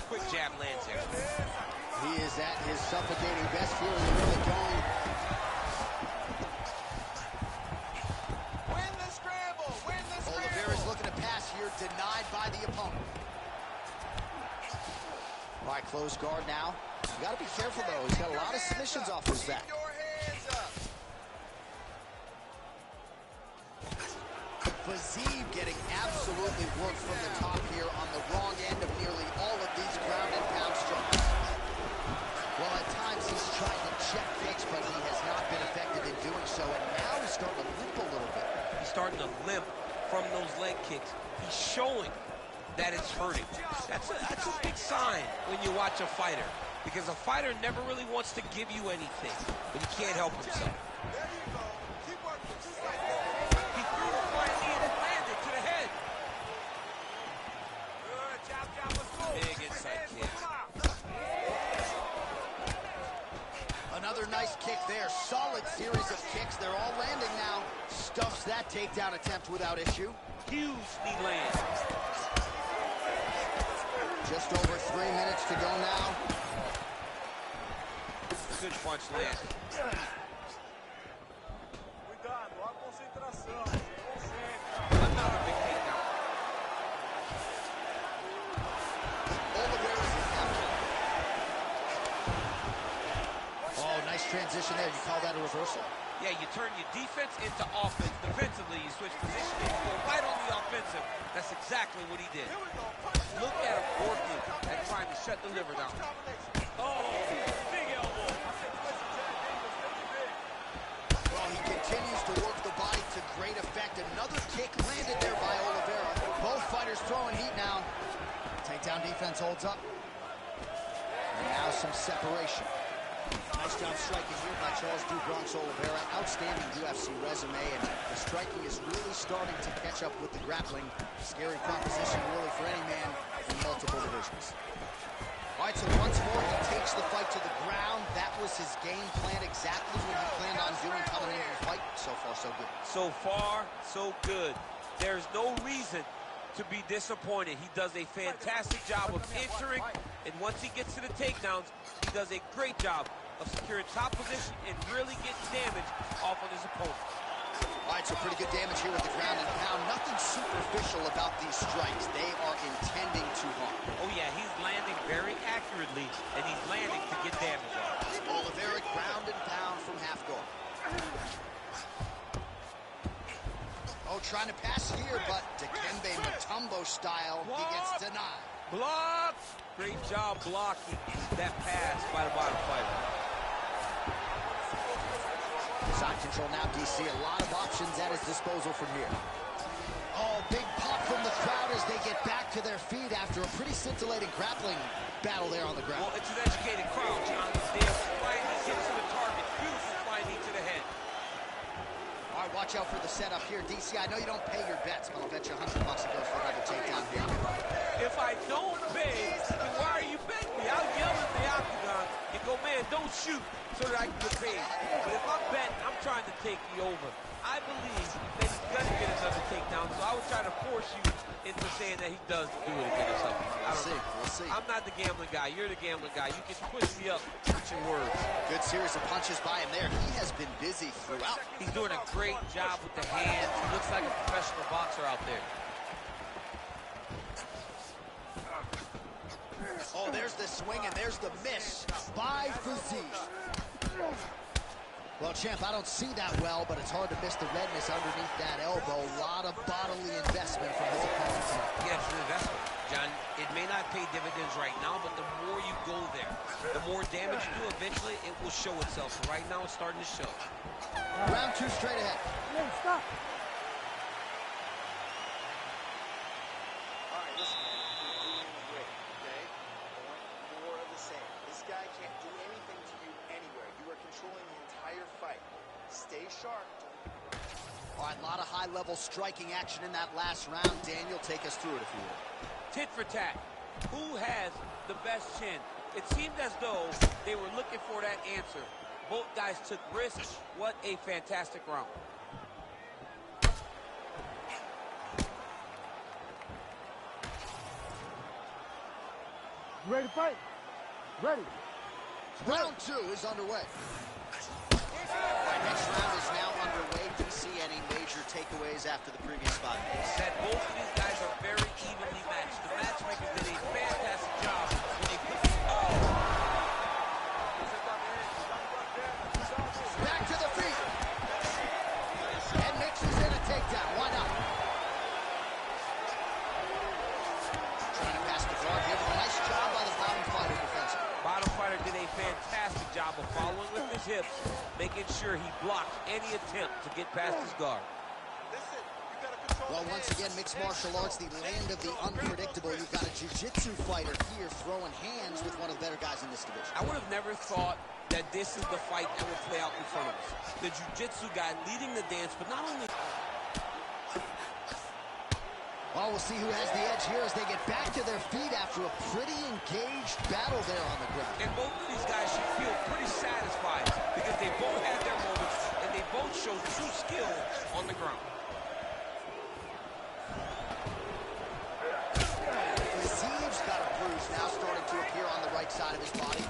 Quick jab lands here. He is at his suffocating best, feeling really going. Win the scramble! Win the scramble! Oliveira's looking to pass here, denied by the opponent. All right, close guard now. You got to be careful, though. He's got a lot of submissions off his back. Keep your hands up! Fazib getting absolutely worked from the top here on the wrong end of nearly all of these ground and pound strikes. Well, at times he's trying to check kicks, but he has not been effective in doing so, and now he's starting to limp a little bit. He's starting to limp from those leg kicks. He's showing that it's hurting. That's a big sign when you watch a fighter, because a fighter never really wants to give you anything, but he can't help himself. There you go. Keep working. Just like He threw the front knee and it landed to the head. good. Jab, jab, let's go. Big inside kick. Another nice kick there. Solid series of kicks. They're all landing now. Stuffs that takedown attempt without issue. Huge knee land. Just over 3 minutes to go now. Good punch land. Cuidado, a concentração. Concentra. Another big takedown. Oliveira's attempting. Oh, nice transition there. You call that a reversal? Yeah, you turn your defense into offense. Defensively, you switch positioning, you go right on the offensive. That's exactly what he did. Here we go. Punch. Look at him working and trying to shut the liver down. Oh, big elbow. Well, he continues to work the body to great effect. Another kick landed there by Oliveira. Both fighters throwing heat now. Takedown defense holds up. And now some separation. Nice job striking here by Charles Du Bronx Oliveira. Outstanding UFC resume, and the striking is really starting to catch up with the grappling. Scary proposition really for any man in multiple divisions. All right, so once more he takes the fight to the ground. That was his game plan, exactly what he planned on doing coming into the fight. So far, so good. So far, so good. There's no reason to be disappointed. He does a fantastic job of entering, and once he gets to the takedowns, he does a great job of securing top position and really getting damage off on his opponent. All right, so pretty good damage here with the ground and pound. Nothing superficial about these strikes. They are intending to harm. Oh yeah, he's landing very accurately, and he's landing to get damage off. Oliveira ground and pound from half guard. Oh, trying to pass here, but Dikembe Mutombo style, he gets denied. Blocked! Great job blocking that pass by the bottom fighter. Side control now, DC. A lot of options at his disposal from here. Oh, big pop from the crowd as they get back to their feet after a pretty scintillating grappling battle there on the ground. Well, it's an educated crowd, John. They're flying these hits to the target. Beautiful flying knee to the head. All right, watch out for the setup here, DC. I know you don't pay your bets, but I'll bet you $100 it goes for another takedown here. If I don't pay, then why are you betting me? I'll yell at the octagon and go, man, don't shoot so that I can get paid. But if I'm betting, I'm trying to take you over. I believe that he's going to get another takedown, so I would try to force you into saying that he does do it again or something. We'll see. I'm not the gambling guy. You're the gambling guy. You can push me up with your words. Good series of punches by him there. He has been busy throughout. He's doing a great job with the hands. He looks like a professional boxer out there. Oh, there's the swing, and there's the miss by Fazib. Well, champ, I don't see that well, but it's hard to miss the redness underneath that elbow. A lot of bodily investment from his opponent. Yeah, it's an investment, John. It may not pay dividends right now, but the more you go there, the more damage you do, eventually it will show itself. So right now it's starting to show. Round two straight ahead. Hey, stop. All right, listen, man. You're doing great, okay? I want more of the same. This guy can't do anything to you anywhere. You are controlling the entire fight. Stay sharp. All right, a lot of high-level striking action in that last round. Daniel, take us through it if you will. Tit for tat. Who has the best chin? It seemed as though they were looking for that answer Both guys took risks. What a fantastic round. You ready to fight? Ready. Round 2 is underway. All right, next round is now underway. Do you see any major takeaways after the previous 5 minutes? That both of these guys are very evenly matched. The matchmakers did a fantastic job when they put Back to the feet. And mixes in a takedown. Why not? Trying to pass the guard here, but a nice job by the bottom fighter defensive. Bottom fighter did a fantastic job of following with his hips, making sure he blocked any attempt to get past his guard. Well, once again, mixed martial arts, the land of the unpredictable. You've got a jiu-jitsu fighter here throwing hands with one of the better guys in this division. I would have never thought that this is the fight that would play out in front of us. The jiu-jitsu guy leading the dance, but not only... Well, we'll see who has the edge here as they get back to their feet after a pretty engaged battle there on the ground. And both of these guys should feel pretty satisfied because they both had their moments and they both showed true skill on the ground. Ziv's got a bruise now starting to appear on the right side of his body.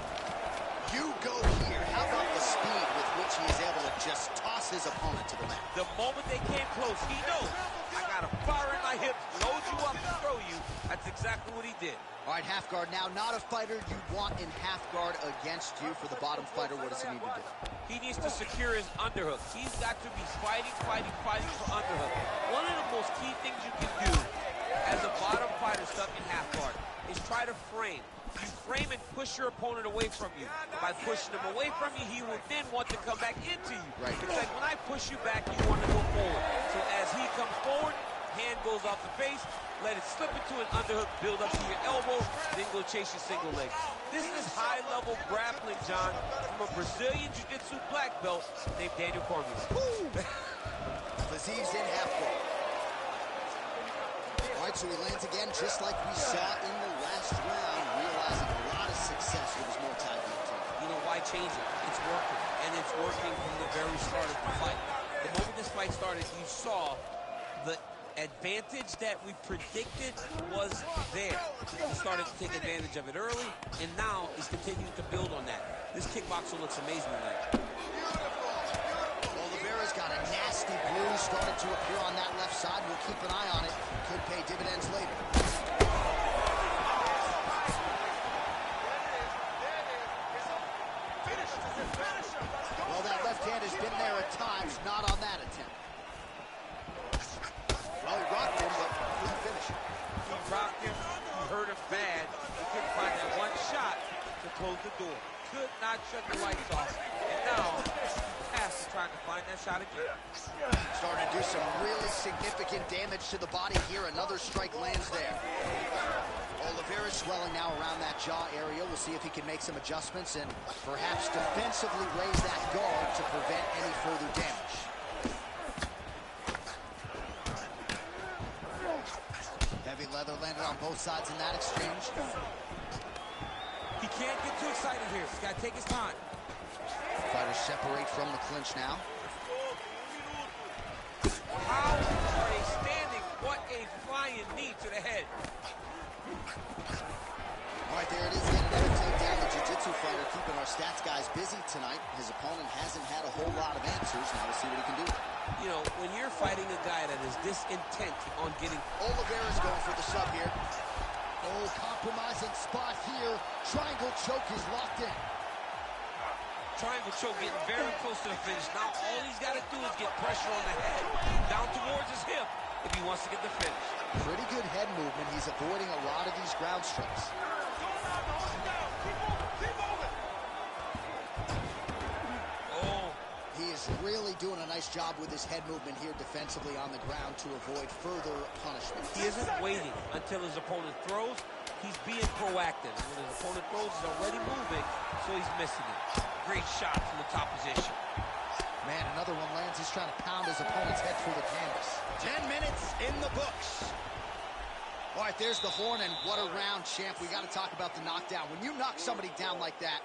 You go here. How about the speed with which he is able to just toss his opponent to the mat? The moment they came close, he knows, I got a fire in my hips, load you up and throw you. That's exactly what he did. All right, half guard now. Not a fighter you want in half guard against you. For the bottom fighter, what does he need to do? He needs to secure his underhook. He's got to be fighting for underhook. One of the most key things you can do as a bottom fighter stuck in half guard is try to frame. You frame and push your opponent away from you. By pushing him away from you, he will then want to come back into you. Right. It's like when I push you back, you want to go forward. So as he comes forward, hand goes off the face, let it slip into an underhook, build up to your elbow, then go chase your single leg. This is high-level grappling, John, from a Brazilian Jiu-Jitsu black belt named Daniel Cormier. Ziv's in half guard. All right, so he lands again, just like we saw in the last round, realizing a lot of success with his Muay Thai team. You know, why change it? It's working, and it's working from the very start of the fight. The moment this fight started, you saw the advantage that we predicted was there. He started to take advantage of it early, and now he's continuing to build on that. This kickboxer looks amazing tonight. Oliveira's got a nasty bruise starting to appear on that left side. We'll keep an eye on it. Could pay dividends later. Well, that left hand has been there at times, not on that attempt. Well, he rocked him, but couldn't finish it. He rocked him, he hurt him bad. He couldn't find that one shot to close the door. Could not shut the lights off. And now, Cass is trying to find that shot again. Starting to do some really significant damage to the body here. Another strike lands there. Oliveira swelling now around that jaw area. We'll see if he can make some adjustments and perhaps defensively raise that guard to prevent any further damage. Heavy leather landed on both sides in that exchange. He can't get too excited here. He's got to take his time. Fighters separate from the clinch now. How are they standing? What a flying knee to the head. All right, there it is. Yet another takedown. The jiu-jitsu fighter keeping our stats guys busy tonight. His opponent hasn't had a whole lot of answers. Now we'll see what he can do. You know, when you're fighting a guy that is this intent on getting... Oliveira's going for the sub here. Oh, compromising spot here. Triangle choke is locked in. Triangle choke getting very close to the finish. Now all he's got to do is get pressure on the head, down towards his hip, if he wants to get the finish. Pretty good head movement. He's avoiding a lot of these ground strikes. Oh. He is really doing a nice job with his head movement here defensively on the ground to avoid further punishment. He isn't waiting until his opponent throws. He's being proactive. When his opponent throws, he's already moving, so he's missing it. Great shot from the top position. Man, another one lands. He's trying to pound his opponent's head through the canvas. 10 minutes in the books. All right, there's the horn, and what a round, champ. We got to talk about the knockdown. When you knock somebody down like that,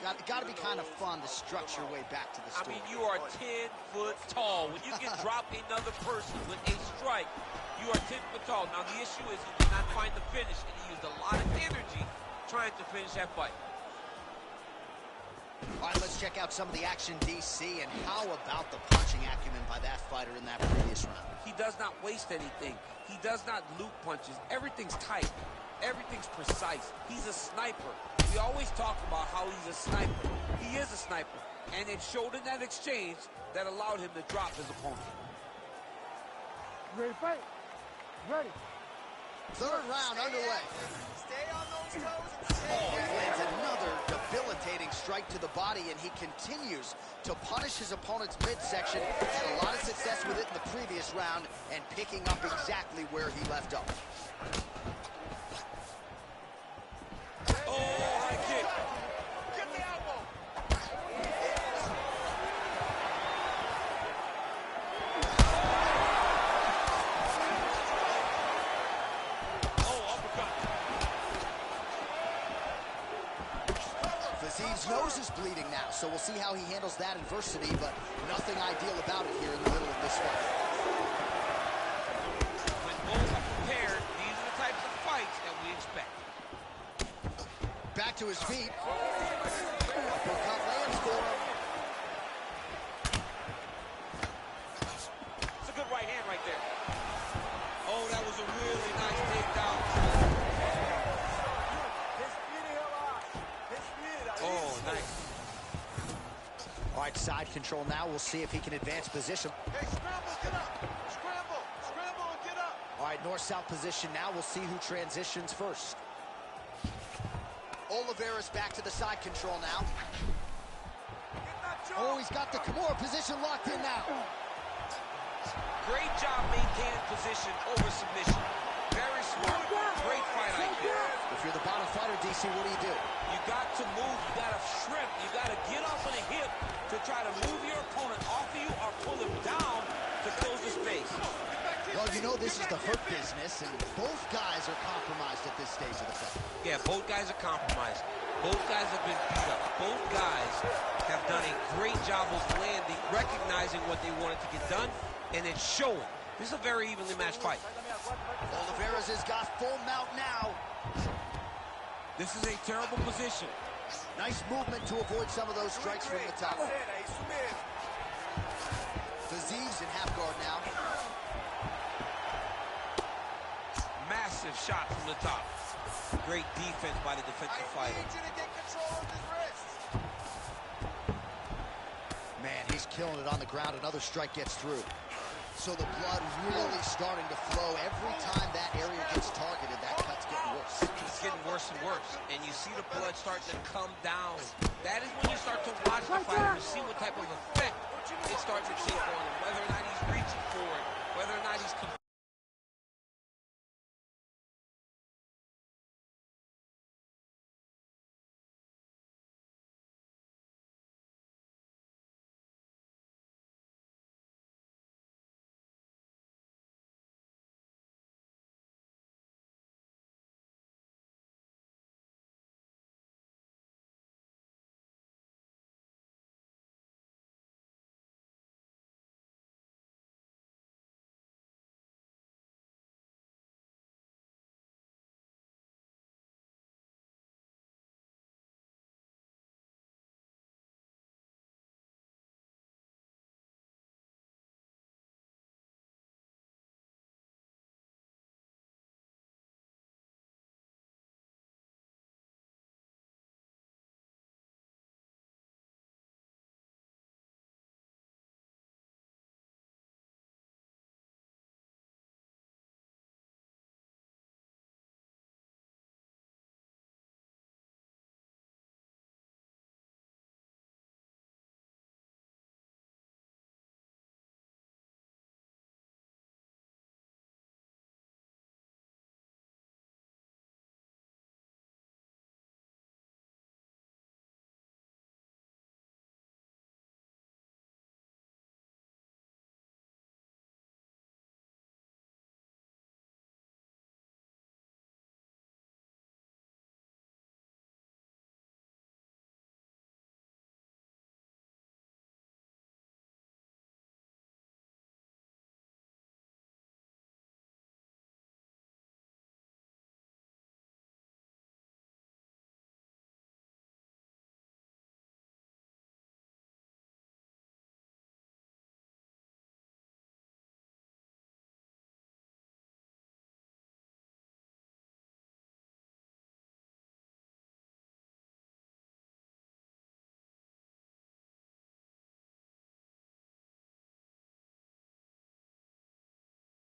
Got to be kind of fun to structure your way back to the story. I mean, you are 10 foot tall. When you can drop another person with a strike, you are 10 foot tall. Now, the issue is he did not find the finish, and he used a lot of energy trying to finish that fight. All right, let's check out some of the action, DC, and how about the punching acumen by that fighter in that previous round? He does not waste anything. He does not loop punches. Everything's tight. Everything's precise. He's a sniper. We always talk about how he's a sniper. He is a sniper. And it showed in that exchange that allowed him to drop his opponent. Ready to fight? Ready. Third round underway. Stay on those toes and stay He lands another debilitating strike to the body, and he continues to punish his opponent's midsection. Had a lot of success with it in the previous round and picking up exactly where he left off. Oh, high kick. Get the elbow. Oh, uppercut. Fizie's nose is bleeding now, so we'll see how he handles that adversity, but nothing ideal about it here in the middle of this fight. When both are prepared, these are the types of fights that we expect. Back to his feet. Uppercut lands for him. It's a good right hand right there. Oh, that was a really nice takedown. Oh, nice. All right, side control now. We'll see if he can advance position. Hey, scramble, get up. Scramble, scramble and get up. All right, north-south position now. We'll see who transitions first. Oliveira's back to the side control now. Oh, he's got the Kimura position locked in now. Great job maintaining position over submission. Very smart. Great fight IQ. If you're the bottom fighter, DC, what do? You got to move. You got to shrimp. You got to get off on a hip to try to move your opponent off of you or pull him down to close the space. Well, you know this is the hurt business, and both guys are compromised at this stage of the fight. Yeah, both guys are compromised. Both guys have been beat up. Both guys have done a great job of landing, recognizing what they wanted to get done, and then showing. This is a very evenly matched fight. Oliveira's has got full mount now. This is a terrible position. Nice movement to avoid some of those strikes from the top. Fizie's in half guard now. Massive shot from the top. Great defense by the defensive fighter. I need you to get control of his wrists. Man, he's killing it on the ground. Another strike gets through. So the blood really starting to flow. Every time that area gets targeted, that cut's getting worse. It's getting worse and worse. And you see the blood start to come down. That is when you start to watch the fighter to see what type of effect it starts to take on him. Whether or not he's reaching for it, whether or not he's